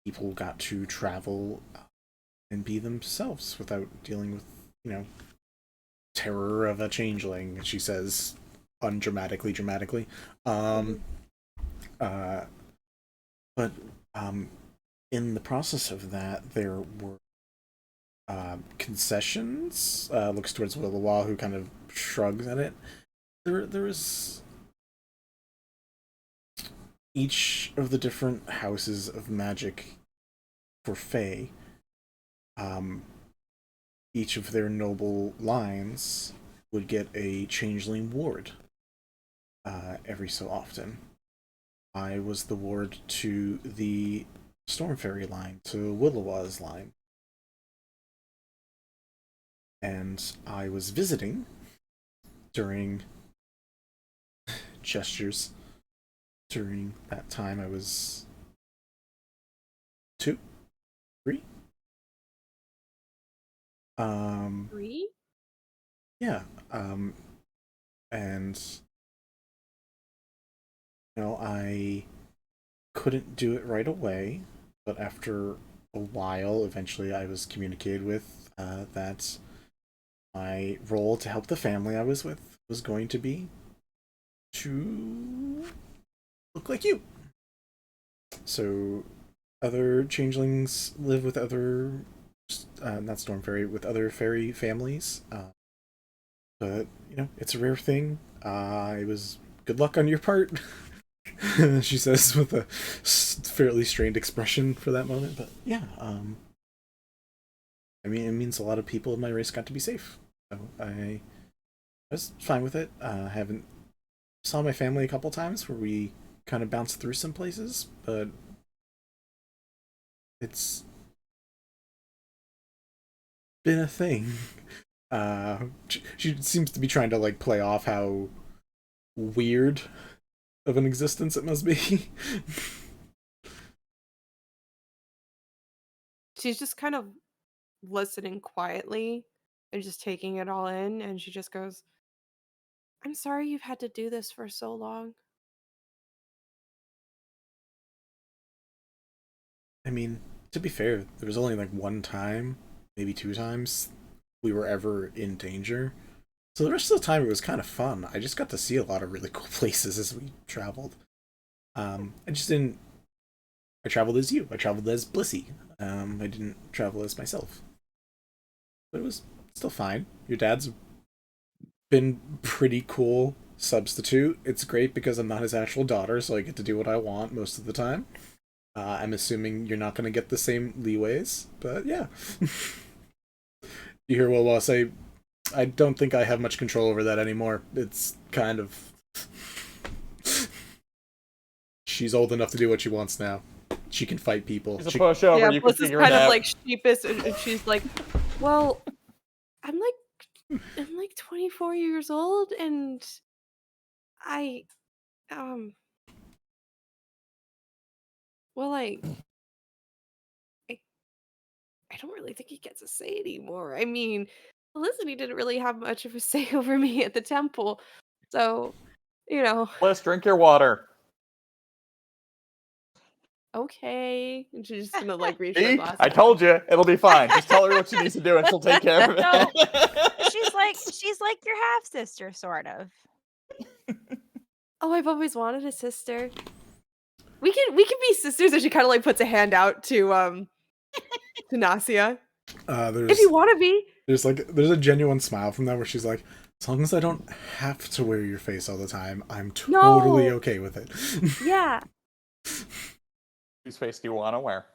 people got to travel and be themselves without dealing with, terror of a changeling, she says dramatically. But in the process of that, there were concessions. Looks towards Willowa, who kind of shrugs at it. There is each of the different houses of magic for Fae. Each of their noble lines would get a changeling ward every so often. I was the ward to the Storm Fairy line, to Willowa's line. And I was visiting during gestures. During that time, I was 2, 3. 3? Yeah. And I couldn't do it right away, but after a while, eventually I was communicated with that my role to help the family I was with was going to be to look like you. So other changelings live with other, not Storm Fairy, with other fairy families. But, it's a rare thing. It was good luck on your part, she says with a fairly strained expression for that moment. But yeah, it means a lot of people in my race got to be safe. So I was fine with it. I saw my family a couple times where we kind of bounced through some places, but it's been a thing. She seems to be trying to play off how weird of an existence it must be. She's just kind of listening quietly and just taking it all in, and she just goes, I'm sorry you've had to do this for so long. To be fair, there was only one time, maybe 2 times, we were ever in danger. So the rest of the time it was kind of fun. I just got to see a lot of really cool places as we traveled. I traveled as you. I traveled as Blissy. I didn't travel as myself. But it was still fine. Your dad's been pretty cool substitute. It's great because I'm not his actual daughter, so I get to do what I want most of the time. I'm assuming you're not going to get the same leeways, but yeah. You hear Willow say, I don't think I have much control over that anymore. It's kind of... She's old enough to do what she wants now. She can fight people. She's a pushover, yeah, you Bliss can is figure kind it of out. sheepish, and she's like, well, I'm 24 years old, and I don't really think he gets a say anymore. Felicity didn't really have much of a say over me at the temple, so, Let's drink your water. okay. And she's just gonna reach her See? glass. I told you, it'll be fine. Just tell her what she needs to do and she'll take care of it. She's like your half sister, sort of. Oh, I've always wanted a sister. We can be sisters. And she kind of puts a hand out to Nasia. If you want to be. There's a genuine smile from that where she's like, as long as I don't have to wear your face all the time, I'm totally okay with it. Yeah. Whose face do you want to wear?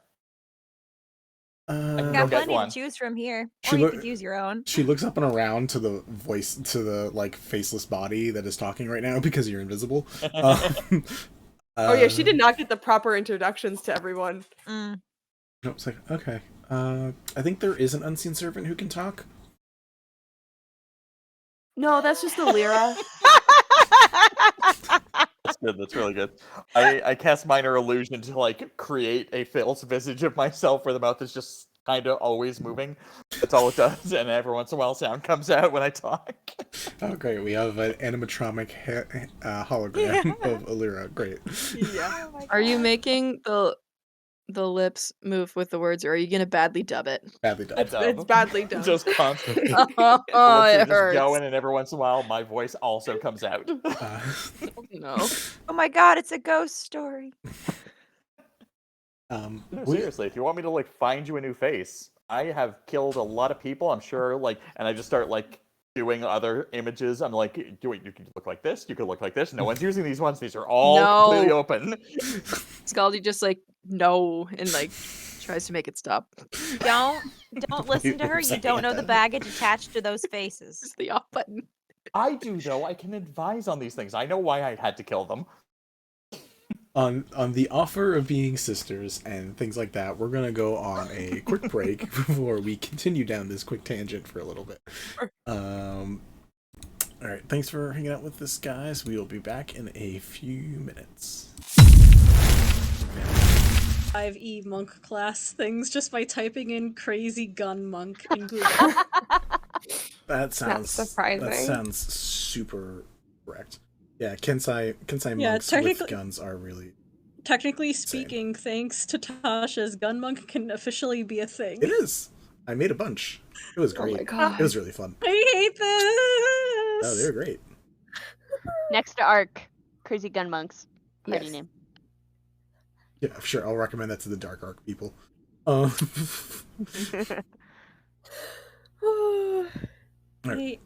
You got plenty to choose from here, or you could use your own. She looks up and around to the voice, to the faceless body that is talking right now because you're invisible. Oh yeah, she did not get the proper introductions to everyone. No, it's like, okay. I think there is an unseen servant who can talk. No, that's just Eleira. That's good. That's really good. I cast minor illusion to like create a false visage of myself where the mouth is just kind of always moving. That's all it does, and every once in a while, sound comes out when I talk. Oh, great! We have an animatronic hologram of Eleira. Great. Yeah. Oh my Are you God. making the lips move with the words, or are you gonna badly dub it? Badly done. It's badly done. Just constantly. Oh, The lips are it just hurts. going, and every once in a while, my voice also comes out. No. Oh my God, it's a ghost story. No, seriously, if you want me to like find you a new face, I have killed a lot of people. I'm sure, like, and I just start like doing other images. I'm like, you could look like this. You could look like this. No one's using these ones. These are all completely No. open. Skaldi just like no and like tries to make it stop. Don't listen to her. You Upside don't know the down. baggage attached to those faces. It's the off button. I do though. I can advise on these things. I know why I had to kill them. On the offer of being sisters and things like that, we're gonna go on a quick break before we continue down this quick tangent for a little bit. All right, thanks for hanging out with us, guys. We will be back in a few minutes. 5e monk class things just by typing in crazy gun monk in Google. That sounds surprising. That sounds super correct. Yeah, Kensai Yeah, monks with technically- guns are really. Technically speaking, thanks to Tasha's, gun monk can officially be a thing. It is. I made a bunch. It was Oh my great. god. It was really fun. I hate this! Oh, they were great. Next to Arc, Crazy Gun Monks. Party Yes. name. Yeah, sure. I'll recommend that to the Dark Arc people. I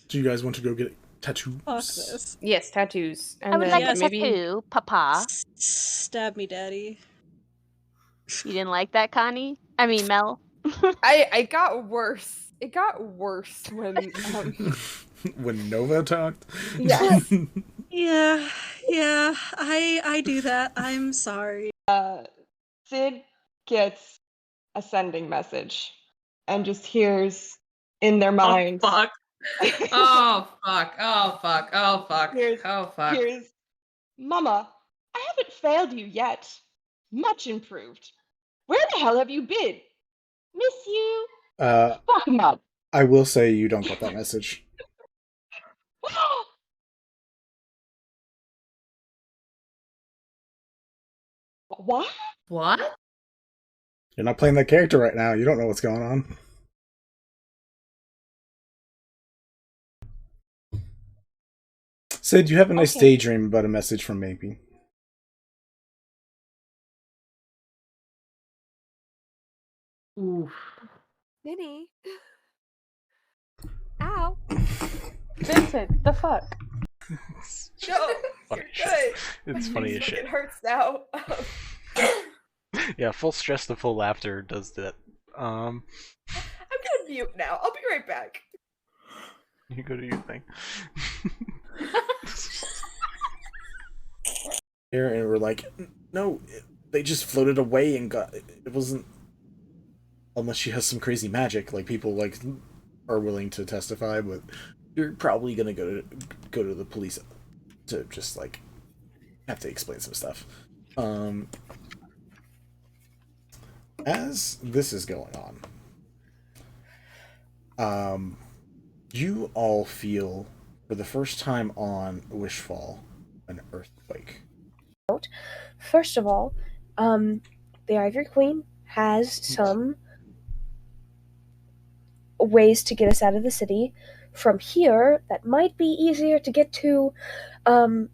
Do you guys want to go get tattoos? fuck this. Yes, tattoos. And I would then like yeah, a maybe tattoo, Papa. Stab me, daddy. You didn't like that, Connie? I mean, Mel. I got worse. It got worse when When Nova talked? yeah. Yeah, I do that. I'm sorry. Sid gets a sending message and just hears in their minds. Oh fuck. Here's, here's, Mama, I haven't failed you yet. Much improved. Where the hell have you been? Miss you. Fuck 'em up. I will say you don't get that message. What? What? You're not playing that character right now. You don't know what's going on. Sid, you have a nice Okay. daydream about a message from Maybe. Oof. Vinny. Ow. Vincent, the fuck? No. Funny You're good. It's My funny face as shit. fucking hurts now. Yeah, full stress to full laughter does that. I'm gonna mute now. I'll be right back. You go do your thing. Here, and we're like, no, they just floated away and got. It wasn't. Unless she has some crazy magic, like people like are willing to testify, but you're probably gonna go to the police to just like have to explain some stuff. As this is going on, you all feel for the first time on Wishfall an earthquake. First of all, the Ivory Queen has some ways to get us out of the city. From here, that might be easier to get to than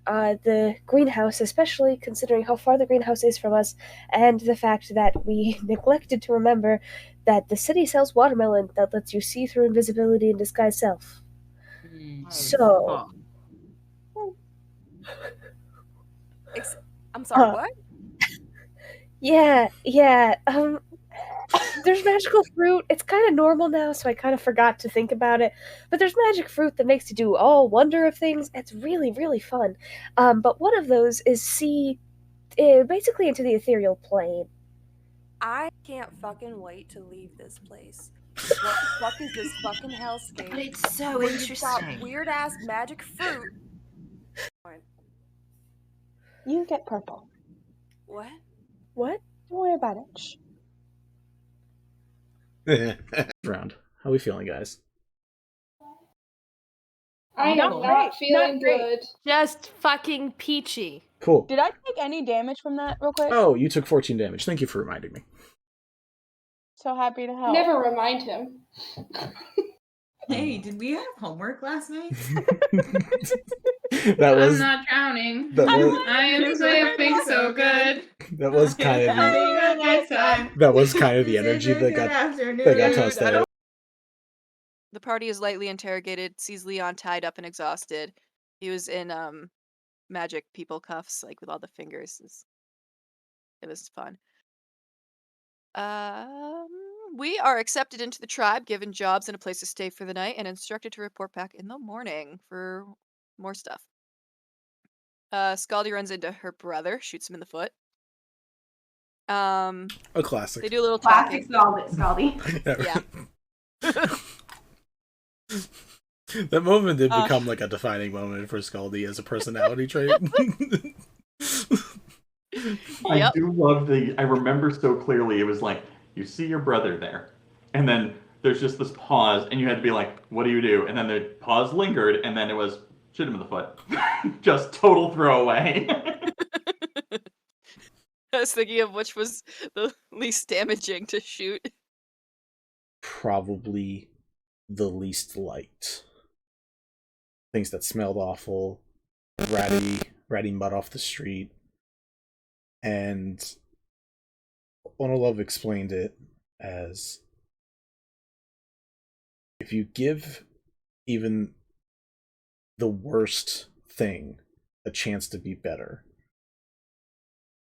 the greenhouse, especially considering how far the greenhouse is from us, and the fact that we neglected to remember that the city sells watermelon that lets you see through invisibility and disguise self. So, I'm sorry, what? yeah, there's magical fruit. It's kind of normal now, so I kind of forgot to think about it. But there's magic fruit that makes you do all wonder of things. It's really, really fun. But one of those is see basically into the ethereal plane. I can't fucking wait to leave this place. What the fuck is this fucking hellscape? It's so where you've got interesting. weird ass magic fruit. You get purple. What? What? Don't worry about it. Shh. Round. How are we feeling, guys? I am not feeling good. Just fucking peachy. Cool. Did I take any damage from that real quick? Oh, you took 14 damage. Thank you for reminding me. So happy to help. Never remind him. Hey, did we have homework last night? That was I'm not drowning. that was I am sleeping so good. that was kind of the, that was kind of the energy that got tossed out. The party is lightly interrogated, sees Leon tied up and exhausted. He was in magic people cuffs, like with all the fingers. It was fun. We are accepted into the tribe, given jobs and a place to stay for the night, and instructed to report back in the morning for more stuff. Skaldi runs into her brother, shoots him in the foot. A classic. They do a little Classic talking. Skaldi. Yeah. That moment did become like a defining moment for Skaldi as a personality trait. I do love I remember so clearly, it was like, you see your brother there, and then there's just this pause, and you had to be like, what do you do? And then the pause lingered, and then it was, shoot him in the foot. Just total throwaway. I was thinking of which was the least damaging to shoot. Probably the least liked. Things that smelled awful, ratty mud off the street. And Onolove explained it as, if you give even the worst thing a chance to be better,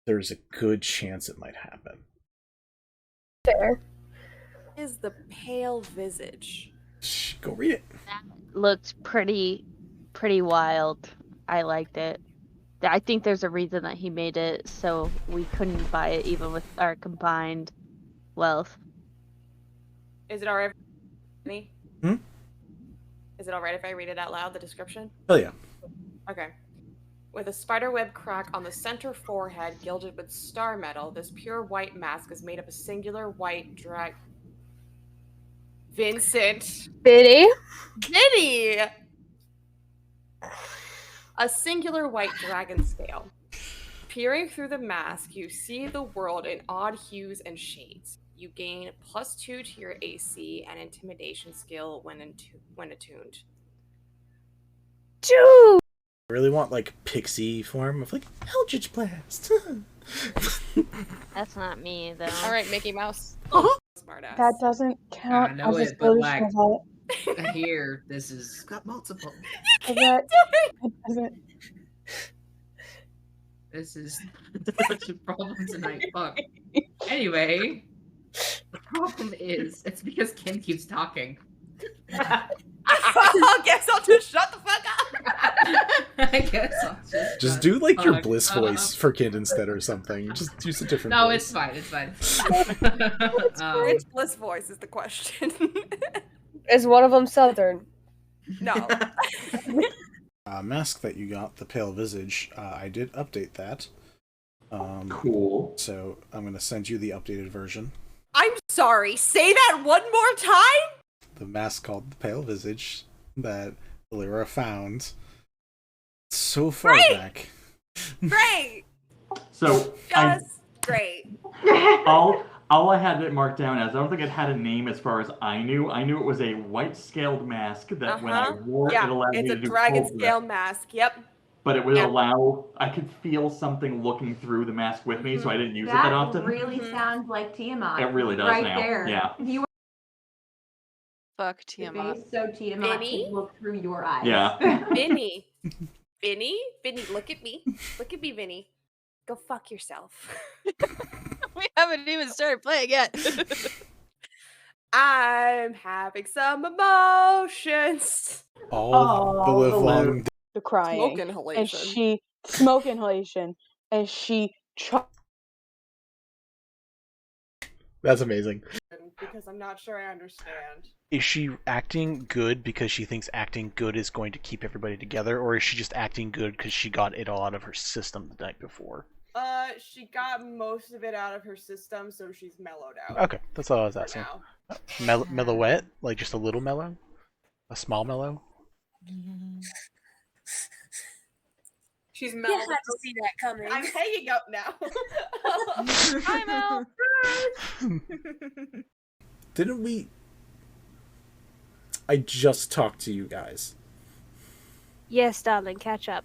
there's a good chance it might happen. Fair. Is the pale visage. Shh, go read it. That looked pretty wild. I liked it. I think there's a reason that he made it so we couldn't buy it even with our combined wealth. Is it alright? Me? Hmm? Is it alright if I read it out loud, the description? Hell yeah. Okay. With a spiderweb crack on the center forehead gilded with star metal, this pure white mask is made of a singular white Vincent. Vinny? Vinny! A singular white dragon scale. Peering through the mask, you see the world in odd hues and shades. You gain +2 to your AC and intimidation skill when attuned. Dude! I really want like pixie form of like Eldritch Blast. That's not me though. Alright, Mickey Mouse. Smartass. That doesn't count I know as a it, but social like vault. here, this is got multiple. It doesn't. This is such a problem tonight. Fuck. Anyway, the problem is it's because Ken keeps talking. I guess I'll just shut the fuck up. I guess I'll Just do like your Bliss voice for Kid instead or something. Just use a different No, voice. it's fine. It's fine. Which Bliss voice is the question? Is one of them Southern? No. Mask that you got, the Pale Visage, I did update that. Cool. So I'm going to send you the updated version. I'm sorry, say that one more time? The mask called the Pale Visage that Eleira found so far back. Great! So Just great. all I had it marked down as, I don't think it had a name as far as I knew. I knew it was a white scaled mask that when I wore it allowed me it's to a do dragon cold scale grip. mask. Yep. But it would allow, I could feel something looking through the mask with me, so I didn't use it that often. That really sounds like Tiamat. It really does right now. There. Yeah. If you were Fuck Tiamat. so Tiamat Vinny? could look through your eyes. Yeah. Vinny. Vinny, look at me. Look at me, Vinny. Go fuck yourself. We haven't even started playing yet. I'm having some emotions. All the live long. The crying. Smoke inhalation. Smoke inhalation. And she That's amazing. Because I'm not sure I understand. Is she acting good because she thinks acting good is going to keep everybody together, or is she just acting good because she got it all out of her system the night before? She got most of it out of her system, so she's mellowed out. Okay, that's all I was asking. Mellowette? Like just a little mellow? A small mellow? She's mellowed. You had to see that coming. I'm hanging up now. Hi, Mel. Didn't we... I just talked to you guys. Yes, darling, catch up.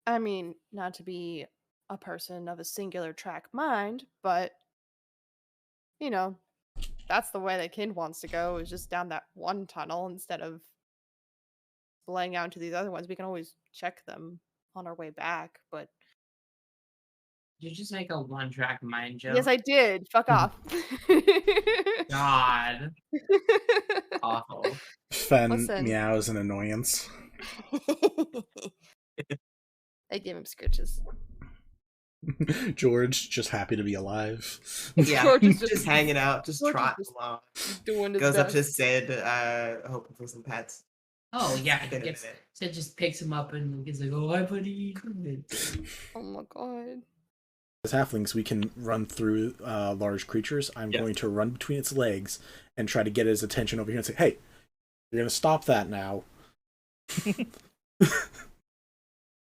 I mean, not to be a person of a singular track mind, but you know, that's the way that Kind wants to go, is just down that one tunnel instead of splaying out into these other ones. We can always check them on our way back, but Did you just make a one-track mind joke? yes, I did. Fuck off. God. Awful. Fen Listen. meows in annoyance. I give him scritches. George, just happy to be alive. Yeah, George is just hanging out, just George is trotting just along. doing his Goes up to best. Sid, hoping for some pets. Oh, yeah. Been a Gets, minute. Sid just picks him up and he's like, oh, hi, buddy. Oh my god. As halflings, we can run through large creatures. I'm going to run between its legs and try to get his attention over here and say, hey, you're going to stop that now.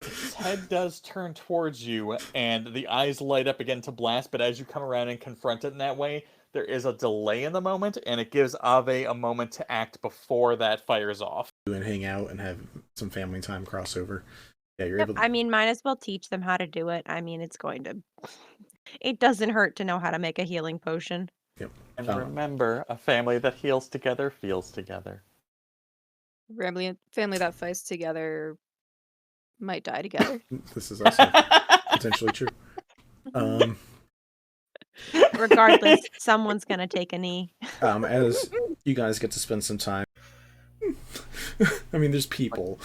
His head does turn towards you, and the eyes light up again to blast, but as you come around and confront it in that way, there is a delay in the moment, and it gives Ave a moment to act before that fires off. And hang out and have some family time crossover. Yeah, you're Yep, able to... I mean, might as well teach them how to do it. I mean, it's going to... It doesn't hurt to know how to make a healing potion. Yep. And remember, a family that heals together feels together. Family that fights together might die together. This is also potentially true. Regardless, someone's gonna take a knee. As you guys get to spend some time... I mean, there's people.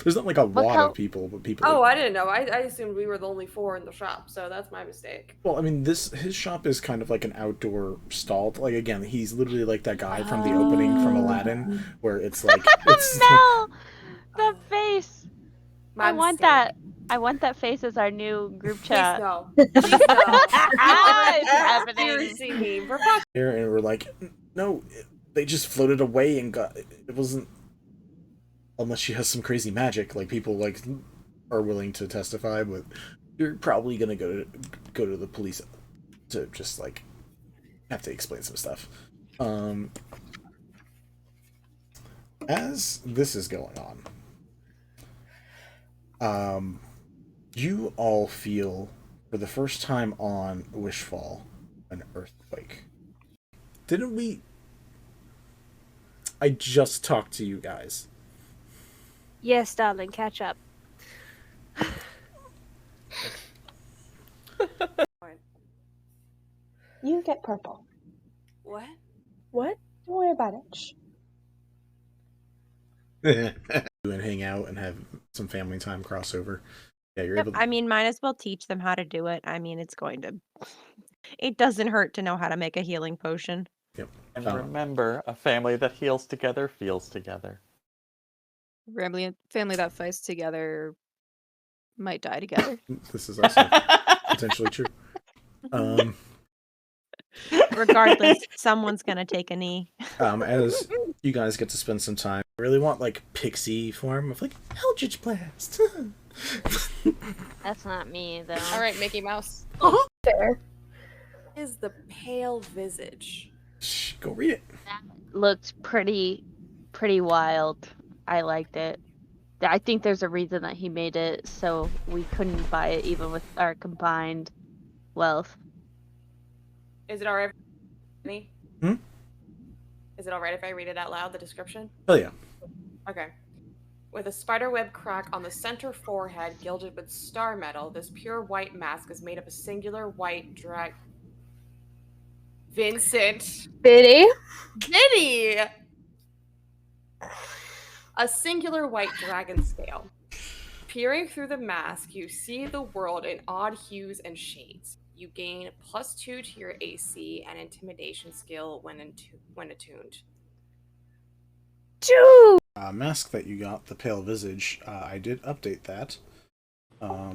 There's not like a lot of people, but people... Oh, I didn't know. I assumed we were the only 4 in the shop, so that's my mistake. Well, I mean, his shop is kind of like an outdoor stall. Like, again, he's literally like that guy from the opening from Aladdin, where it's like... It's Mel! The face! My I want mistake. I want that face as our new group chat. Please no. Please no. It's happening. Seriously, me. For fuck's here, and we're like, no, they just floated away and got... It wasn't... Unless she has some crazy magic, like people like are willing to testify, but you're probably gonna go to the police to just like have to explain some stuff. As this is going on, you all feel for the first time on Wishfall an earthquake. Didn't we? I just talked to you guys. Yes, darling, catch up. You get purple. What? What? Don't worry about it. Shh. And hang out and have some family time crossover. Yeah, you're able to... I mean, might as well teach them how to do it. I mean, it's going to... It doesn't hurt to know how to make a healing potion. Yep. And remember, a family that heals together feels together. Family that fights together might die together. This is also potentially true. Regardless, someone's gonna take a knee. As you guys get to spend some time, I really want like pixie form of like Eldritch Blast. That's not me, though. All right, Mickey Mouse. Fair. Is the pale visage? Shh, go read it. That looked pretty wild. I liked it. I think there's a reason that he made it so we couldn't buy it even with our combined wealth. Is it alright? Me? Hmm? Is it alright if I read it out loud, the description? Oh yeah. Okay. With a spiderweb crack on the center forehead gilded with star metal, this pure white mask is made of a singular white drag. Vincent! Vinny? A singular white dragon scale. Peering through the mask, you see the world in odd hues and shades. You gain +2 to your AC and intimidation skill when attuned. Mask that you got, the pale visage, I did update that.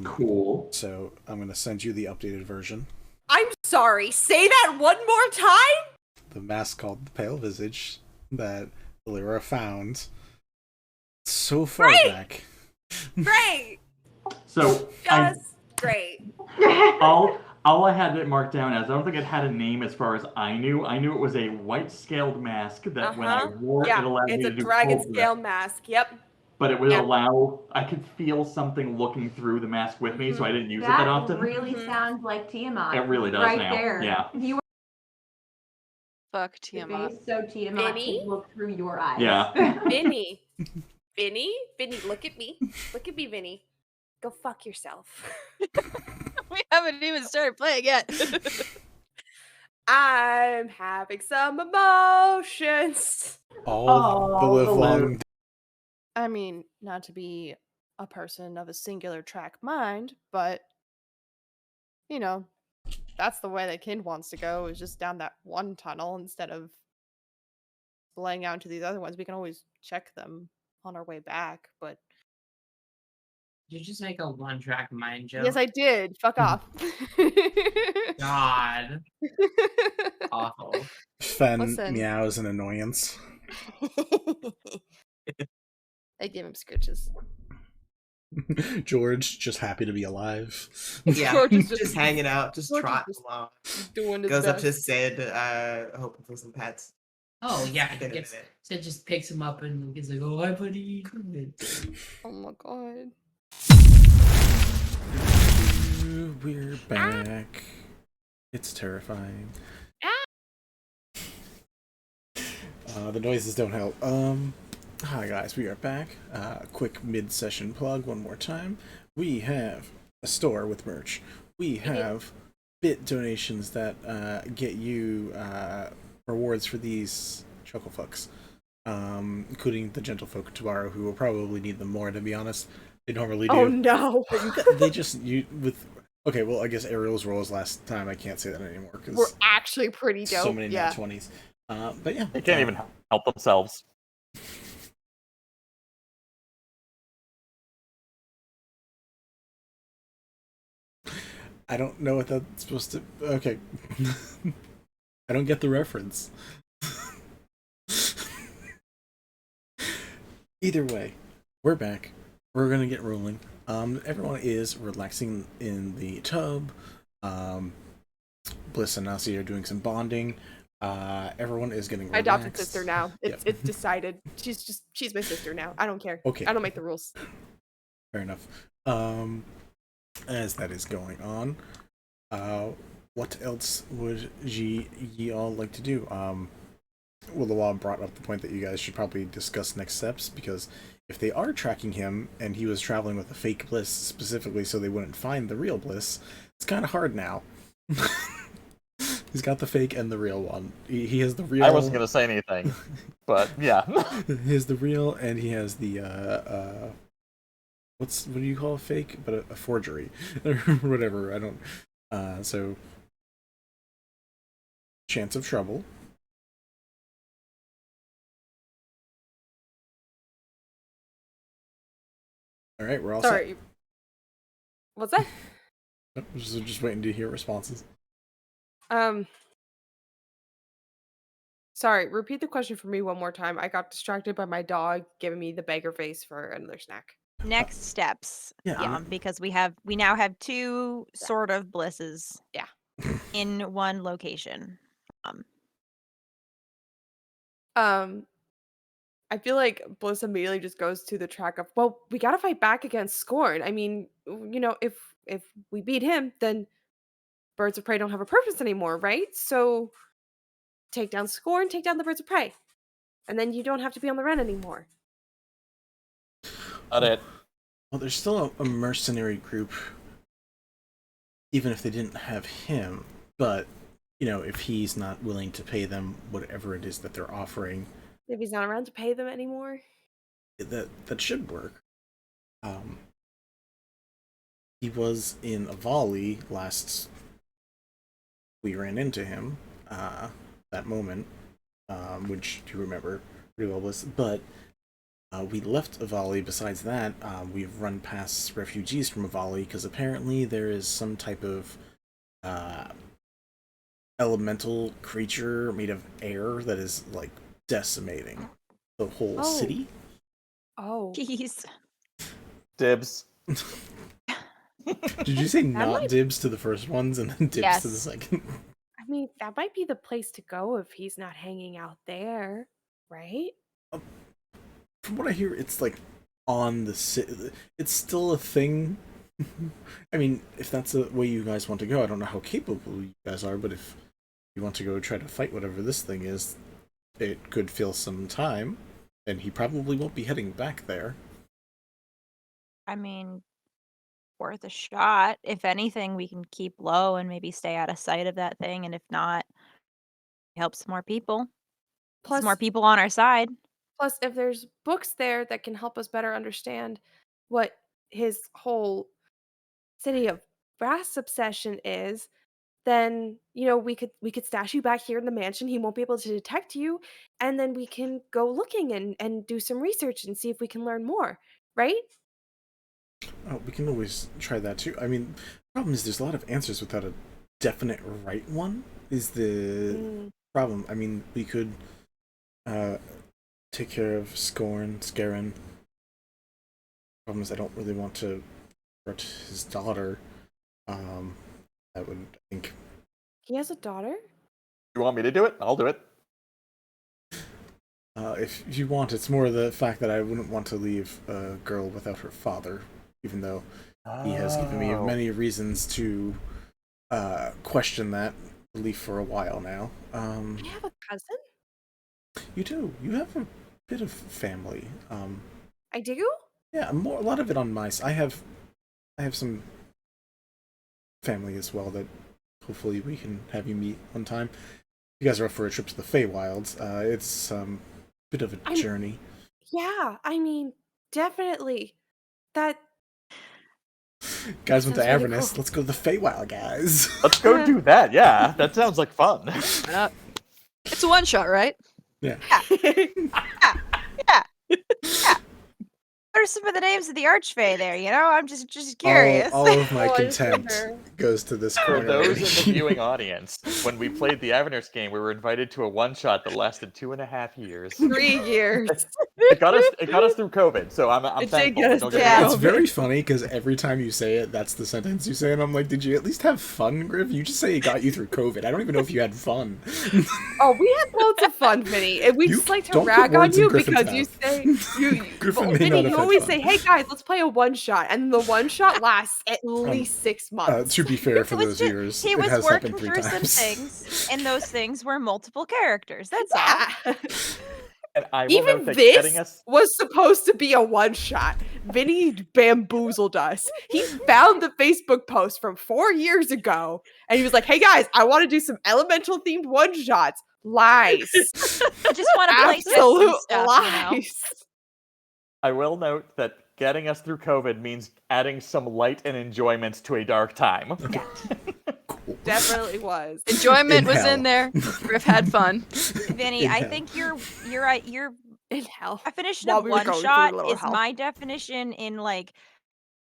Cool. So I'm going to send you the updated version. I'm sorry, say that one more time? The mask called the pale visage that Eleira found so far back. Great! So Great. all I had it marked down as, I don't think it had a name as far as I knew. I knew it was a white scaled mask that when I wore it allowed me it's to a do dragon cold scale breath. mask. Yep. But it would allow, I could feel something looking through the mask with me, so I didn't use it that often. That really sounds like Tiamat. It really does right now. There. Yeah. You Fuck Tiamat. face so Tiamat Vinny? can look through your eyes. Yeah. Vinny, look at me. Look at me, Vinny. Go fuck yourself. We haven't even started playing yet. I'm having some emotions. All the live long. I mean, not to be a person of a singular track mind, but you know, that's the way that Kind wants to go, is just down that one tunnel instead of laying out into these other ones. We can always check them on our way back, but Did you just make a one-track mind joke? yes, I did. Fuck off. God. Awful. Fen Listen. meows in annoyance. I give him scritches. George just happy to be alive. Yeah, George is just hanging out, just George is trotting just along. doing his Goes up to best. Sid, hoping for some pets. Oh yeah, In a minute. Sid just picks him up and he's like, "Oh, hi, buddy." Oh my god. We're back. It's terrifying. The noises don't help. Hi guys, we are back. Quick mid-session plug one more time. We have a store with merch. We have bit donations that get you rewards for these chucklefucks, including the gentlefolk tomorrow, who will probably need them more, to be honest. They normally do. Oh no! They just okay, well, I guess Ariel's rolls last time. I can't say that anymore because We're actually pretty dope. so many yeah. nat 20s. But yeah, They can't even help themselves. I don't know what that's supposed to. Okay, I don't get the reference. Either way, we're back. We're gonna get rolling. Everyone is relaxing in the tub. Bliss and Nasi are doing some bonding. Everyone is getting relaxed. My adopted sister now. It's Yep. it's decided. She's my sister now. I don't care. Okay. I don't make the rules. Fair enough. As that is going on, what else would ye all like to do? Willowall brought up the point that you guys should probably discuss next steps, because if they are tracking him and he was traveling with a fake Bliss specifically so they wouldn't find the real Bliss, it's kind of hard now. He's got the fake and the real one. He has the real. I wasn't gonna say anything, but yeah. He has the real, and he has the what do you call a fake? But a forgery or whatever. I don't. So chance of trouble. All right, we're all Sorry. set. What's that? Just waiting to hear responses. Sorry, repeat the question for me one more time. I got distracted by my dog giving me the beggar face for another snack. Next steps. Yeah. Because we now have two sort of Blisses. Yeah. In one location. I feel like Bliss immediately just goes to the track of, well, we gotta fight back against Scorn. I mean, you know, if we beat him, then Birds of Prey don't have a purpose anymore, right? So take down Scorn, take down the Birds of Prey. And then you don't have to be on the run anymore. Got it. Well, there's still a mercenary group, even if they didn't have him. But, you know, if he's not willing to pay them whatever it is that they're offering, If he's not around to pay them anymore. that should work. he was in Avali last we ran into him, that moment, which you remember pretty well, Bliss. But we left Avali. Besides that, we've run past refugees from Avali because apparently there is some type of elemental creature made of air that is like decimating the whole city. Oh. Jeez. Dibs. Did you say not dibs to the first ones and then dibs to the second? I mean, that might be the place to go if he's not hanging out there, right? From what I hear, it's like on the city. It's still a thing. I mean, if that's the way you guys want to go, I don't know how capable you guys are, but if you want to go try to fight whatever this thing is, it could fill some time, and he probably won't be heading back there. I mean, worth a shot. If anything, we can keep low and maybe stay out of sight of that thing, and if not, help some more people. Plus more people on our side. Plus, if there's books there that can help us better understand what his whole city of brass obsession is, then we could stash you back here in the mansion. He won't be able to detect you, and then we can go looking and do some research and see if we can learn more, right? Oh, we can always try that too. I mean, the problem is there's a lot of answers without a definite right one, is the problem. I mean, we could take care of Scarin. Problem is I don't really want to hurt his daughter. That would, I think... He has a daughter? You want me to do it? I'll do it. If you want, it's more the fact that I wouldn't want to leave a girl without her father, even though he has given me many reasons to question that belief for a while now. I have a cousin? You do. You have a bit of family. I do? Yeah, a lot of it on my side. I have some family as well that hopefully we can have you meet one time. You guys are up for a trip to the Feywilds. It's a bit of a journey. Yeah, I mean, definitely. That guys went to sounds really Avernus. cool. Let's go to the Feywild, guys. Let's go do that. Yeah, that sounds like fun. It's a one shot, right? Yeah. Yeah. What are some of the names of the Archfey there? I'm just curious. All of my contempt goes to this For corner. those in the viewing audience, when we played the Avernus game, we were invited to a one-shot that lasted 2.5 years. 3 years. It got us through COVID, so I'm thankful. It's very funny because every time you say it, that's the sentence you say, and I'm like, did you at least have fun, Griff? You just say it got you through COVID. I don't even know if you had fun. Oh, we had loads of fun, Vinny. And we just like to rag on you because you say Griffin Vinny, you always say, "Hey guys, let's play a one shot," and the one shot lasts at least 6 months. To be fair, for those viewers, He it was has working happened 3 through some times. things, and those things were multiple characters. That's all. And I will Even note that this getting us... was supposed to be a one shot. Vinny bamboozled us. He found the Facebook post from 4 years ago, and he was like, "Hey guys, I want to do some elemental themed one shots." Lies. I just want to play Absolute stuff, lies. I will note that getting us through COVID means adding some light and enjoyment to a dark time. Definitely was. Enjoyment was in there. Griff had fun. Vinny, I think you're right. You're in hell. Definition While of we were one going through shot lower is hell. my definition in like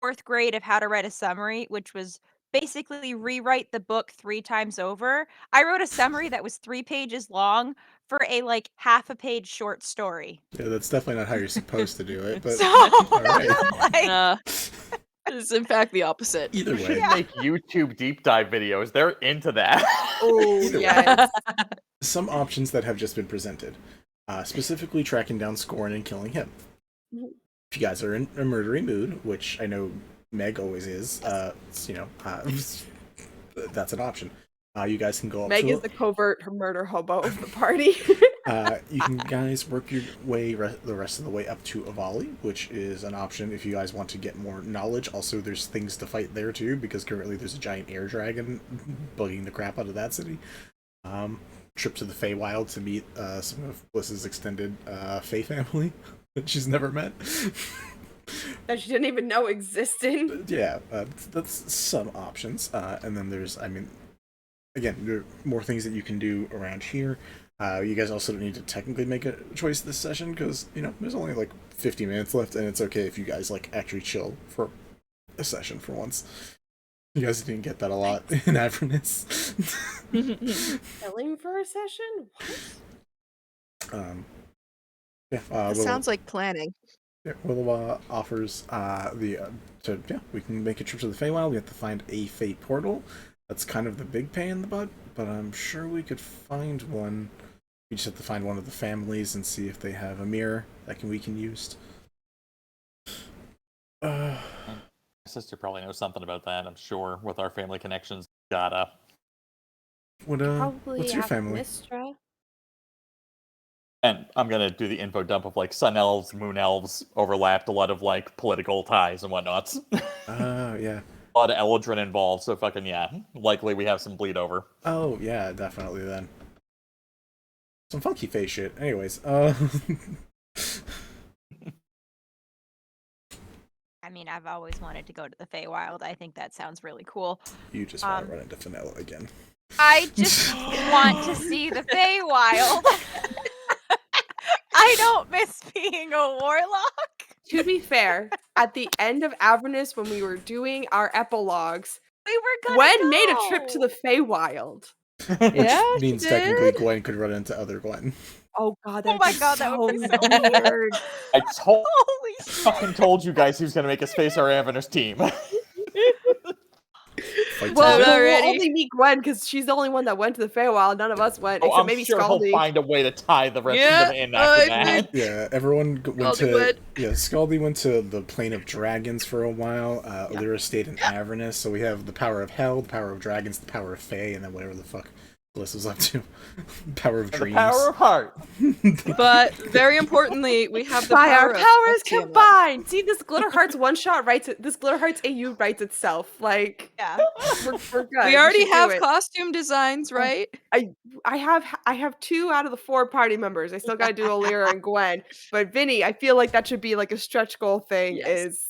4th grade of how to write a summary, which was basically rewrite the book 3 times over. I wrote a summary that was 3 pages long for a like half a page short story. Yeah, that's definitely not how you're supposed to do it, but So, all right. It's in fact the opposite. Either way. Should make YouTube deep dive videos. They're into that. Oh, Either way. yes. Some options that have just been presented. Specifically tracking down Scorn and killing him. If you guys are in a murdery mood, which I know Meg always is, that's an option. You guys can go up Meg to is the covert murder hobo of the party. you can guys work your way the rest of the way up to Avali, which is an option if you guys want to get more knowledge. Also, there's things to fight there too, because currently there's a giant air dragon bugging the crap out of that city. Trip to the Feywild to meet some of Bliss's extended Fey family that she's never met. That you didn't even know existed. Yeah, that's some options. And then there's, I mean, again, there are more things that you can do around here. You guys also don't need to technically make a choice this session because, you know, there's only like 50 minutes left, and it's okay if you guys like actually chill for a session for once. You guys didn't get that a lot in Avernus. Chilling for a session? What? Yeah. That sounds like planning. Yeah, Willow offers we can make a trip to the Feywild. We have to find a Fey portal. That's kind of the big pain in the butt, but I'm sure we could find one. We just have to find one of the families and see if they have a mirror that we can use. My sister probably knows something about that, I'm sure, with our family connections. Gotta. Probably What's your family? Mistra. And I'm gonna do the info dump of like sun elves, moon elves, overlapped, a lot of like political ties and whatnot. Yeah. A lot of Eldrin involved, so fucking yeah. Likely we have some bleed over. Oh, yeah, definitely then. Some funky face shit. Anyways, I mean, I've always wanted to go to the Feywild. I think that sounds really cool. You just want to run into Fenella again. I just want to see the Feywild. I don't miss being a warlock. To be fair, at the end of Avernus, when we were doing our epilogues, we were Gwen made a trip to the Feywild. Which means technically Gwen could run into other Gwen. Oh god, oh my god, that would be so weird. I fucking told you guys he was gonna make us face our Avernus team. Well, we'll only meet Gwen because she's the only one that went to the Feywild. None of us went, except I'm maybe sure Skaldi. he'll find a way to tie the rest of them in after that. Yeah, everyone went to... Yeah, Skaldi went to the Plane of Dragons for a while. Eleira stayed in Avernus, so we have the power of Hell, the power of Dragons, the power of Fae, and then whatever the fuck Bliss was up to. Power of Dreams. The power of Heart. But very importantly, we have the By power our of powers Tiamat. combined. See, this Glitter Hearts one shot writes it. This Glitter Hearts AU writes itself. Like, yeah, we're good. We already should have do it. costume designs, right? I have 2 out of the 4 party members. I still gotta do Eleira and Gwen. But Vinny, I feel like that should be like a stretch goal thing. Yes. Is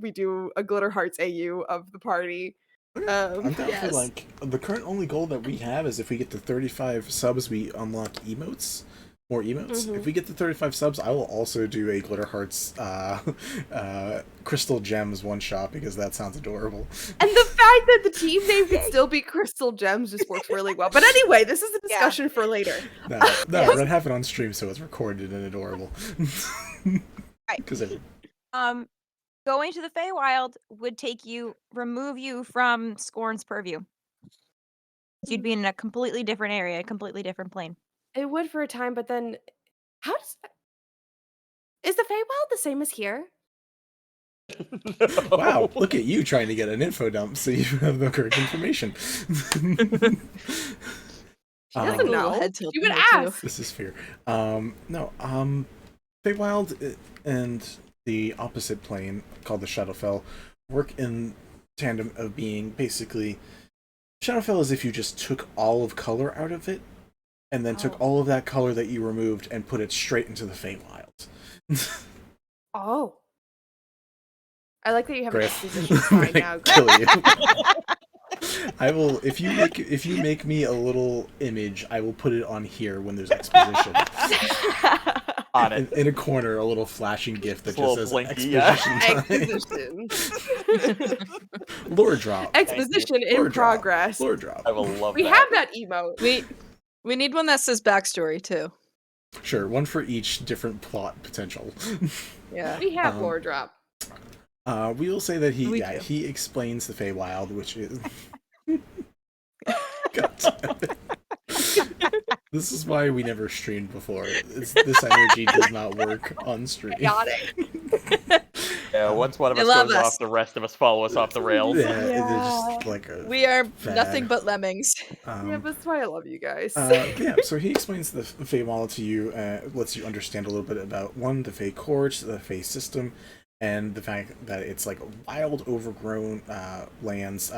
we do a Glitter Hearts AU of the party. I'm down for like the current only goal that we have is if we get to 35 subs, we unlock emotes. More emotes. Mhm. If we get to 35 subs, I will also do a Glitter Hearts Crystal Gems one shot because that sounds adorable. And the fact that the team name could still be Crystal Gems just works really well. But anyway, this is a discussion for later. No, we're gonna have it on stream so it's recorded and adorable. Right. Because Going to the Feywild would remove you from Scorn's purview. You'd be in a completely different area, a completely different plane. It would for a time, but then is the Feywild the same as here? Wow, look at you trying to get an info dump so you have the correct information. She doesn't know. She would ask. This is fair. Feywild and the opposite plane, called the Shadowfell, work in tandem of being basically... Shadowfell is if you just took all of color out of it, and then took all of that color that you removed and put it straight into the Feywild. Oh. I like that you have an Griff, exposition I'm sign gonna now. kill you. I will, if you make me a little image, I will put it on here when there's exposition. On it. In a corner, a little flashing GIF that just says blinky, exposition time. Lore drop. Exposition in Lore drop. progress. Lore drop. I will love We that. have that emote. We need one that says backstory too. Sure, one for each different plot potential. Yeah. We have lore drop. We will say that We do. he explains the Feywild, which is... God damn it. This is why we never streamed before. This energy does not work on stream. Yeah, once one of They us love goes us. off, the rest of us follow us off the rails. Yeah, they're just like a We are fad. nothing but lemmings. Yeah, but that's why I love you guys. Yeah, so he explains the Feywild to you, lets you understand a little bit about, one, the Fey courts, the Fey system, and the fact that it's like wild, overgrown lands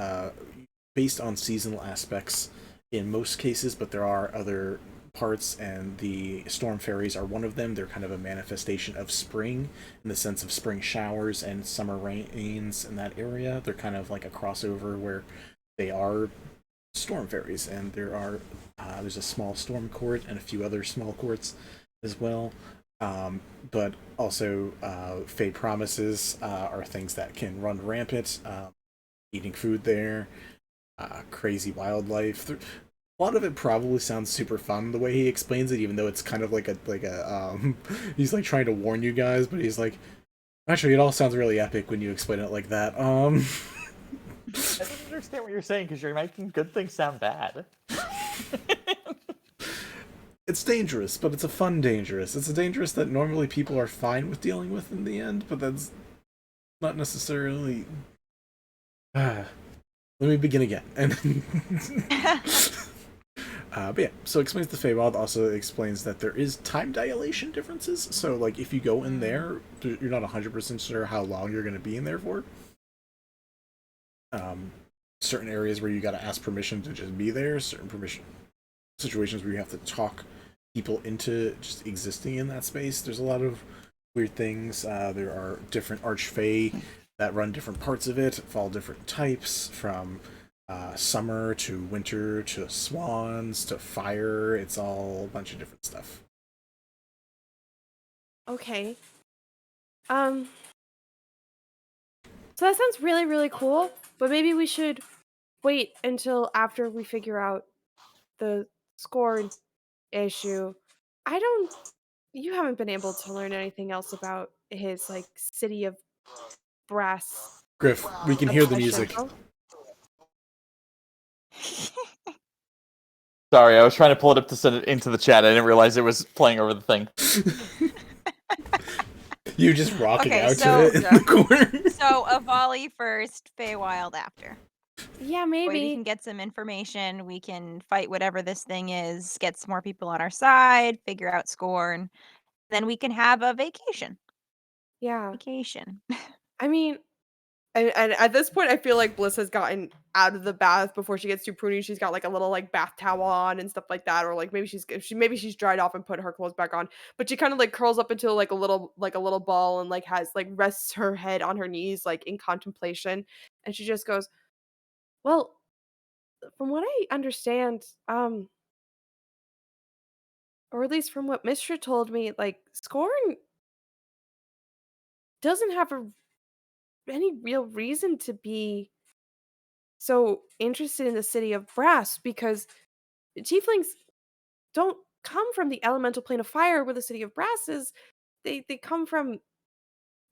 based on seasonal aspects in most cases, but there are other parts, and the storm fairies are one of them. They're kind of a manifestation of spring in the sense of spring showers and summer rains in that area. They're kind of like a crossover where they are storm fairies, and there's a small storm court and a few other small courts as well. But also, Fey promises are things that can run rampant. Eating food there, crazy wildlife. A lot of it probably sounds super fun the way he explains it, even though it's kind of like a he's like trying to warn you guys, but he's like, actually, it all sounds really epic when you explain it like that. I don't understand what you're saying because you're making good things sound bad. It's dangerous, but it's a fun dangerous. It's a dangerous that normally people are fine with dealing with in the end, but that's not necessarily. Let me begin again. But yeah, so explains the Feywild, also explains that there is time dilation differences. So, like, if you go in there, you're not 100% sure how long you're going to be in there for. Certain areas where you got to ask permission to just be there, certain situations where you have to talk people into just existing in that space. There's a lot of weird things. There are different archfey that run different parts of it, fall different types, from summer to winter to swans to fire. It's all a bunch of different stuff. Okay. So that sounds really, really cool, but maybe we should wait until after we figure out the score issue. You haven't been able to learn anything else about his, like, city of brass. Griff, we can hear the music. Sorry, I was trying to pull it up to send it into the chat. I didn't realize it was playing over the thing. You just rocking out so, to it in the corner. So a volley first, Feywild after. Yeah, maybe. We can get some information. We can fight whatever this thing is, get some more people on our side, figure out Scorn. Then we can have a vacation. Yeah. Vacation. I mean, and at this point, I feel like Bliss has gotten out of the bath before she gets too pruny. She's got like a little like bath towel on and stuff like that, or like maybe she's dried off and put her clothes back on. But she kind of like curls up into like a little ball and like has like rests her head on her knees like in contemplation, and she just goes, "Well, from what I understand, or at least from what Mishra told me, like Scorn doesn't have any real reason to be so interested in the city of brass, because tieflings don't come from the elemental plane of fire where the city of brass is. They come from,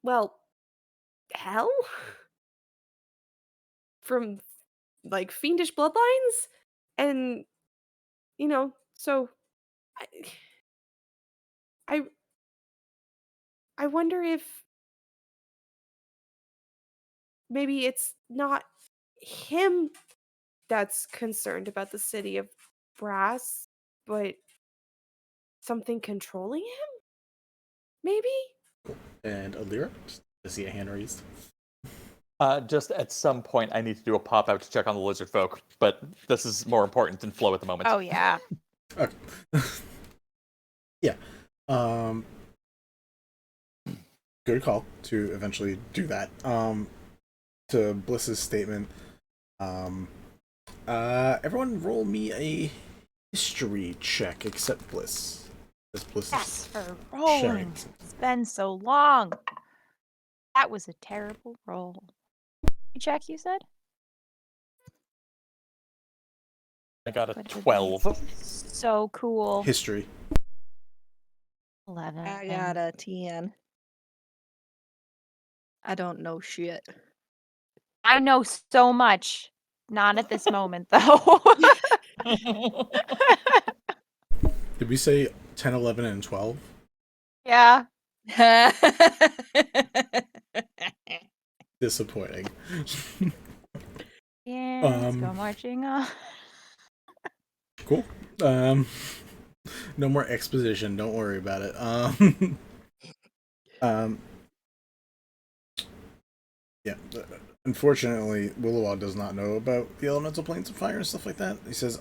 well, hell? From like fiendish bloodlines? And so I wonder if maybe it's not him that's concerned about the city of brass, but something controlling him? Maybe? And Eleira? I see a hand raised. Just at some point, I need to do a pop out to check on the lizard folk, but this is more important than flow at the moment. Oh, yeah. Okay. Yeah. Good call to eventually do that. To Bliss's statement, everyone roll me a history check except Bliss. Bliss yes, for rolling. It's been so long. That was a terrible roll. Check, you said? I got a 12. So cool. History. 11. I got a 10. I don't know shit. I know so much. Not at this moment, though. Did we say 10, 11, and 12? Yeah. Disappointing. Yeah, let's go marching on. Cool. No more exposition. Don't worry about it. Yeah. Unfortunately, Willowall does not know about the elemental planes of fire and stuff like that. He says,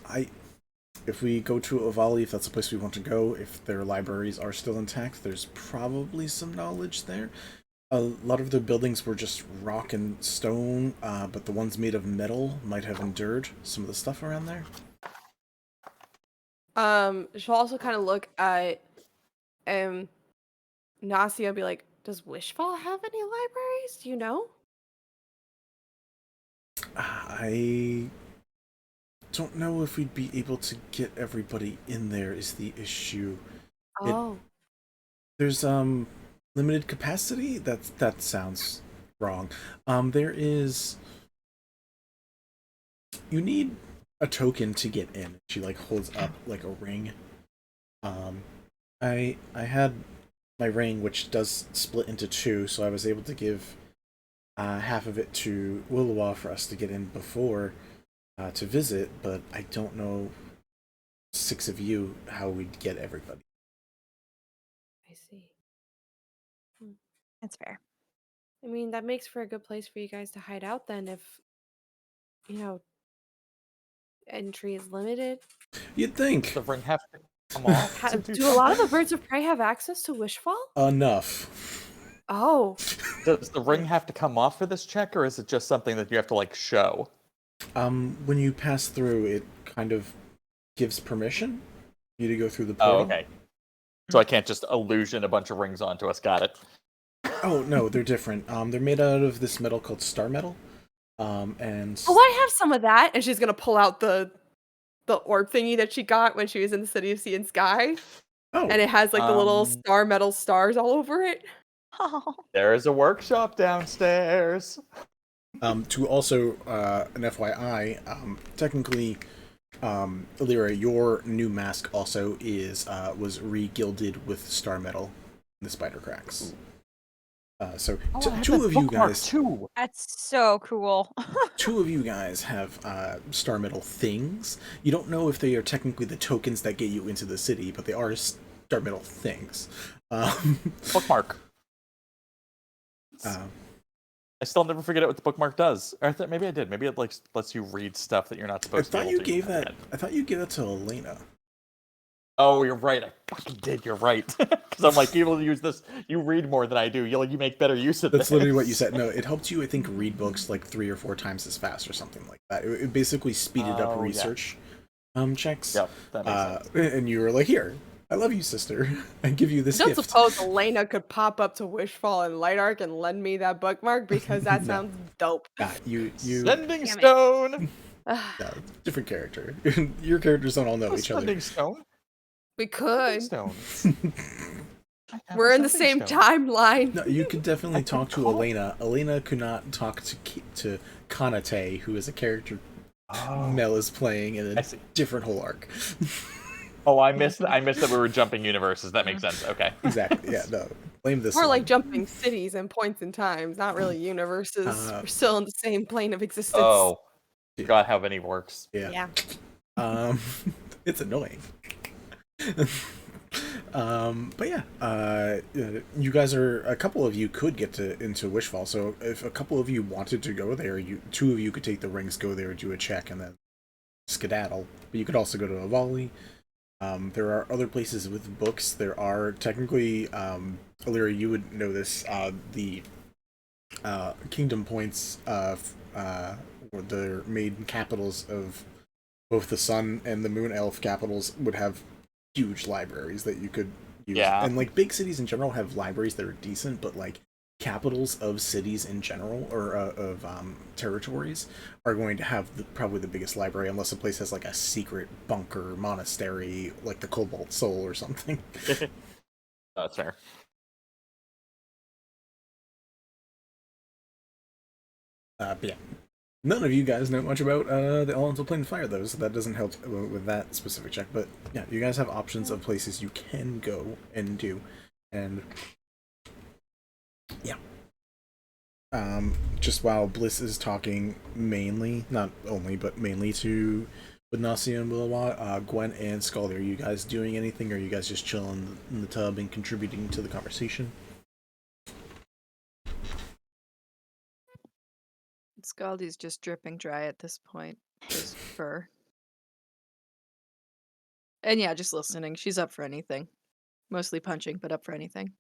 if we go to Ovali, if that's a place we want to go, if their libraries are still intact, there's probably some knowledge there. A lot of their buildings were just rock and stone, but the ones made of metal might have endured some of the stuff around there. She'll also kind of look at Nasia and be like, does Wishfall have any libraries? Do you know? I don't know if we'd be able to get everybody in there is the issue. Oh. There's limited capacity? That sounds wrong. There is, you need a token to get in. She like holds up like a ring. I had my ring, which does split into two, so I was able to give half of it to Willowa for us to get in before to visit, but I don't know 6 of you how we'd get everybody. I see. That's fair. I mean, that makes for a good place for you guys to hide out then if, entry is limited. You'd think. The ring have to come off. Do a lot of the birds of prey have access to Wishfall? Enough. Oh. Does the ring have to come off for this check, or is it just something that you have to, like, show? When you pass through, it kind of gives permission for you to go through the portal. Oh, okay. So I can't just illusion a bunch of rings onto us. Got it. Oh, no, they're different. They're made out of this metal called star metal. And... Oh, I have some of that. And she's going to pull out the orb thingy that she got when she was in the City of Sea and Sky. Oh. And it has, like, the little star metal stars all over it. Oh. There is a workshop downstairs. To also, an FYI, technically, Eleira, your new mask also was re-gilded with star metal in the spider cracks. So two of you guys, too. That's so cool. 2 of you guys have star metal things. You don't know if they are technically the tokens that get you into the city, but they are star metal things. Bookmark. I still never forget what the bookmark does. Or maybe I did. Maybe it like lets you read stuff that you're not supposed to. I thought you gave that to Elena. Oh, you're right. I fucking did. You're right. Because I'm like, you use this. You read more than I do. You make better use of this. That's literally what you said. No, it helped you, I think, read books like 3 or 4 times as fast or something like that. It basically speeded up research checks. Yep, that makes sense. And you were like, here, I love you, sister. I give you this I don't gift. suppose Elena could pop up to Wishfall and Light Arc and lend me that bookmark because that sounds dope. You Sending stone. No, different character. Your characters don't all know each other. Sending stone. We could. Stone. We're in the same timeline. No, you could definitely talk to Elena. Elena could not talk to Kanate, who is a character Mel is playing in a different whole arc. Oh, I missed that we were jumping universes. That makes sense. Okay. Exactly. Yeah. No. Blame this. More one. like jumping cities and points in times, not really universes. We're still in the same plane of existence. Oh, forgot how Vinny works. Yeah. It's annoying. But yeah, you guys a couple of you could get into Wishfall. So if a couple of you wanted to go there, 2 of you could take the rings, go there, do a check, and then skedaddle. But you could also go to Avali. There are other places with books. There are technically, Eleira, you would know this, the kingdom points or the main capitals of both the Sun and the Moon Elf capitals would have huge libraries that you could use. Yeah. And like big cities in general have libraries that are decent, but like capitals of cities in general or of territories are going to have probably the biggest library unless a place has like a secret bunker monastery like the Cobalt Soul or something. That's fair. But yeah, none of you guys know much about the Elemental Plane of Fire though, so that doesn't help with that specific check. But yeah, you guys have options of places you can go and do, and yeah. Just while Bliss is talking mainly, not only, but mainly to Nasia and Willowa, Gwen and Skaldi, are you guys doing anything, or are you guys just chilling in the tub and contributing to the conversation? Skaldi's just dripping dry at this point. His fur. And yeah, just listening. She's up for anything. Mostly punching, but up for anything.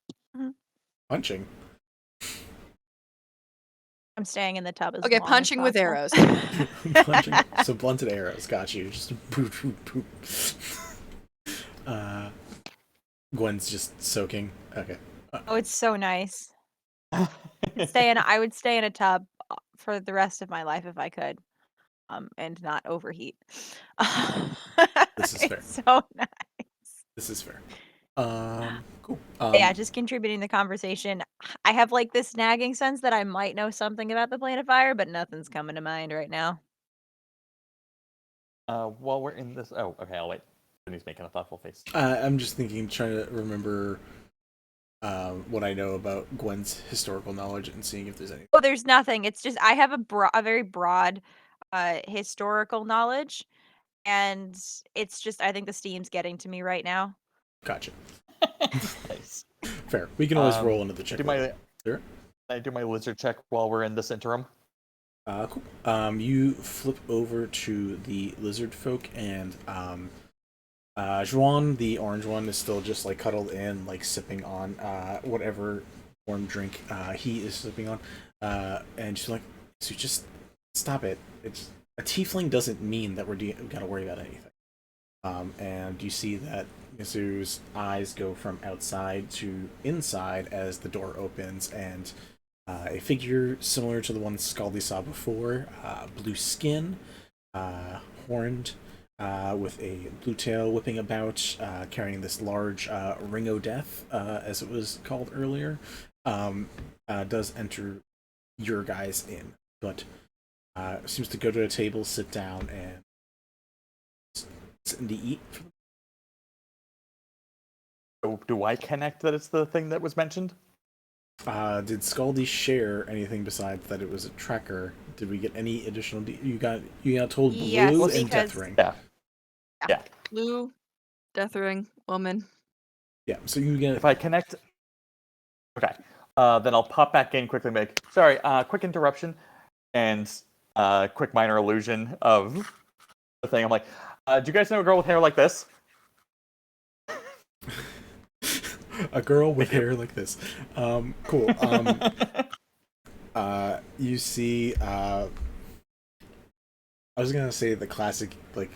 Punching. I'm staying in the tub as Okay, long punching as with possible. arrows. Punching. So blunted arrows. Got you. Just poop, poop, poop. Gwen's just soaking. Okay. Oh, it's so nice. I would stay in a tub for the rest of my life if I could, and not overheat. This is fair. It's so nice. This is fair. Cool. Yeah, just contributing the conversation. I have like this nagging sense that I might know something about the plane of fire, but nothing's coming to mind right now. While we're in this, oh, okay, I'll wait. Vinny's making a thoughtful face. I'm just thinking, trying to remember what I know about Gwen's historical knowledge and seeing if there's any. Oh, there's nothing. It's just I have a very broad historical knowledge, and it's just I think the steam's getting to me right now. Gotcha. Nice. Fair. We can always roll into the check. Sure. I do my lizard check while we're in this interim. Cool. You flip over to the lizard folk, and Juan, the orange one, is still just like cuddled in, like sipping on whatever warm drink he is sipping on. And she's like, "So just stop it. It's a tiefling doesn't mean that we gotta worry about anything." And you see that Misu's eyes go from outside to inside as the door opens, and a figure similar to the one Skaldi saw before, blue skin, horned, with a blue tail whipping about, carrying this large ring o' death, as it was called earlier, does enter your guys in, but seems to go to a table, sit down, and to eat. So do I connect that it's the thing that was mentioned? Did Skaldi share anything besides that it was a tracker? Did we get any additional? You got told blue and death ring. Yeah. Blue, death ring, woman. Yeah. So you get. If I connect. Okay. Then I'll pop back in quickly. Sorry. Quick interruption, and quick minor illusion of the thing. I'm like, do you guys know a girl with hair like this? A girl with hair like this. Cool. You see, I was gonna say the classic like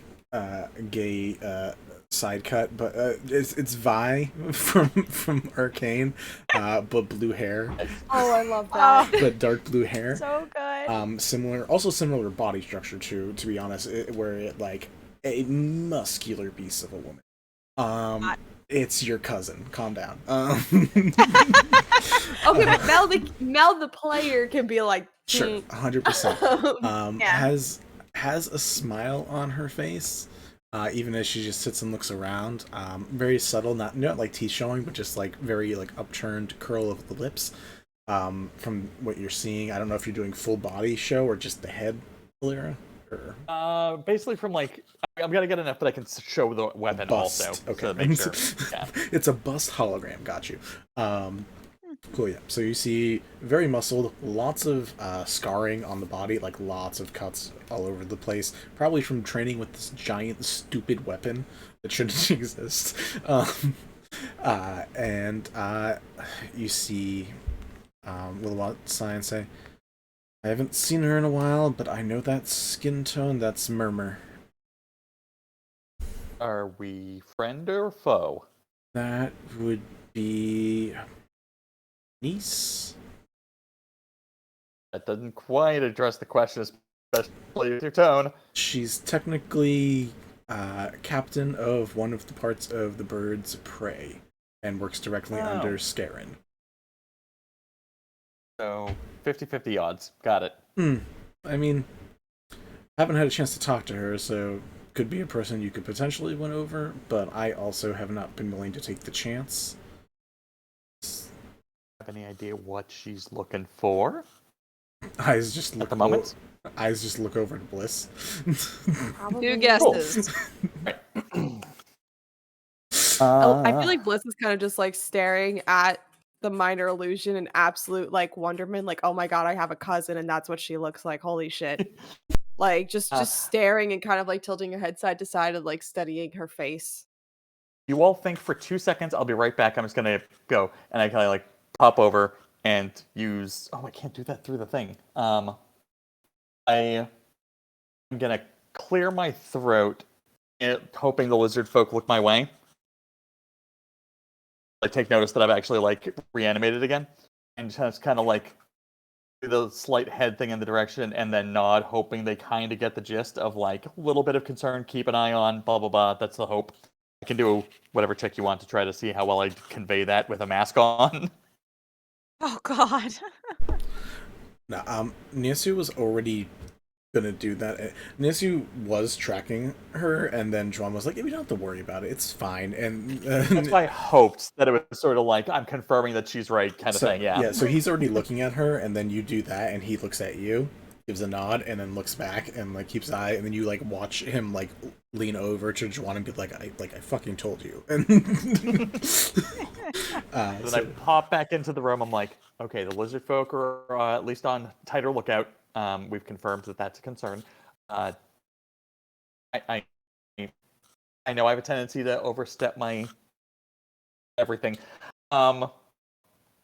gay side cut, but it's Vi from Arcane, but blue hair. Oh, I love that. But dark blue hair. So good. Similar body structure too. To be honest, where it like a muscular beast of a woman. It's your cousin. Calm down. Okay, but Mel the player can be like, sure, 100%. Yeah. Has a smile on her face, even as she just sits and looks around. Very subtle, not like teeth showing, but just like very like upturned curl of the lips. From what you're seeing, I don't know if you're doing full body show or just the head, Eleira. Basically from like I'm gonna get enough that I can show the weapon bust. also. Okay. To make sure. Yeah. It's a bust hologram. Got you. Cool. Yeah. So you see very muscled, lots of scarring on the body, like lots of cuts all over the place. Probably from training with this giant, stupid weapon that shouldn't exist. And you see little sign say, "I haven't seen her in a while, but I know that skin tone. That's Murmur." Are we friend or foe? That would be niece. That doesn't quite address the question, especially with your tone. She's technically captain of one of the parts of the bird's prey and works directly under Scarin. So 50-50 odds. Got it. I mean, haven't had a chance to talk to her, so could be a person you could potentially win over, but I also have not been willing to take the chance. Have any idea what she's looking for? Eyes just look at the moment. Eyes just look over to Bliss. Two guesses. I feel like Bliss is kind of just like staring at the minor illusion in absolute like wonderment, like, oh my god, I have a cousin and that's what she looks like. Holy shit. Like just staring and kind of like tilting her head side to side and like studying her face. You all think for 2 seconds. I'll be right back. I'm just gonna go, and I kind of like pop over and use. Oh, I can't do that through the thing. I'm gonna clear my throat, hoping the lizard folk look my way. I take notice that I've actually like reanimated again, and just kind of like do the slight head thing in the direction, and then nod, hoping they kind of get the gist of like a little bit of concern. Keep an eye on blah blah blah. That's the hope. I can do whatever check you want to try to see how well I convey that with a mask on. Oh God. No, Niasu was already gonna do that. Niasu was tracking her, and then Juan was like, "Yeah, we don't have to worry about it. It's fine." And that's why I hoped that it was sort of like I'm confirming that she's right, kind of thing. Yeah. Yeah. So he's already looking at her, and then you do that, and he looks at you, gives a nod, and then looks back and like keeps eye, and then you like watch him like lean over to Juan and be like, "I fucking told you." And then I pop back into the room. I'm like, okay, the lizard folk are at least on tighter lookout. We've confirmed that that's a concern. I know I have a tendency to overstep my everything.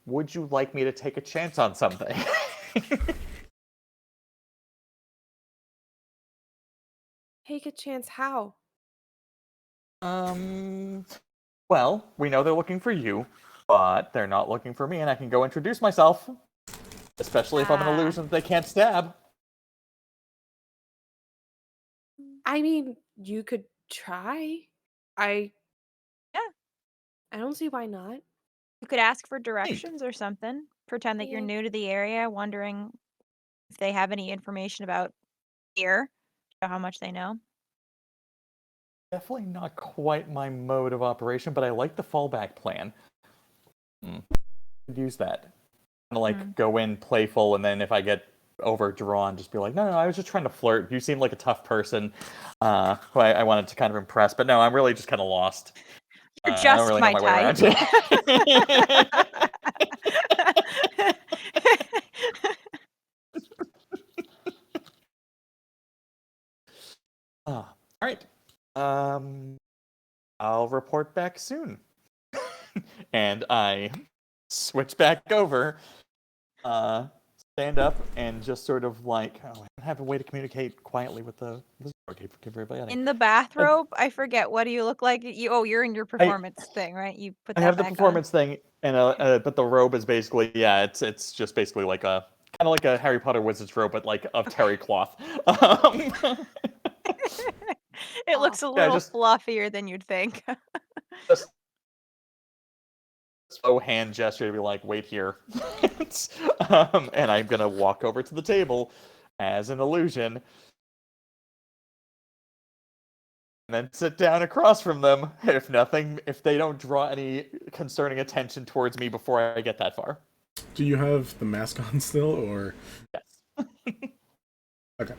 Would you like me to take a chance on something? Take a chance how? Well, we know they're looking for you, but they're not looking for me, and I can go introduce myself. Especially if I'm an illusion that they can't stab. I mean, you could try. I don't see why not. You could ask for directions or something. Pretend that you're new to the area, wondering if they have any information about here, show how much they know. Definitely not quite my mode of operation, but I like the fallback plan. Could use that. Like go in playful, and then if I get overdrawn, just be like, no, I was just trying to flirt. You seem like a tough person who I wanted to kind of impress, but no, I'm really just kind of lost. You're just I don't really my know my way type. All right. I'll report back soon. And I switch back over, stand up, and just sort of like, I don't have a way to communicate quietly with the everybody. In the bathrobe, I forget. What do you look like? You're in your performance thing, right? You put that I have the back performance thing, and but the robe is basically, it's just basically like kind of like a Harry Potter wizard's robe, but like of terry cloth. It looks a little fluffier than you'd think. Just slow hand gesture to be like, wait here. And I'm gonna walk over to the table as an illusion, and then sit down across from them. If they don't draw any concerning attention towards me before I get that far. Do you have the mask on still, or? Yes. Okay.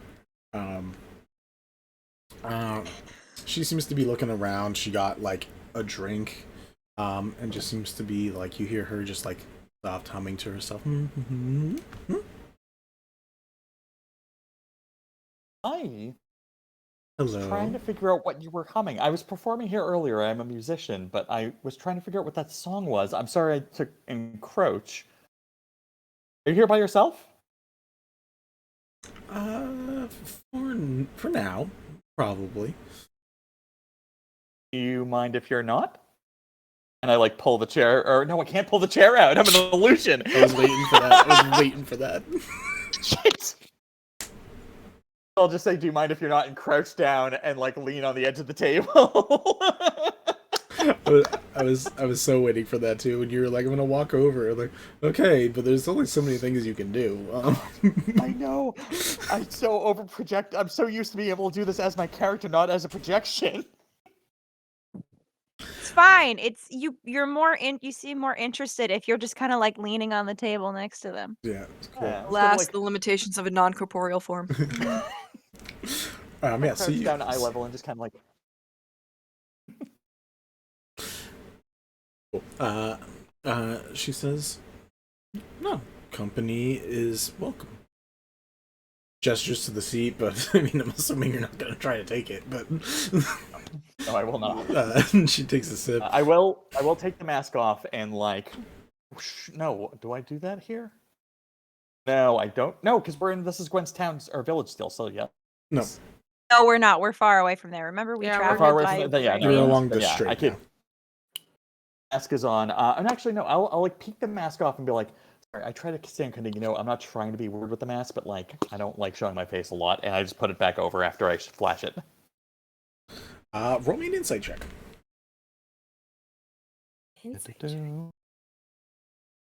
She seems to be looking around. She got like a drink, and just seems to be like, you hear her just like soft humming to herself. I Hello. was trying to figure out what you were humming. I was performing here earlier. I'm a musician, but I was trying to figure out what that song was. I'm sorry to encroach. Are you here by yourself? For now, probably. Do you mind if you're not? And I like pull the chair, or no, I can't pull the chair out. I'm an illusion. I was waiting for that. I was waiting for that. Shit. I'll just say, do you mind if you're not, and crouch down and like lean on the edge of the table? I was so waiting for that too. When you were like, I'm gonna walk over. Like, okay, but there's only so many things you can do. I know. I'm so overproject. I'm so used to being able to do this as my character, not as a projection. It's fine. It's you're more you seem more interested if you're just kind of like leaning on the table next to them. Yeah, it's cool. Alas, the limitations of a non-corporeal form. Yeah, so you down to eye level and just kind of like. She says, no, company is welcome. Gestures to the seat, but I mean, I'm assuming you're not gonna try to take it, but No, I will not. She takes a sip. I will take the mask off and like. No, do I do that here? No, I don't. No, because this is Gwen's town or village still. So yeah. No. No, we're not. We're far away from there. Remember, we Yeah, traveled far away by. from the, yeah, You're no, along the yeah, street I could. now. Mask is on, and actually no, I'll like peek the mask off and be like, sorry, I try to stand kind of, I'm not trying to be weird with the mask, but like I don't like showing my face a lot, and I just put it back over after I flash it. Roll me an insight check.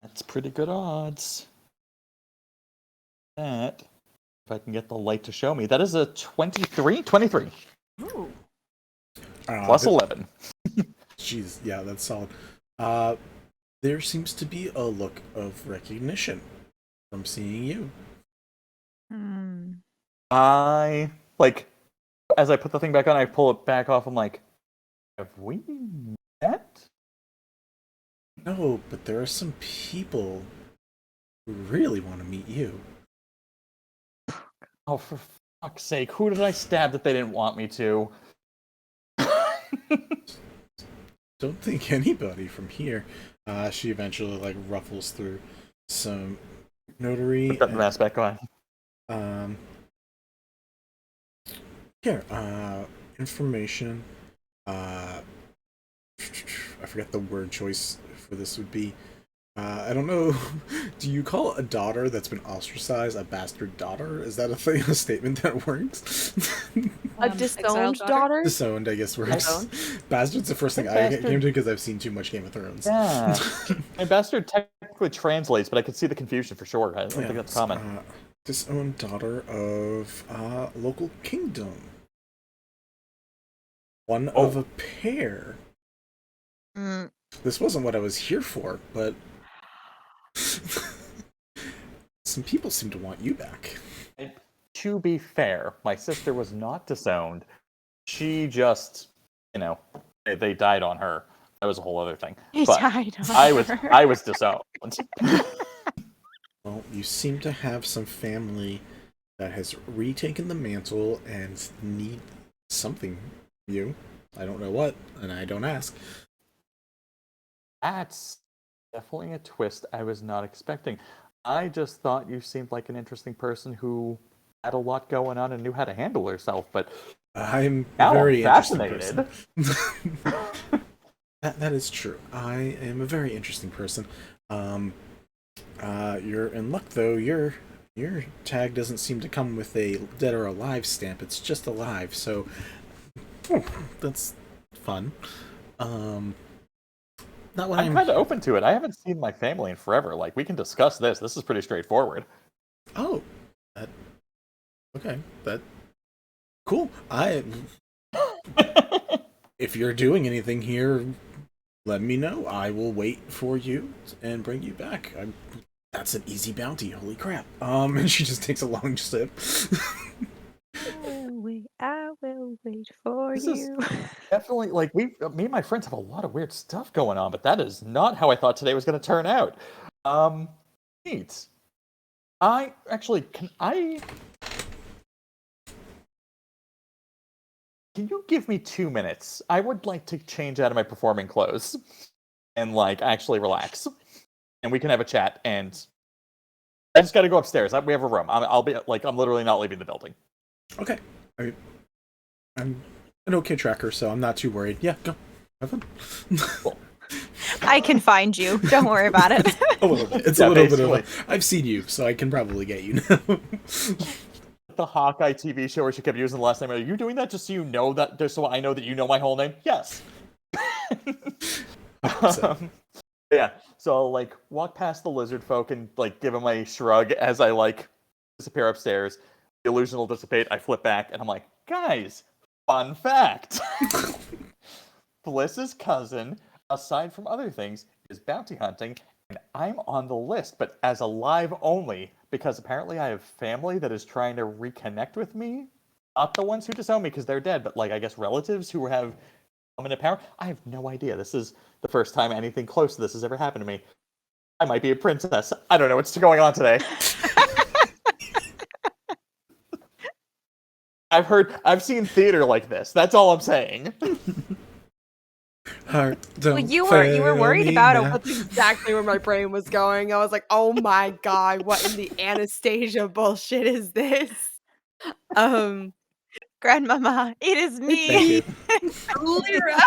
That's pretty good odds. That, if I can get the light to show me, that is a 23. Ooh. Plus 11. Jeez, yeah, that's solid. There seems to be a look of recognition from seeing you. I, like, as I put the thing back on, I pull it back off, I'm like, have we met? No, but there are some people who really want to meet you. Oh, for fuck's sake, who did I stab that they didn't want me to? Don't think anybody from here. She eventually like ruffles through some notary. Put the mask back on. Here, information. I forget the word choice for this would be. I don't know. Do you call a daughter that's been ostracized a bastard daughter? Is that a thing, a statement that works? A disowned daughter? Disowned, I guess, works. Disowned? Bastard's the first thing I came to because I've seen too much Game of Thrones. Yeah. My bastard technically translates, but I could see the confusion for sure. I don't think that's common. Disowned daughter of local kingdom. One of a pair. This wasn't what I was here for, but some people seem to want you back. To be fair, my sister was not disowned. She just, they died on her. That was a whole other thing. They but died on I was disowned. Well, you seem to have some family that has retaken the mantle and need something from you. I don't know what, and I don't ask. That's definitely a twist I was not expecting. I just thought you seemed like an interesting person who had a lot going on and knew how to handle herself, but I'm now very I'm interesting fascinated. person. That is true. I am a very interesting person. You're in luck though. Your tag doesn't seem to come with a dead or alive stamp. It's just alive. So that's fun. Not what I'm kind of open to it. I haven't seen my family in forever. Like, we can discuss this. This is pretty straightforward. Oh, okay. Cool. If you're doing anything here, let me know. I will wait for you and bring you back. That's an easy bounty. Holy crap. And she just takes a long sip. I will wait for This you. is definitely, like, me and my friends have a lot of weird stuff going on, but that is not how I thought today was going to turn out. Neat. Can you give me 2 minutes? I would like to change out of my performing clothes and, like, actually relax. And we can have a chat, and I just gotta go upstairs. We have a room. I'm literally not leaving the building. Okay. I'm an okay tracker, so I'm not too worried. Yeah, go. Have fun. Cool. I can find you. Don't worry about it. A little bit. It's a little bit of I've seen you, so I can probably get you now. The Hawkeye TV show where she kept using the last name. Are you doing that just so you know that, just so I know that you know my whole name? Yes. Yeah. So I'll like walk past the lizard folk and like give him a shrug as I like disappear upstairs. The illusion will dissipate. I flip back and I'm like, guys, fun fact. Bliss's cousin, aside from other things, is bounty hunting, and I'm on the list, but as alive only, because apparently I have family that is trying to reconnect with me. Not the ones who disown me because they're dead, but like I guess relatives who have come into power. I have no idea. This is the first time anything close to this has ever happened to me. I might be a princess. I don't know what's going on today. I've seen theater like this. That's all I'm saying. Heart, Well, don't you were worried fail about me it. now. That's exactly where my brain was going. I was like, oh my god, what in the Anastasia bullshit is this? Grandmama, it is me. Thank you. Eleira.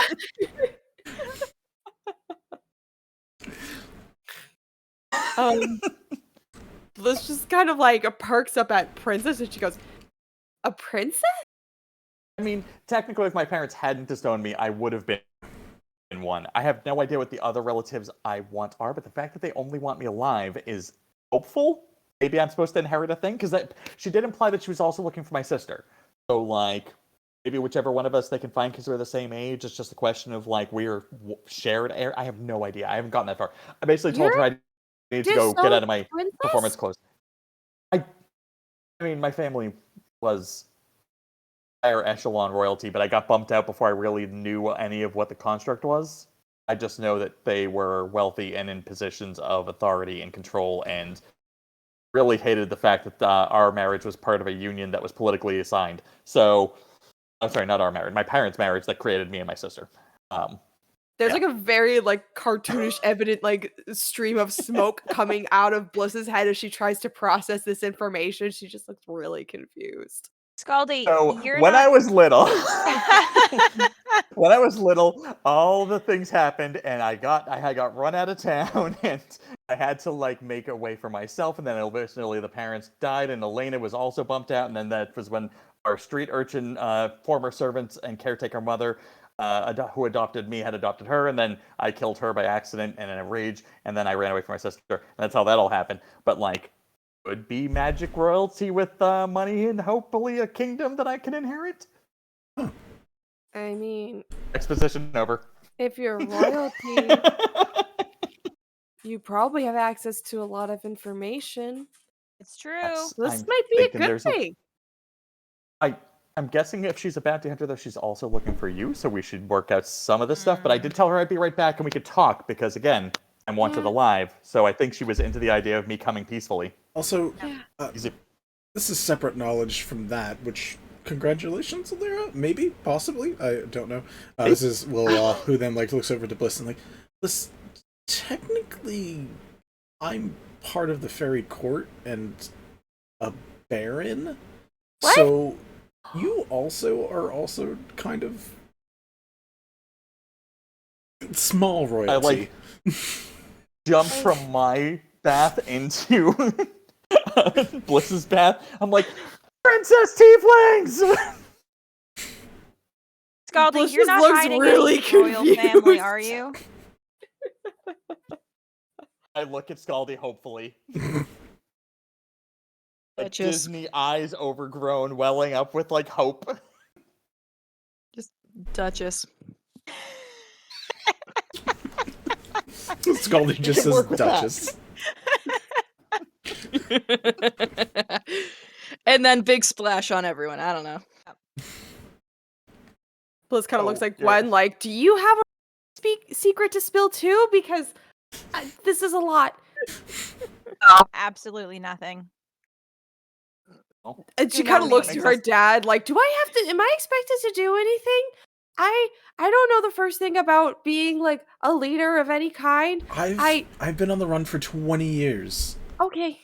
Bliss just kind of like perks up at Princess and she goes, a princess? I mean, technically, if my parents hadn't disowned me, I would have been one. I have no idea what the other relatives I want are, but the fact that they only want me alive is hopeful. Maybe I'm supposed to inherit a thing, because she did imply that she was also looking for my sister. So, like, maybe whichever one of us they can find because we're the same age. It's just a question of, like, we're shared heir. I have no idea. I haven't gotten that far. I basically told her I need to go get out of my performance clothes. I mean, my family was higher echelon royalty, but I got bumped out before I really knew any of what the construct was. I just know that they were wealthy and in positions of authority and control, and really hated the fact that our marriage was part of a union that was politically assigned. So, I'm sorry, not our marriage, my parents' marriage that created me and my sister. There's like a very like cartoonish evident like stream of smoke coming out of Bliss's head as she tries to process this information. She just looks really confused. Skaldi, So you're when not... I was little, all the things happened, and I got run out of town, and I had to like make a way for myself. And then eventually the parents died, and Elena was also bumped out. And then that was when our street urchin, former servants and caretaker mother, who adopted me, had adopted her, and then I killed her by accident and in a rage, and then I ran away from my sister. And that's how that all happened. But like, could be magic royalty with money and hopefully a kingdom that I can inherit. I mean, exposition over. If you're royalty, you probably have access to a lot of information. It's true. This might be a good thing. I'm guessing if she's a bounty hunter, though, she's also looking for you, so we should work out some of this stuff. But I did tell her I'd be right back and we could talk, because, again, I'm wanted alive, so I think she was into the idea of me coming peacefully. Also, this is separate knowledge from that, which, congratulations, Eleira? Maybe? Possibly? I don't know. This is Will, who then like looks over to Bliss and like, Bliss, technically, I'm part of the fairy court and a baron? What? So, you are also kind of small royalty. I, jump from my bath into Bliss's bath. I'm like, Princess Tieflings! Skaldi, you're not hiding really in the royal family, are you? I look at Skaldi hopefully. Like Disney eyes overgrown, welling up with like hope. Just Duchess. Skaldi just says Duchess. And then big splash on everyone. I don't know. Bliss kind of looks like Gwen, like, do you have a secret to spill too? Because this is a lot. Absolutely nothing. And she kind of looks to her dad, like, am I expected to do anything? I don't know the first thing about being like a leader of any kind. I've been on the run for 20 year. Okay.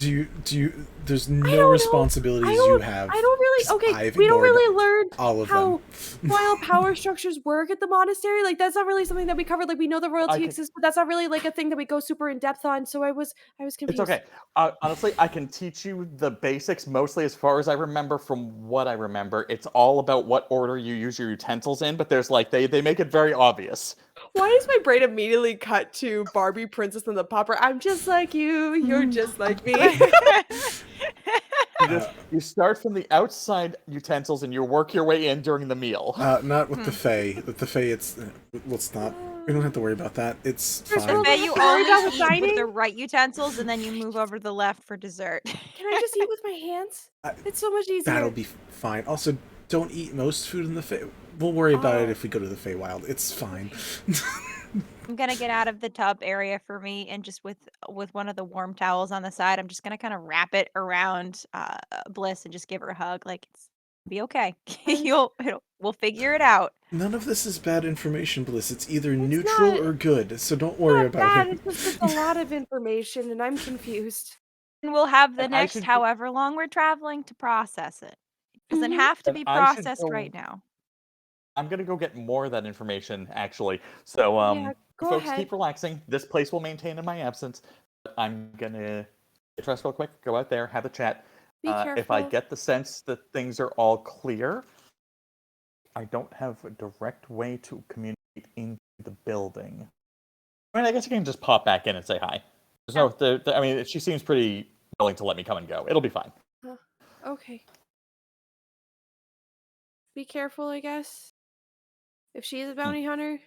There's no responsibilities you have. I don't really. Okay, we don't really learn all of how royal power structures work at the monastery. Like that's not really something that we covered. Like we know the royalty exists, but that's not really like a thing that we go super in depth on. So I was confused. It's okay. Honestly, I can teach you the basics mostly as far as I remember from what I remember. It's all about what order you use your utensils in, but there's like they make it very obvious. Why does my brain immediately cut to Barbie Princess and the Pauper? I'm just like you. You're just like me. You start from the outside utensils and you work your way in during the meal. Not with the Fae. With the Fae, it's... Let's not... We don't have to worry about that. It's fine. The Fae, you always eat with the right utensils, and then you move over to the left for dessert. Can I just eat with my hands? It's so much easier. That'll be fine. Also, don't eat most food in the Fae. We'll worry about it if we go to the Feywild. It's fine. I'm gonna get out of the tub area for me, and just with one of the warm towels on the side, I'm just gonna kind of wrap it around Bliss and just give her a hug. Like Be okay. We'll figure it out. None of this is bad information, Bliss. It's either neutral or good, so don't worry about bad. it. It's just a lot of information, and I'm confused. And we'll have the And I next should- however long we're traveling to process it. It doesn't have to And be I should processed go- right now. I'm gonna go get more of that information, actually. So, Yeah, go folks, ahead. keep relaxing. This place will maintain in my absence. But I'm gonna get dressed real quick, go out there, have a chat. Be If I careful. get the sense that things are all clear, I don't have a direct way to communicate into the building. I mean, I guess I can just pop back in and say hi. There's no, I mean, she seems pretty willing to let me come and go. It'll be fine. Okay. Be careful, I guess. If she is a bounty hunter.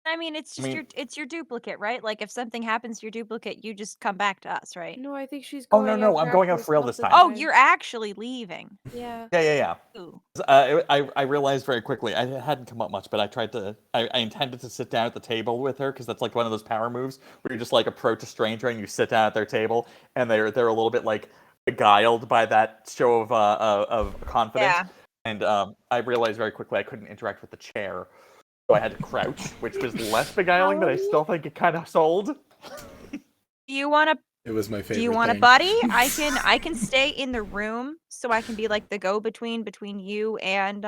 I mean, it's just your duplicate, right? Like if something happens to your duplicate, you just come back to us, right? No, I think she's Oh, going no, out I'm there going after out for real herself this time. Oh, you're actually leaving. Yeah. Yeah. Ooh. I realized very quickly, I hadn't come up much, but I intended to sit down at the table with her, because that's like one of those power moves where you just like approach a stranger and you sit down at their table, and they're a little bit like beguiled by that show of confidence. Yeah. And I realized very quickly I couldn't interact with the chair, so I had to crouch, which was less beguiling, but I still think it kind of sold. Do you want to? It was my favorite. Do you want thing. a buddy? I can stay in the room, so I can be like the go-between between you and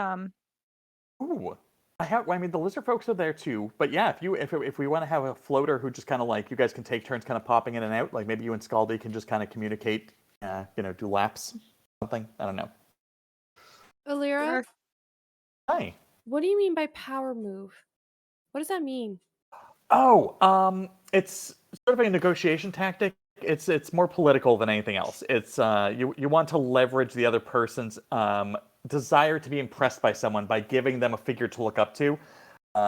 Ooh. I mean, the lizard folks are there too, but yeah, if we want to have a floater who just kind of like, you guys can take turns kind of popping in and out, like maybe you and Skaldi can just kind of communicate, do laps, something. I don't know. Eleira? Hi. What do you mean by power move? What does that mean? Oh, it's sort of a negotiation tactic. It's more political than anything else. It's you want to leverage the other person's desire to be impressed by someone by giving them a figure to look up to.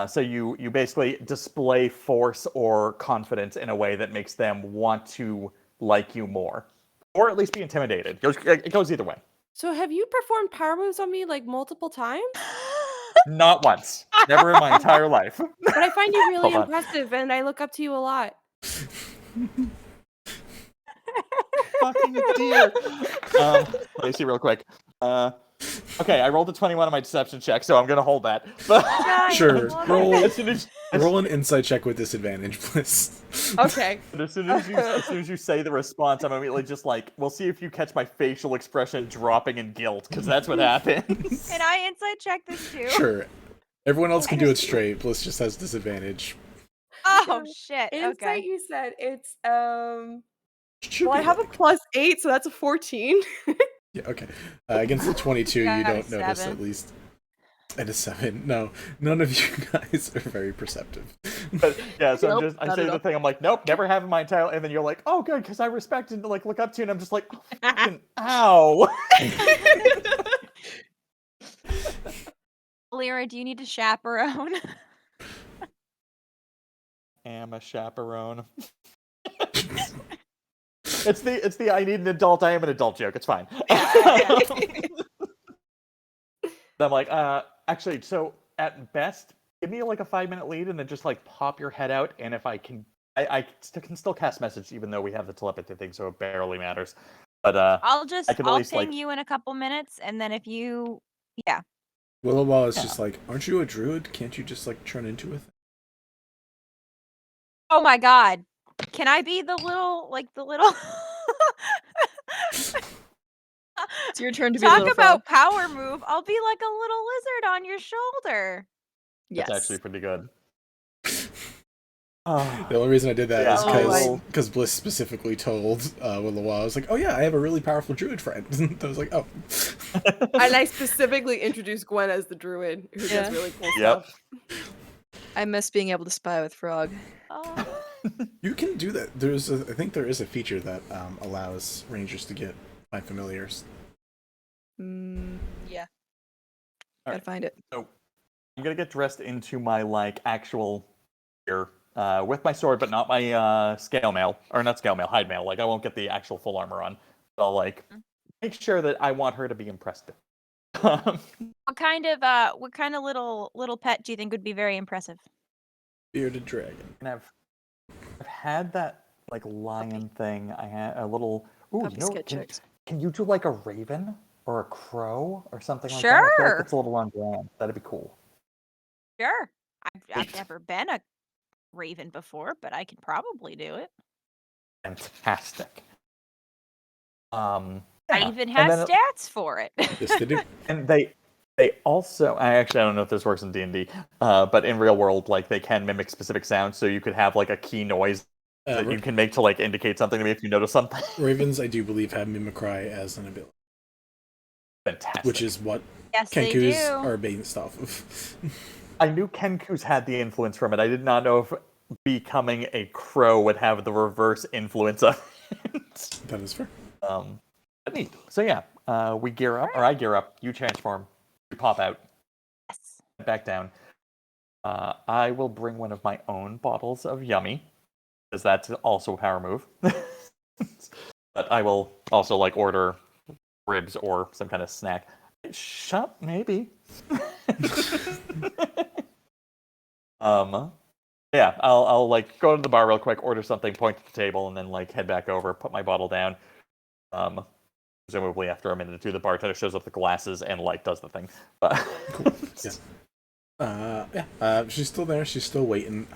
So you basically display force or confidence in a way that makes them want to like you more, or at least be intimidated. It goes either way. So have you performed power moves on me like multiple times? Not once. Never in my entire life. But I find you really Hold on. impressive, and I look up to you a lot. Fucking dear. Let me see real quick. Okay, I rolled a 21 on my deception check, so I'm gonna hold that. Sure. Roll, As soon as, roll an insight check with disadvantage, please. Okay. As soon as you say the response, I'm immediately just like, we'll see if you catch my facial expression dropping in guilt, because that's what happens. Can I insight check this too? Sure. Everyone else can do it straight. Bliss just has disadvantage. Oh shit. Insight, Okay. you said it's well, I have a +8, so that's a 14. Yeah, okay. Against the 22, you Got a don't notice 7. at least. And a 7. No, none of you guys are very perceptive. But, yeah, so Nope, I not say at the all. thing, I'm like, nope, never have in my entire, and then you're like, oh, good, because I respect and like look up to you, and I'm just like, oh, fucking, ow. Lyra, do you need a chaperone? Am a chaperone. It's the I need an adult, I am an adult joke. It's fine. I'm like, actually, so at best, give me like a 5-minute lead and then just like pop your head out, and if I can, I can still cast message even though we have the telepathy thing, so it barely matters. But I'll I can at I'll least, ping like- you in a couple minutes, and then if you, yeah. Willow is just like, aren't you a druid? Can't you just like turn into a thing? Oh my god. Can I be the little? It's your turn to be a Talk little about frog. power move. I'll be like a little lizard on your shoulder. Yes. It's actually pretty good. The only reason I did that Yeah, is because Bliss specifically told Willow, I was like, oh yeah, I have a really powerful druid friend. I was like, oh. And I specifically introduced Gwen as the druid, who Yeah. does really cool Yep. stuff. I miss being able to spy with Frog. Oh. You can do that. I think there is a feature that allows rangers to find familiars. Yeah. All Gotta right. find it. So I'm gonna get dressed into my like actual gear with my sword, but not my scale mail, or not scale mail, hide mail. Like I won't get the actual full armor on. So I'll like make sure that I want her to be impressed. What kind of little pet do you think would be very impressive? Bearded dragon. And I've had that like lion thing. I had a little. Ooh, Puppy you know, sketch checks. can you do like a raven? or a crow or something like that. I feel like Sure. that's a little on brand. That'd be cool. Sure. I've never been a raven before, but I can probably do it. Fantastic. I Yeah. even And have then stats for it. Yes, they do. And they also, I don't know if this works in D&D, but in real world, like they can mimic specific sounds. So you could have like a key noise that you can make to like indicate something to me if you notice something. Ravens, I do believe, have Mimicry as an ability. Fantastic. Which is what Yes, they Kenkus do. are based off of. I knew Kenku's had the influence from it. I did not know if becoming a crow would have the reverse influence of it. That is fair. But neat. So yeah, we gear up, or I gear up, you transform, you pop out. Yes. Back down. I will bring one of my own bottles of Yummy, because that's also a power move. But I will also like order ribs or some kind of snack. Shut, maybe. Yeah, I'll like go to the bar real quick, order something, point to the table, and then like head back over, put my bottle down. Presumably after a minute or two, the bartender shows up the glasses and like does the thing. But cool. Yeah. She's still there. She's still waiting.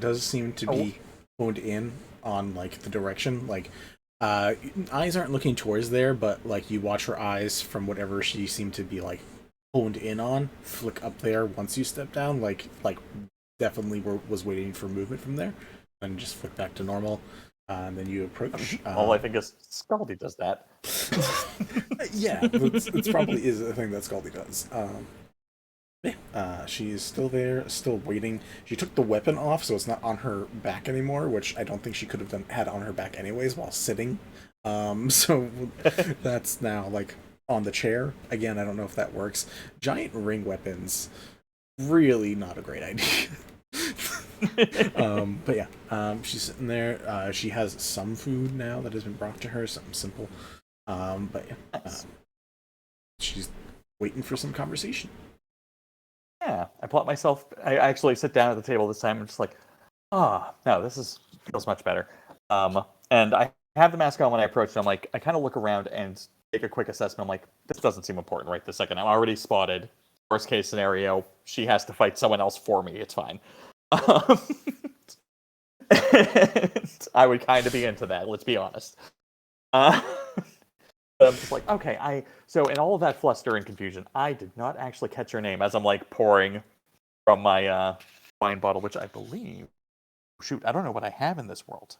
Does seem to be honed in on like the direction. Like, eyes aren't looking towards there, but like you watch her eyes from whatever she seemed to be like honed in on, flick up there once you step down. Like definitely was waiting for movement from there, and just flick back to normal. And then you approach. All I think is Skaldi does that. Yeah, it's probably is a thing that Skaldi does. She's still there, still waiting. She took the weapon off, so it's not on her back anymore, which I don't think she could have had on her back anyways while sitting. So that's now like on the chair. Again, I don't know if that works. Giant ring weapons, really not a great idea. But yeah, she's sitting there. She has some food now that has been brought to her, something simple. But yeah, she's waiting for some conversation. Yeah, I plot myself. I actually sit down at the table this time and just like, no, feels much better. And I have the mask on when I approach, and I'm like, I kind of look around and take a quick assessment. I'm like, this doesn't seem important right this second. I'm already spotted. Worst case scenario, she has to fight someone else for me. It's fine. And I would kind of be into that, let's be honest. But I'm just like, okay, so in all of that fluster and confusion, I did not actually catch her name as I'm like pouring from my wine bottle, which I believe, shoot, I don't know what I have in this world.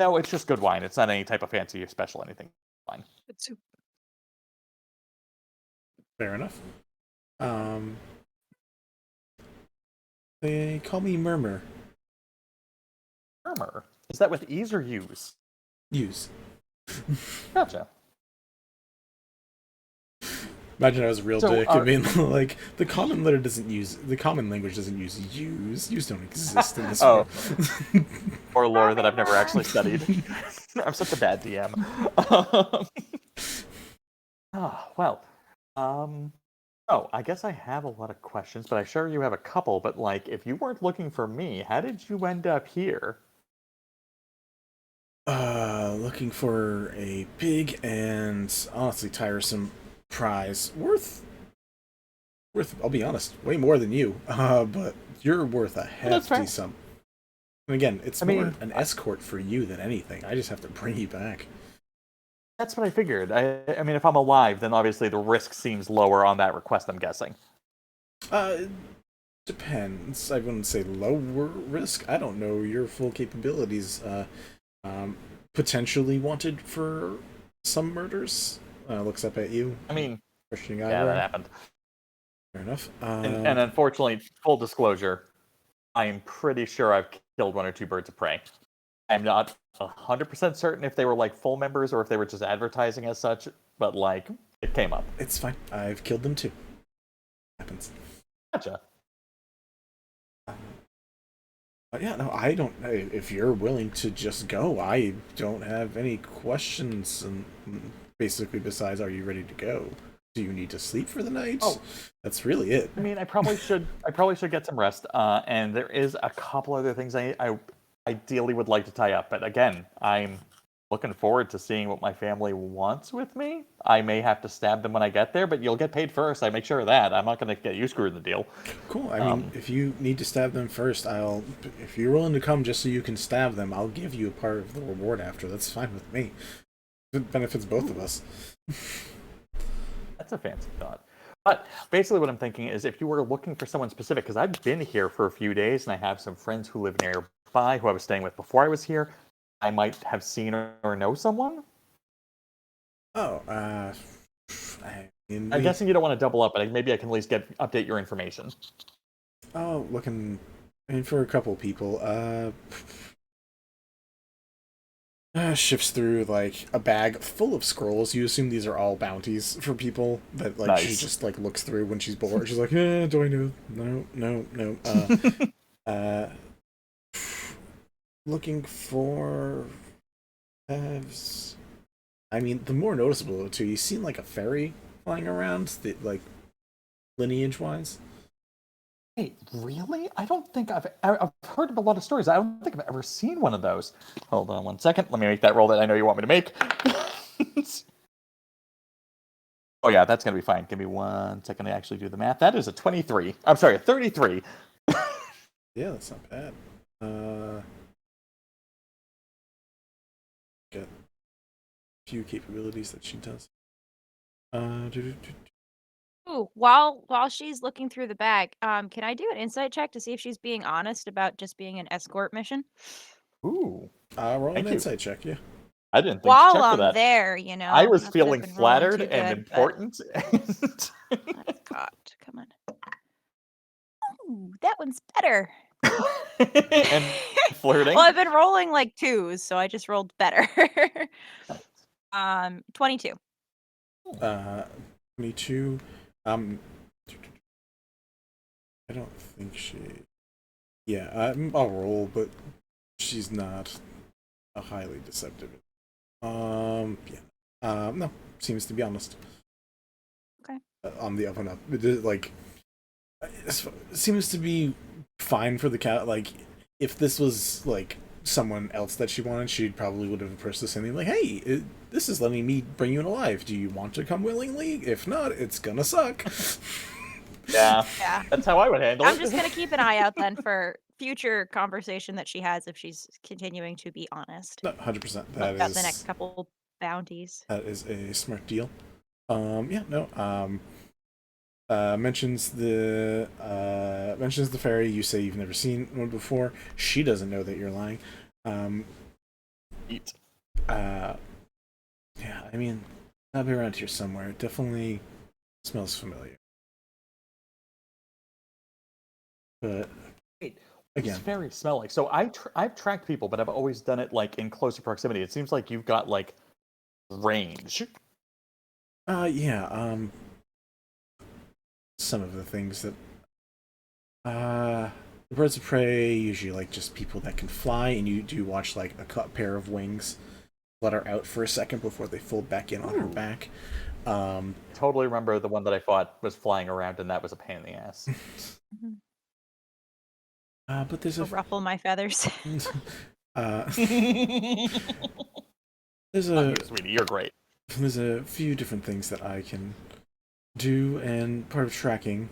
No, it's just good wine. It's not any type of fancy or special anything. Fine. It's soup. Fair enough. They call me Murmur. Murmur? Is that with ease or use? Use. Gotcha. Imagine I was a real So, dick. I mean, like the common language doesn't use use. Use don't exist in this world. Or lore that I've never actually studied. I'm such a bad DM. I guess I have a lot of questions, but I'm sure you have a couple. But like, if you weren't looking for me, how did you end up here? Looking for a big and honestly tiresome prize. Worth, I'll be honest, way more than you. But you're worth a hefty sum. And again, it's more an escort for you than anything. I just have to bring you back. That's what I figured. I mean, if I'm alive, then obviously the risk seems lower on that request, I'm guessing. Depends. I wouldn't say lower risk. I don't know your full capabilities. Potentially wanted for some murders. Looks up at you. I mean, questioning yeah, that happened. Fair enough. And unfortunately, full disclosure, I am pretty sure I've killed one or two birds of prey. I'm not 100% certain if they were like full members or if they were just advertising as such, but like it came up. It's fine. I've killed them too. Happens. Gotcha. Yeah, no, I don't. If you're willing to just go, I don't have any questions. And basically, besides, are you ready to go? Do you need to sleep for the night? Oh, that's really it. I mean, I probably should get some rest. And there is a couple other things I ideally would like to tie up, but again, I'm looking forward to seeing what my family wants with me. I may have to stab them when I get there, but you'll get paid first. I make sure of that. I'm not going to get you screwed in the deal. Cool. I mean, if you need to stab them first, if you're willing to come just so you can stab them, I'll give you a part of the reward after. That's fine with me. It benefits both of us. That's a fancy thought. But basically what I'm thinking is if you were looking for someone specific, because I've been here for a few days and I have some friends who live nearby who I was staying with before I was here, I might have seen or know someone. Oh, I'm guessing you don't want to double up, but maybe I can at least update your information. Oh, for a couple people. Shifts through like a bag full of scrolls. You assume these are all bounties for people that like she just like looks through when she's bored. She's like, do I know? No. Looking for I mean, the more noticeable of the two, you seen like a fairy flying around, like lineage-wise. Wait, really? I don't think I've heard of a lot of stories. I don't think I've ever seen one of those. Hold on 1 second. Let me make that roll that I know you want me to make. Oh yeah, that's gonna be fine. Give me 1 second to actually do the math. That is a 23. I'm sorry, a 33. Yeah, that's not bad. Got a few capabilities that she does. Ooh, while she's looking through the bag, can I do an insight check to see if she's being honest about just being an escort mission? Ooh. Roll an insight check, yeah. I didn't think While to check for I'm that. there, you know. I was not that I've feeling been rolling flattered too and good, but- important. Let's God, come on. Ooh, that one's better. And flirting. Well, I've been rolling like 2s, so I just rolled better. 22. 22. I don't think she. Yeah, I'll roll, but she's not a highly deceptive. No, seems to be honest. Okay. On the up and up, like, seems to be fine for the cat. Like, if this was like someone else that she wanted, she probably would have approached the same like, "Hey, this is letting me bring you in alive. Do you want to come willingly? If not, it's gonna suck." Yeah, that's how I would handle it. I'm just gonna keep an eye out then for future conversation that she has if she's continuing to be honest. No, 100%. About the next couple bounties. That is a smart deal. Mentions the fairy. You say you've never seen one before. She doesn't know that you're lying. Yeah, I mean, I'll be around here somewhere. It definitely smells familiar. But again, it's very smelly. So I've tracked people, but I've always done it like in closer proximity. It seems like you've got like range. Some of the things that the birds of prey usually like just people that can fly, and you do watch like a pair of wings flutter out for a second before they fold back in on her back. Totally remember the one that I fought was flying around, and that was a pain in the ass. But there's ruffle my feathers. There's sweetie, you're great. There's a few different things that I can do, and part of tracking,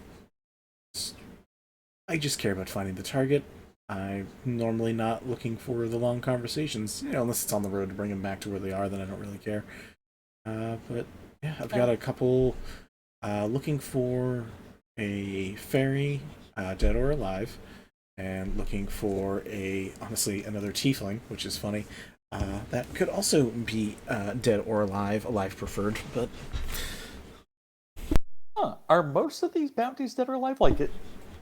I just care about finding the target. I'm normally not looking for the long conversations, unless it's on the road to bring them back to where they are, then I don't really care. But yeah, I've got a couple looking for a fairy, dead or alive, and looking for another tiefling, which is funny. That could also be dead or alive preferred, but... Are most of these bounties dead or alive? Like,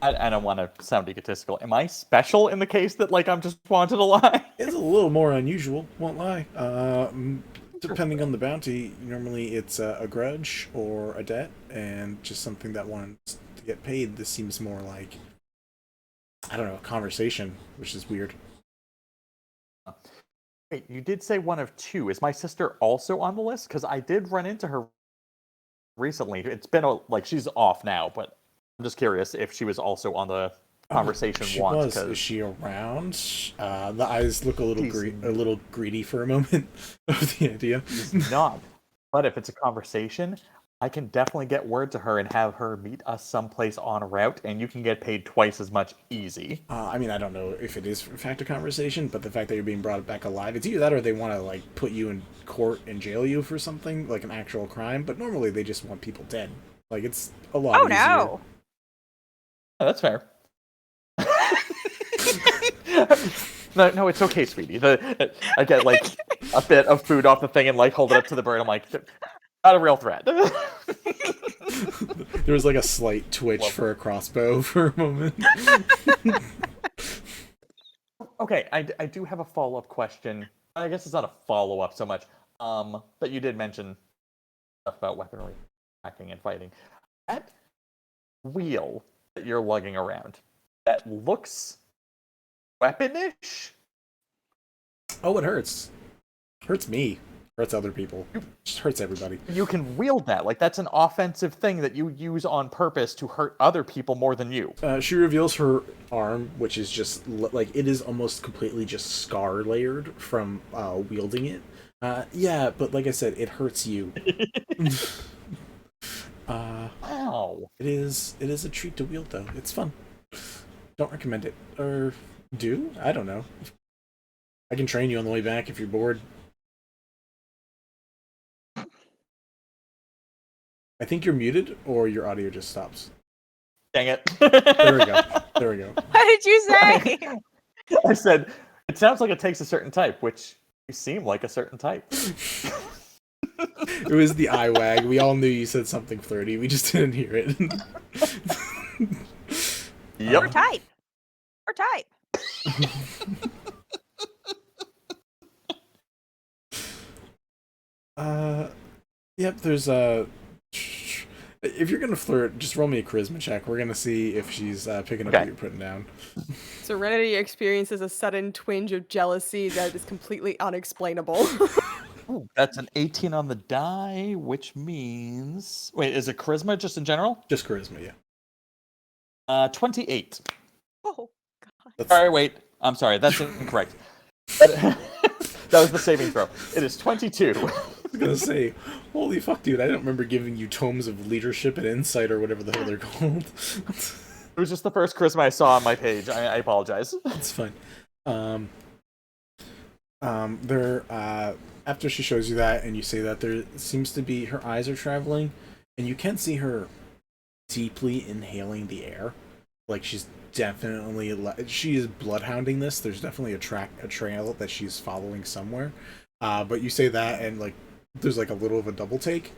I don't want to sound egotistical. Am I special in the case that, like, I'm just wanted alive? It's a little more unusual, won't lie. Depending on the bounty, normally it's a grudge or a debt, and just something that wants to get paid. This seems more like, I don't know, a conversation, which is weird. Wait, you did say one of 2. Is my sister also on the list? Because I did run into her recently. It's been, she's off now, but I'm just curious if she was also on the conversation she wants. was. Is she around? The eyes look a little greedy for a moment of the idea. She's not. But if it's a conversation, I can definitely get word to her and have her meet us someplace on route, and you can get paid twice as much easy. I mean, I don't know if it is in fact a conversation, but the fact that you're being brought back alive, it's either that or they want to like put you in court and jail you for something, like an actual crime, but normally they just want people dead. Like, it's a lot easier. No! Oh, that's fair. No, it's okay, sweetie. I get like a bit of food off the thing and like hold it up to the bird. I'm like, not a real threat. There was like a slight twitch for a crossbow for a moment. Okay, I do have a follow-up question. I guess it's not a follow-up so much. But you did mention stuff about weaponry, hacking, and fighting. That wheel that you're lugging around, that looks weaponish? Oh, it hurts. Hurts me. Hurts other people. Just hurts everybody. You can wield that. Like, that's an offensive thing that you use on purpose to hurt other people more than you. She reveals her arm, which is just, like, it is almost completely just scar layered from wielding it. Yeah, but like I said, it hurts you. Wow. It is a treat to wield, though. It's fun. Don't recommend it. Or do? I don't know. I can train you on the way back if you're bored. I think you're muted, or your audio just stops. Dang it. There we go. There we go. What did you say? I said, it sounds like it takes a certain type, which you seem like a certain type. It was the eye wag. We all knew you said something flirty. We just didn't hear it. Yep. Or type. Or type. Yep, there's if you're gonna flirt, just roll me a charisma check. We're gonna see if she's picking up what you're putting down. Serenity experiences a sudden twinge of jealousy that is completely unexplainable. Ooh, that's an 18 on the die, which means... Wait, is it charisma just in general? Just charisma, yeah. 28. Oh, God. Sorry, wait. I'm sorry, that's incorrect. That was the saving throw. It is 22. I was gonna say, holy fuck, dude, I don't remember giving you tomes of leadership and insight or whatever the hell they're called. It was just the first charisma I saw on my page. I apologize. It's fine. After she shows you that and you say that, there seems to be, her eyes are traveling, and you can see her deeply inhaling the air. Like, she's definitely, she is bloodhounding this. There's definitely a trail that she's following somewhere. But you say that, and like, there's like a little of a double take,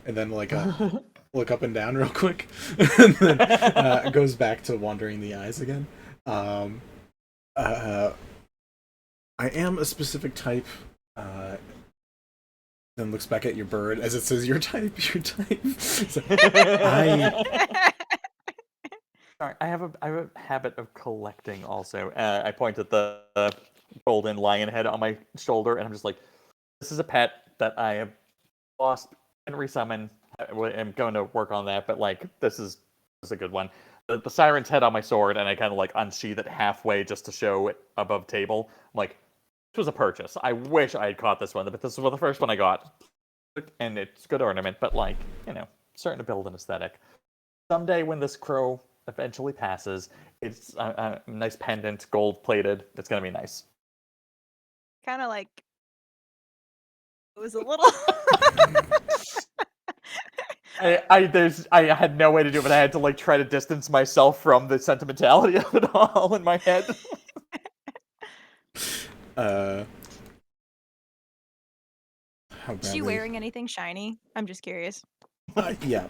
and then like a look up and down real quick, and then it goes back to wandering the eyes again. I am a specific type. Then looks back at your bird as it says your type. So, Sorry, I have a habit of collecting also. I point at the golden lion head on my shoulder, and I'm just like, this is a pet that I have lost and resummon. I'm going to work on that, but like, this is a good one. The siren's head on my sword, and I kind of like unsheath it halfway just to show it above table. I'm like, this was a purchase. I wish I had caught this one, but this was the first one I got. And it's good ornament, but like, you know, starting to build an aesthetic. Someday when this crow eventually passes, it's a nice pendant, gold plated. It's gonna be nice. Kind of like, it was a little. I had no way to do it, but I had to like try to distance myself from the sentimentality of it all in my head. Is she wearing anything shiny? I'm just curious. Yeah.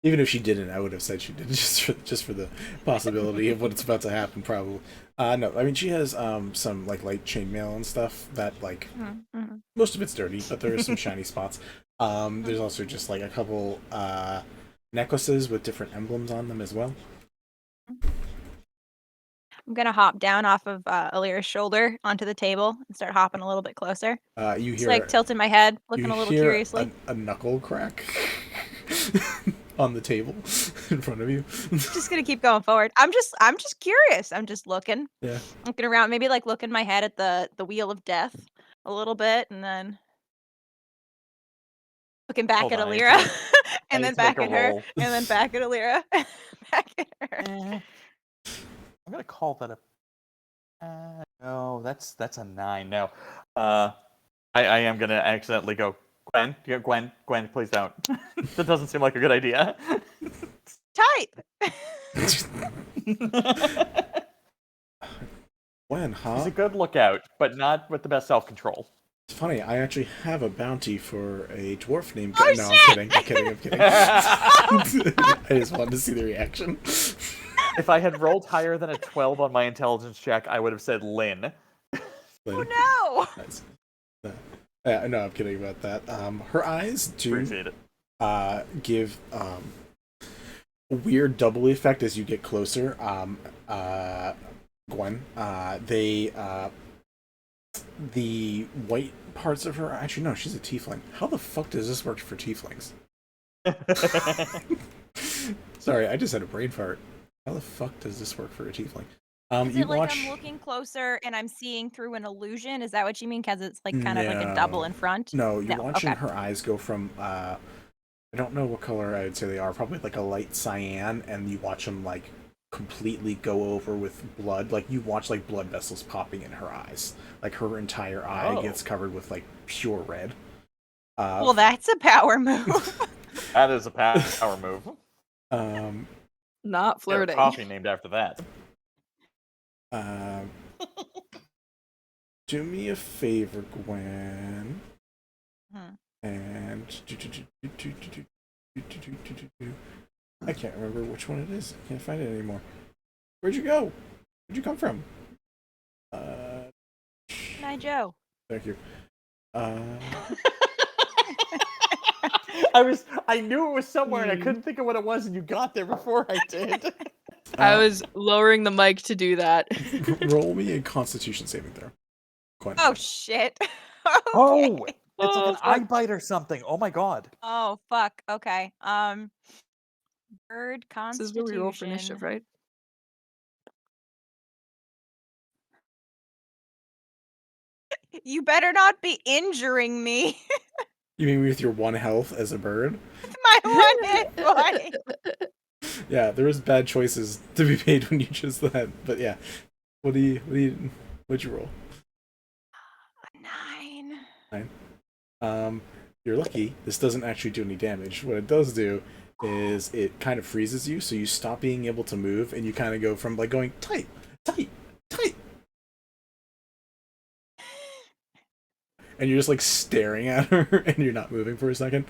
Even if she didn't, I would have said she did, just for the possibility of what's about to happen, probably. No, I mean, she has some like light chainmail and stuff that like most of it's dirty, but there are some shiny spots. There's also just like a couple necklaces with different emblems on them as well. I'm gonna hop down off of Eleira's shoulder onto the table and start hopping a little bit closer. You Just hear like tilting my head, looking a little curiously. A knuckle crack. on the table in front of you. Just gonna keep going forward. I'm just curious. I'm just looking around, maybe like looking my head at the wheel of death a little bit, and then looking back Hold at on, Eleira, I and need then to make back a at her, roll. and then back at Eleira, back at her. I'm gonna call that a. No, that's a 9. No, I am gonna accidentally go. Gwen, please don't. That doesn't seem like a good idea. Type. Gwen, huh? He's a good lookout, but not with the best self-control. It's funny, I actually have a bounty for a dwarf named... Oh, no, shit! I'm kidding. I just wanted to see the reaction. If I had rolled higher than a 12 on my intelligence check, I would have said Lynn. Oh no! Nice. No, I'm kidding about that. Her eyes do give a weird double effect as you get closer. Gwen, the white parts of her... Actually, no, she's a tiefling. How the fuck does this work for tieflings? Sorry, I just had a brain fart. How the fuck does this work for a tiefling? Is it like I'm looking closer and I'm seeing through an illusion? Is that what you mean? Because it's like kind of like a double in front? No, you're watching okay. her eyes go from, I don't know what color I would say they are, probably like a light cyan, and you watch them like completely go over with blood. Like you watch like blood vessels popping in her eyes. Like her entire eye gets covered with like pure red. Well, that's a power move. That is a power move. Not flirting. Coffee named after that. Do me a favor, Gwen. And I can't remember which one it is. I can't find it anymore. Where'd you go? Where'd you come from? Night Joe. Thank you. I knew it was somewhere and I couldn't think of what it was, and you got there before I did. I was lowering the mic to do that. Roll me a Constitution saving throw. Gwen. Oh shit. Oh, it's like an eye bite or something. Oh my god. Oh fuck. Okay. Bird Constitution. This is where we roll for initiative, right? You better not be injuring me. You mean with your 1 health as a bird? My 1 hit point. Yeah, there is bad choices to be made when you choose that. But yeah, what'd you roll? A 9. 9. You're lucky. This doesn't actually do any damage. What it does do is it kind of freezes you, so you stop being able to move, and you kind of go from like going tight, and you're just like staring at her, and you're not moving for a second.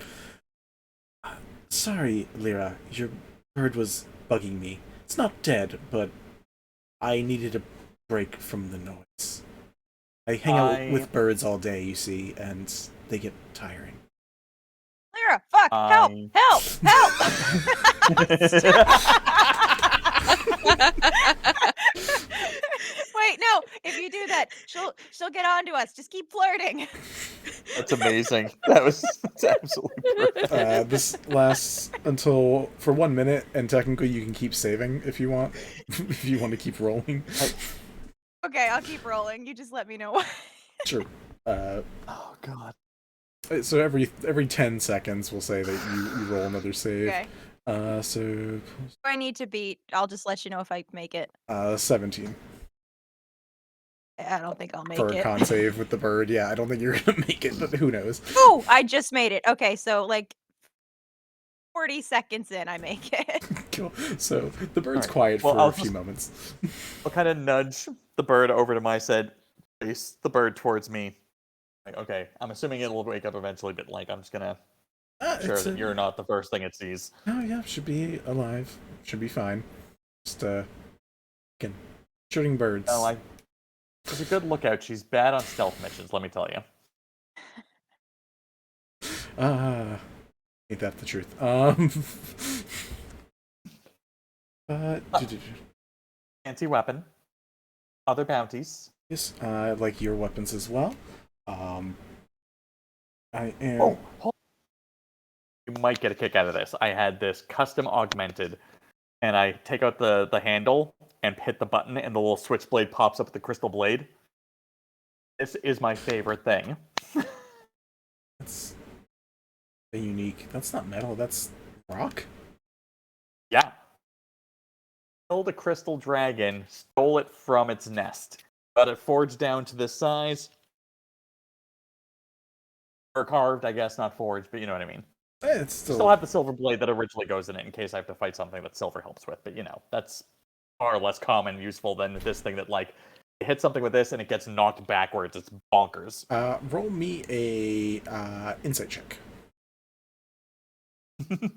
Sorry, Lyra, your bird was bugging me. It's not dead, but I needed a break from the noise. I hang out with birds all day, you see, and they get tiring. Lyra, fuck, help! Wait, no. If you do that, she'll get on to us. Just keep flirting. That's amazing. That's absolutely perfect. This lasts for 1 minute, and technically you can keep saving if you want. If you want to keep rolling. Okay, I'll keep rolling. You just let me know. Sure. Oh god. So every 10 seconds, we'll say that you roll another save. Okay. So I need to beat. I'll just let you know if I make it. 17. I don't think I'll make For it. a con save with the bird. Yeah, I don't think you're gonna make it, but who knows? Oh, I just made it. Okay, so like 40 seconds in, I make it. Cool. So the bird's quiet for a few moments. I'll kind of nudge the bird over to my side, face the bird towards me. Like, okay, I'm assuming it'll wake up eventually, but like I'm just gonna make sure that you're not the first thing it sees. Oh yeah, should be alive. Should be fine. Just again, shooting birds. No, she's a good lookout. She's bad on stealth missions, let me tell you. Ain't that the truth? Anti-weapon. Other bounties. Yes, I like your weapons as well. I am. Oh, hold you might get a kick out of this. I had this custom augmented, and I take out the handle and hit the button, and the little switchblade pops up with the crystal blade. This is my favorite thing. That's a unique. That's not metal. That's rock. Yeah. Killed a crystal dragon, stole it from its nest, got it forged down to this size. Or carved, I guess, not forged, but you know what I mean. It's still have the silver blade that originally goes in it in case I have to fight something that silver helps with, but you know, that's far less common and useful than this thing that, like, you hit something with this and it gets knocked backwards. It's bonkers. Roll me a insight check. I'm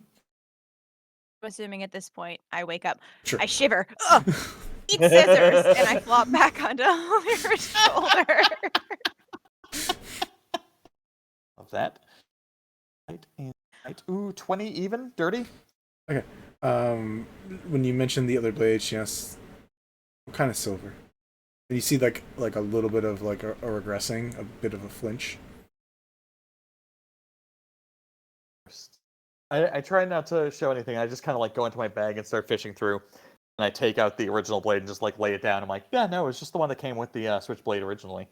assuming at this point I wake up. Sure. I shiver. Ugh! Eat scissors, and I flop back onto Eleira's shoulder. Of that. Right and right. Ooh, 20 even? Dirty? Okay. When you mentioned the other blade, she asks, what kind of silver? And you see like a little bit of like a regressing, a bit of a flinch. I try not to show anything. I just kind of like go into my bag and start fishing through. And I take out the original blade and just like lay it down. I'm like, yeah, no, it's just the one that came with the switchblade originally.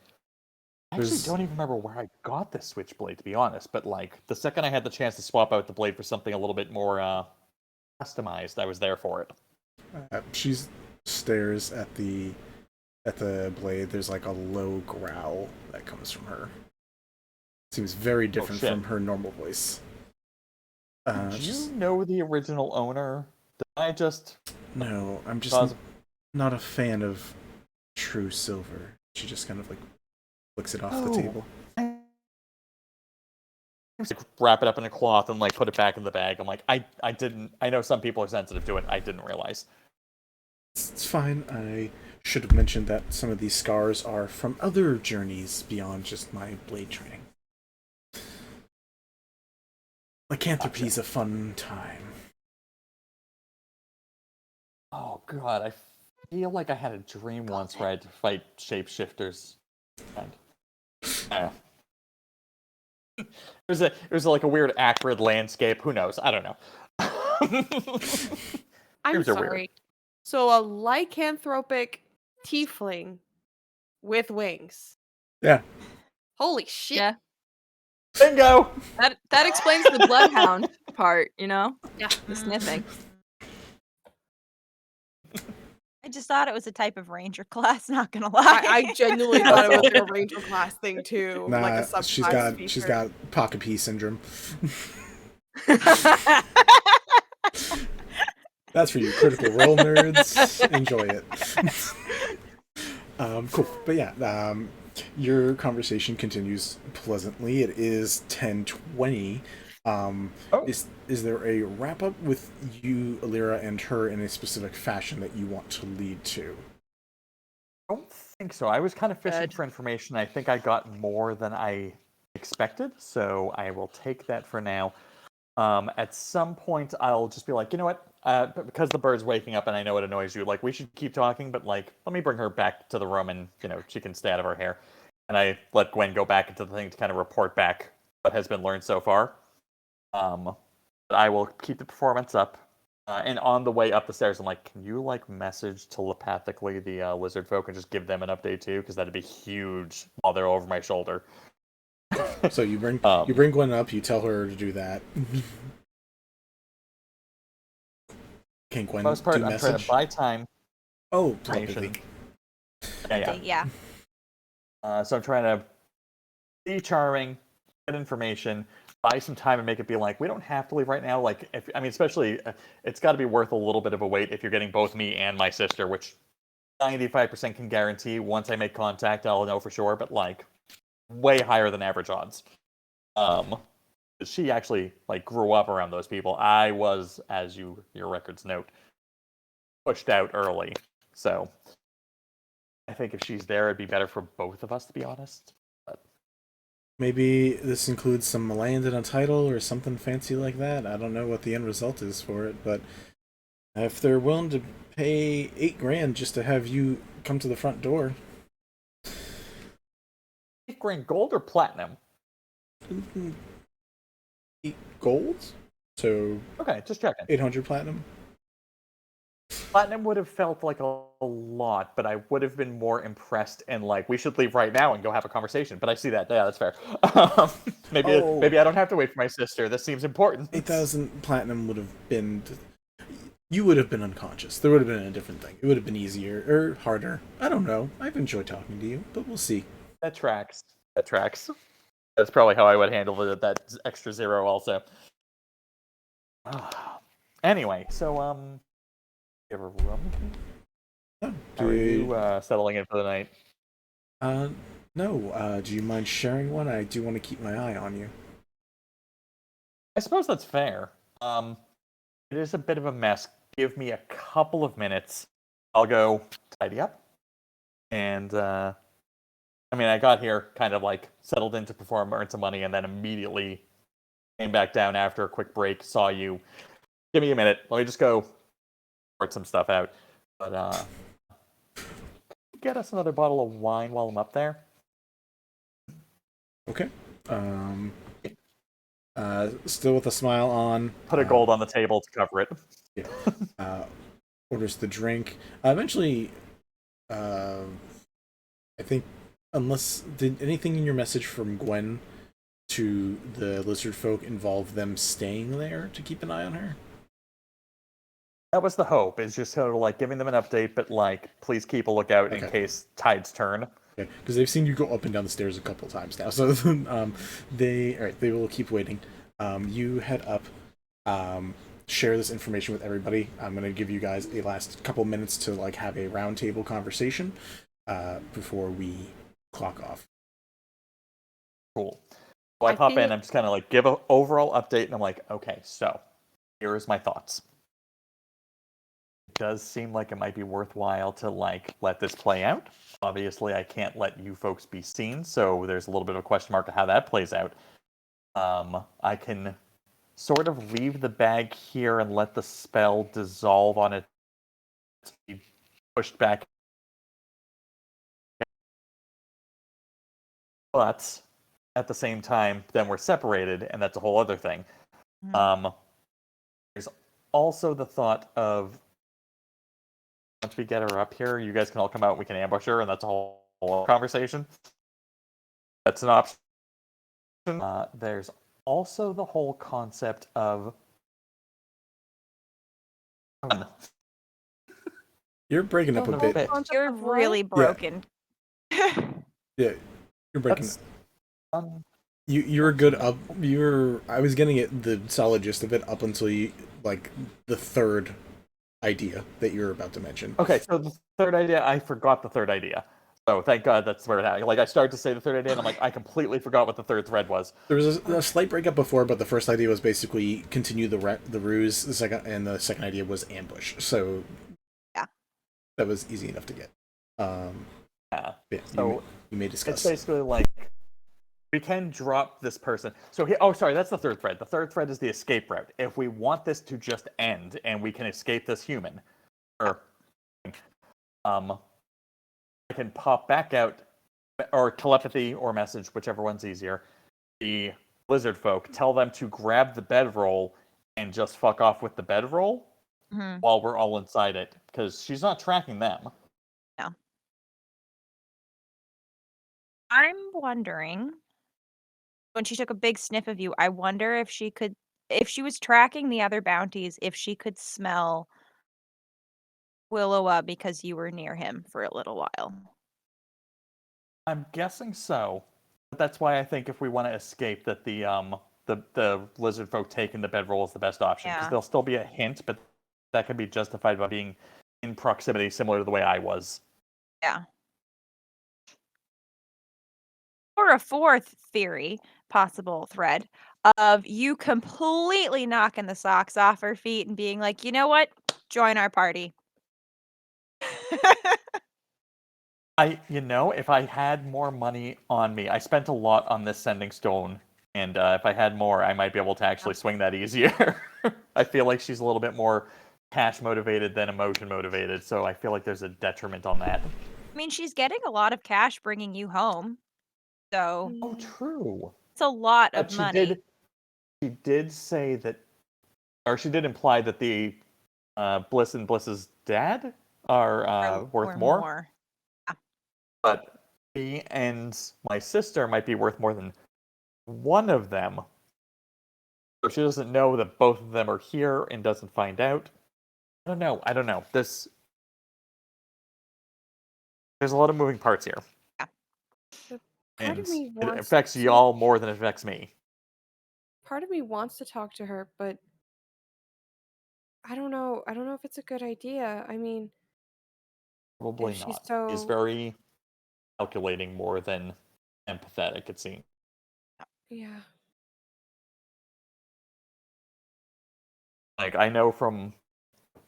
I actually don't even remember where I got this switchblade, to be honest. But like the second I had the chance to swap out the blade for something a little bit more customized, I was there for it. She stares at the blade. There's like a low growl that comes from her. Seems very different from her normal voice. Do you know the original owner? Did I just... No, I'm just not a fan of true silver. She just kind of like flicks it off the table. Like, wrap it up in a cloth and like put it back in the bag. I'm like, I know some people are sensitive to it. I didn't realize. It's fine. I should have mentioned that some of these scars are from other journeys beyond just my blade training. Lycanthropy's a fun time. Oh god, I feel like I had a dream once where I had to fight shapeshifters. It was like a weird acrid landscape. Who knows? I don't know. I'm sorry. So a lycanthropic tiefling with wings. Yeah. Holy shit. Yeah. Bingo! That explains the bloodhound part, you know? Yeah. The sniffing. I just thought it was a type of ranger class, not gonna lie. I genuinely thought it was like a ranger class thing too. Nah, like a subclass she's got pocket pea syndrome. That's for you critical role nerds. Enjoy it. Cool. But yeah, your conversation continues pleasantly. It is 10:20. Is there a wrap up with you, Eleira, and her in a specific fashion that you want to lead to? I don't think so. I was kind of fishing for information. I think I got more than I expected, so I will take that for now. At some point, I'll just be like, you know what? Because the bird's waking up and I know it annoys you, like, we should keep talking, but, like, let me bring her back to the room and, you know, she can stay out of her hair. And I let Gwen go back into the thing to kind of report back what has been learned so far. But I will keep the performance up. And on the way up the stairs, I'm like, can you, like, message telepathically the lizard folk and just give them an update, too? Because that'd be huge while they're over my shoulder. So you bring Gwen up, you tell her to do that. Can Gwen most part, do I'm message? trying to buy time. Oh, information. telepathy. Yeah. So I'm trying to be charming, get information, buy some time, and make it be like, we don't have to leave right now. Like, especially, it's got to be worth a little bit of a wait if you're getting both me and my sister, which 95% can guarantee once I make contact, I'll know for sure. But like, way higher than average odds. She actually like grew up around those people. I was, as your records note, pushed out early. So I think if she's there, it'd be better for both of us, to be honest. But maybe this includes some land and a title or something fancy like that. I don't know what the end result is for it, but if they're willing to pay $8,000 just to have you come to the front door. $8,000 gold or platinum? 8 gold? So Okay, just checking. 800 platinum. Platinum would have felt like a lot, but I would have been more impressed and like, we should leave right now and go have a conversation. But I see that. Yeah, that's fair. Maybe I don't have to wait for my sister. This seems important. 8,000 platinum would have been... You would have been unconscious. There would have been a different thing. It would have been easier or harder. I don't know. I've enjoyed talking to you, but we'll see. That tracks. That tracks. That's probably how I would handle it, that extra 0 also. Anyway, so, you have a room? Oh, How are you settling in for the night? No. Do you mind sharing one? I do want to keep my eye on you. I suppose that's fair. It is a bit of a mess. Give me a couple of minutes. I'll go tidy up. And, I got here kind of like settled in to perform, earn some money, and then immediately came back down after a quick break, saw you. Give me a minute. Let me just go sort some stuff out. But, get us another bottle of wine while I'm up there. Okay. Still with a smile on. Put a gold on the table to cover it. Yeah. Orders the drink. Eventually, I think, did anything in your message from Gwen to the lizard folk involve them staying there to keep an eye on her? That was the hope, is just sort of like giving them an update, but like, please keep a lookout in case tides turn. Okay, because they've seen you go up and down the stairs a couple times now, so they will keep waiting. You head up, share this information with everybody. I'm going to give you guys a last couple minutes to like have a roundtable conversation before we clock off. Cool. So I pop in, I'm just kind of like give an overall update, and I'm like, okay, so here's my thoughts. It does seem like it might be worthwhile to like let this play out. Obviously, I can't let you folks be seen, so there's a little bit of a question mark to how that plays out. I can sort of leave the bag here and let the spell dissolve on it, be pushed back. But at the same time, then we're separated, and that's a whole other thing. There's also the thought of, once we get her up here, you guys can all come out, we can ambush her, and that's a whole conversation. That's an option. There's also the whole concept of... You're breaking up a bit. You're really broken. Yeah, you're breaking up. You're good up. I was getting the solid gist of it up until you like the third idea that you're about to mention. Okay, so the third idea, I forgot the third idea. So thank God that's where it happened. Like I started to say the third idea, and I'm like, I completely forgot what the third thread was. There was a slight breakup before, but the first idea was basically continue the ruse. The second idea was ambush. So yeah, that was easy enough to get. Yeah. So you may discuss. It's basically like we can drop this person. So that's the third thread. The third thread is the escape route. If we want this to just end and we can escape this human, I can pop back out, or telepathy or message, whichever one's easier, the lizard folk, tell them to grab the bedroll and just fuck off with the bedroll while we're all inside it, because she's not tracking them. No. I'm wondering, when she took a big sniff of you, I wonder if she was tracking the other bounties, if she could smell Willowa because you were near him for a little while. I'm guessing so. But that's why I think if we want to escape, that the lizard folk taking the bedroll is the best option. Because there'll still be a hint, but that can be justified by being in proximity, similar to the way I was. Yeah. Or a fourth theory, possible thread, of you completely knocking the socks off her feet and being like, you know what? Join our party. If I had more money on me, I spent a lot on this sending stone, and if I had more, I might be able to actually swing that easier. I feel like she's a little bit more cash motivated than emotion motivated, so I feel like there's a detriment on that. I mean, she's getting a lot of cash bringing you home, so... Oh, true. It's a lot of money. She did say that or she did imply that the Bliss and Bliss's dad are worth more. Yeah. But me and my sister might be worth more than one of them. So she doesn't know that both of them are here and doesn't find out. I don't know. There's a lot of moving parts here. Part And of me it wants affects to- y'all more than it affects me. Part of me wants to talk to her, but I don't know. I don't know if it's a good idea. I mean, Probably if she's not. so He's very calculating more than empathetic, it seems. yeah. Like, I know from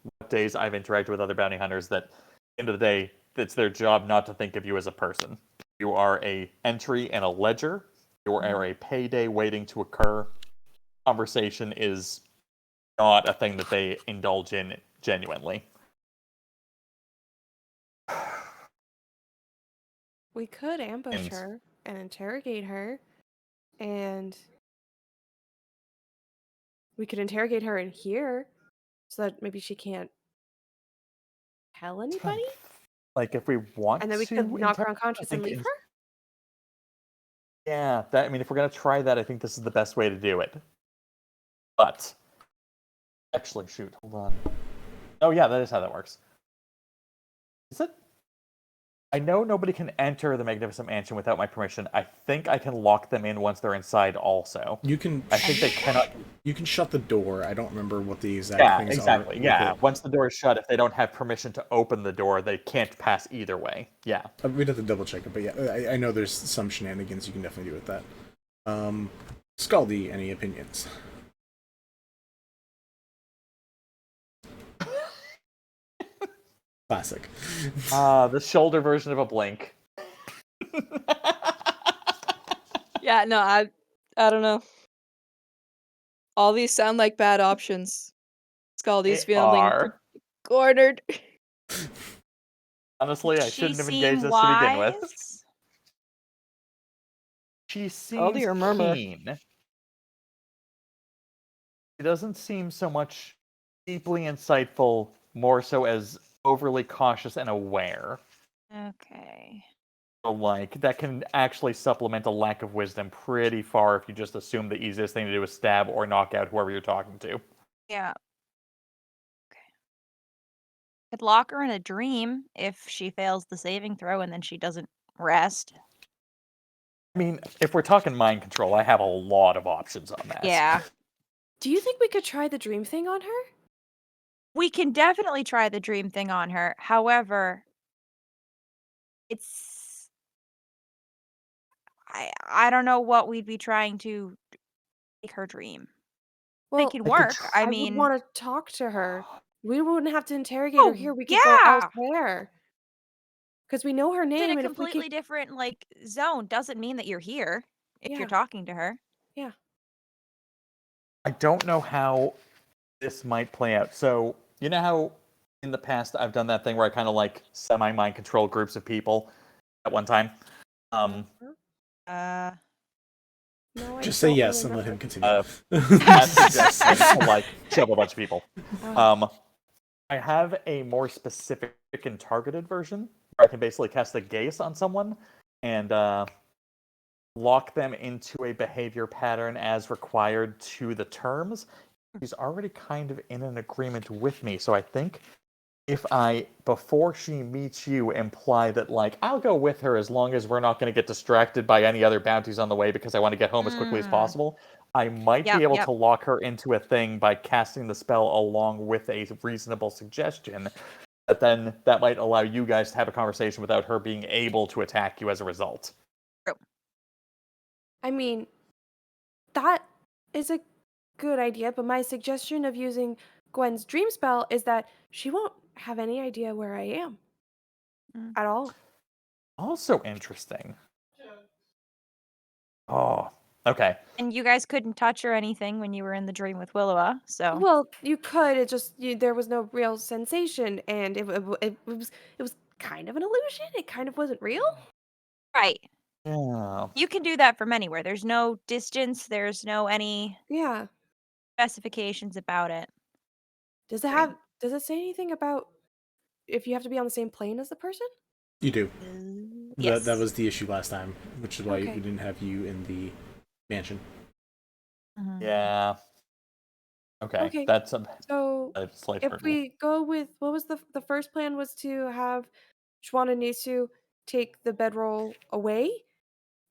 what days I've interacted with other bounty hunters that at the end of the day, it's their job not to think of you as a person. You are a entry and a ledger. You are a payday waiting to occur. Conversation is not a thing that they indulge in genuinely. We could ambush And- her and interrogate her, and we could interrogate her in here, so that maybe she can't tell anybody. Like, if we want And then we to could knock her interrogate, unconscious I and think leave her. Yeah, I mean, if we're gonna try that, I think this is the best way to do it. But actually, shoot, hold on. Oh yeah, that is how that works. Is it? I know nobody can enter the Magnificent Mansion without my permission. I think I can lock them in once they're inside also. You can. I think they cannot. You can shut the door. I don't remember what the exact things exactly. are. Yeah, once the door is shut, if they don't have permission to open the door, they can't pass either way. Yeah. We'd have to double check it, but yeah, I know there's some shenanigans you can definitely do with that. Skaldi, any opinions? Classic. The shoulder version of a blink. Yeah, no, I don't know. All these sound like bad options. Skaldi's They feeling are. cornered. Honestly, I She shouldn't have engaged seem this to begin with. wise? She Skaldi seems or Murmur? keen. She doesn't seem so much deeply insightful, more so as overly cautious and aware. Okay. So, like, that can actually supplement a lack of wisdom pretty far if you just assume the easiest thing to do is stab or knock out whoever you're talking to. Yeah. Okay. Could lock her in a dream if she fails the saving throw and then she doesn't rest. I mean, if we're talking mind control, I have a lot of options on that. Yeah. Do you think we could try the dream thing on her? We can definitely try the dream thing on her. However, it's I don't know what we'd be trying to make her dream. Well, They can work. I would mean, want to talk to her. We wouldn't have to interrogate her Oh, here. We could go yeah! elsewhere. Because we know her it's in name, a and if we completely could, different like zone doesn't mean that you're here if Yeah. you're talking to her. yeah. I don't know how this might play out. So, you know how in the past I've done that thing where I kind of like semi-mind control groups of people at one time? No, I Just say don't yes and remember. let him continue. That suggests to like shove a bunch of people. I have a more specific and targeted version where I can basically cast a gaze on someone and lock them into a behavior pattern as required to the terms. She's already kind of in an agreement with me, so I think if I, before she meets you, imply that, like, I'll go with her as long as we're not going to get distracted by any other bounties on the way because I want to get home as quickly as possible, I might be able to lock her into a thing by casting the spell along with a reasonable suggestion. But then that might allow you guys to have a conversation without her being able to attack you as a result. I mean, that is a good idea, but my suggestion of using Gwen's dream spell is that she won't have any idea where I am at all. Also interesting. Oh, okay. And you guys couldn't touch or anything when you were in the dream with Willowa, so Well, you could. It just there was no real sensation, and it was kind of an illusion. It kind of wasn't real. right. Yeah. You can do that from anywhere. There's no distance, there's no any Yeah. specifications about it. Does it say anything about if you have to be on the same plane as the person? You do. Yes. That was the issue last time, which is why Okay. we didn't have you in the mansion. Yeah. Okay. That's a slight if hurdle. we go with what was the first plan was to have Shwan and Nisu take the bedroll away,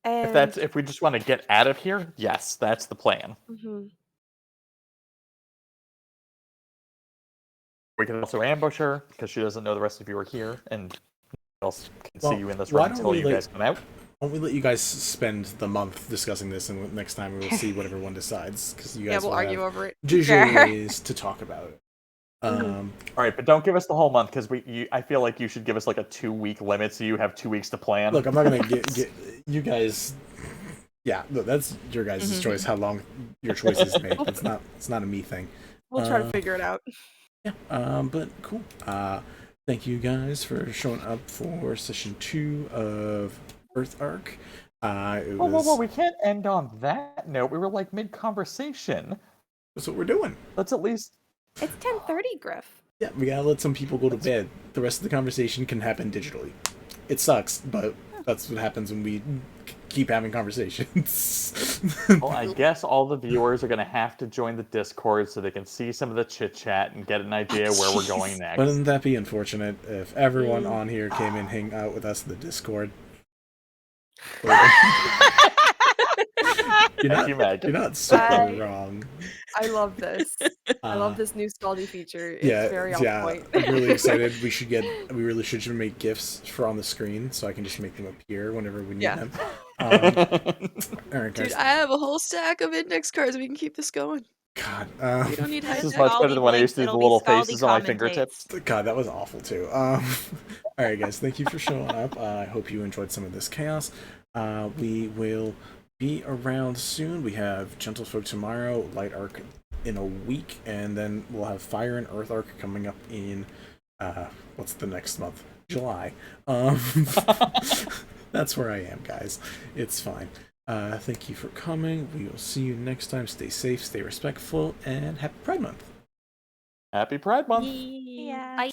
and If we just want to get out of here, yes, that's the plan. We can also ambush her because she doesn't know the rest of you are here, and else can see you in this room until you guys come out. Why don't we let you guys spend the month discussing this, and next time we'll see what everyone decides, because you guys we'll will argue have over it. ways to talk about it. All right, but don't give us the whole month because I feel like you should give us like a 2-week limit, so you have 2 weeks to plan. Look, I'm not gonna get you guys. Yeah, look, that's your guys' choice. How long your choices make. It's not a me thing. We'll try to figure it out. Yeah. But cool. Thank you guys for showing up for session 2 of Earth Arc. Whoa, we can't end on that note. We were like mid-conversation. That's what we're doing. Let's at least... It's 10:30, Griff. Yeah, we gotta let some people go to bed. The rest of the conversation can happen digitally. It sucks, but that's what happens when we keep having conversations. Well, I guess all the viewers are going to have to join the Discord so they can see some of the chit-chat and get an idea where we're going next. Wouldn't that be unfortunate if everyone on here came and hang out with us in the Discord? You're not super wrong. I love this. I love this new Skaldi feature. It's very on point. I'm really excited. We really should make GIFs for on the screen so I can just make them appear whenever we need them. All right, guys. Dude, I have a whole stack of index cards. We can keep this going. God, we don't need this is much better than when I used to do the little faces on my fingertips. God, that was awful too. All right, guys, thank you for showing up. I hope you enjoyed some of this chaos. We will be around soon. We have Gentlefolk tomorrow, Light Arc in a week, and then we'll have Fire and Earth Arc coming up in what's the next month? July. That's where I am, guys. It's fine. Thank you for coming. We will see you next time. Stay safe, stay respectful, and happy Pride Month. Happy Pride Month. Yeah. Bye.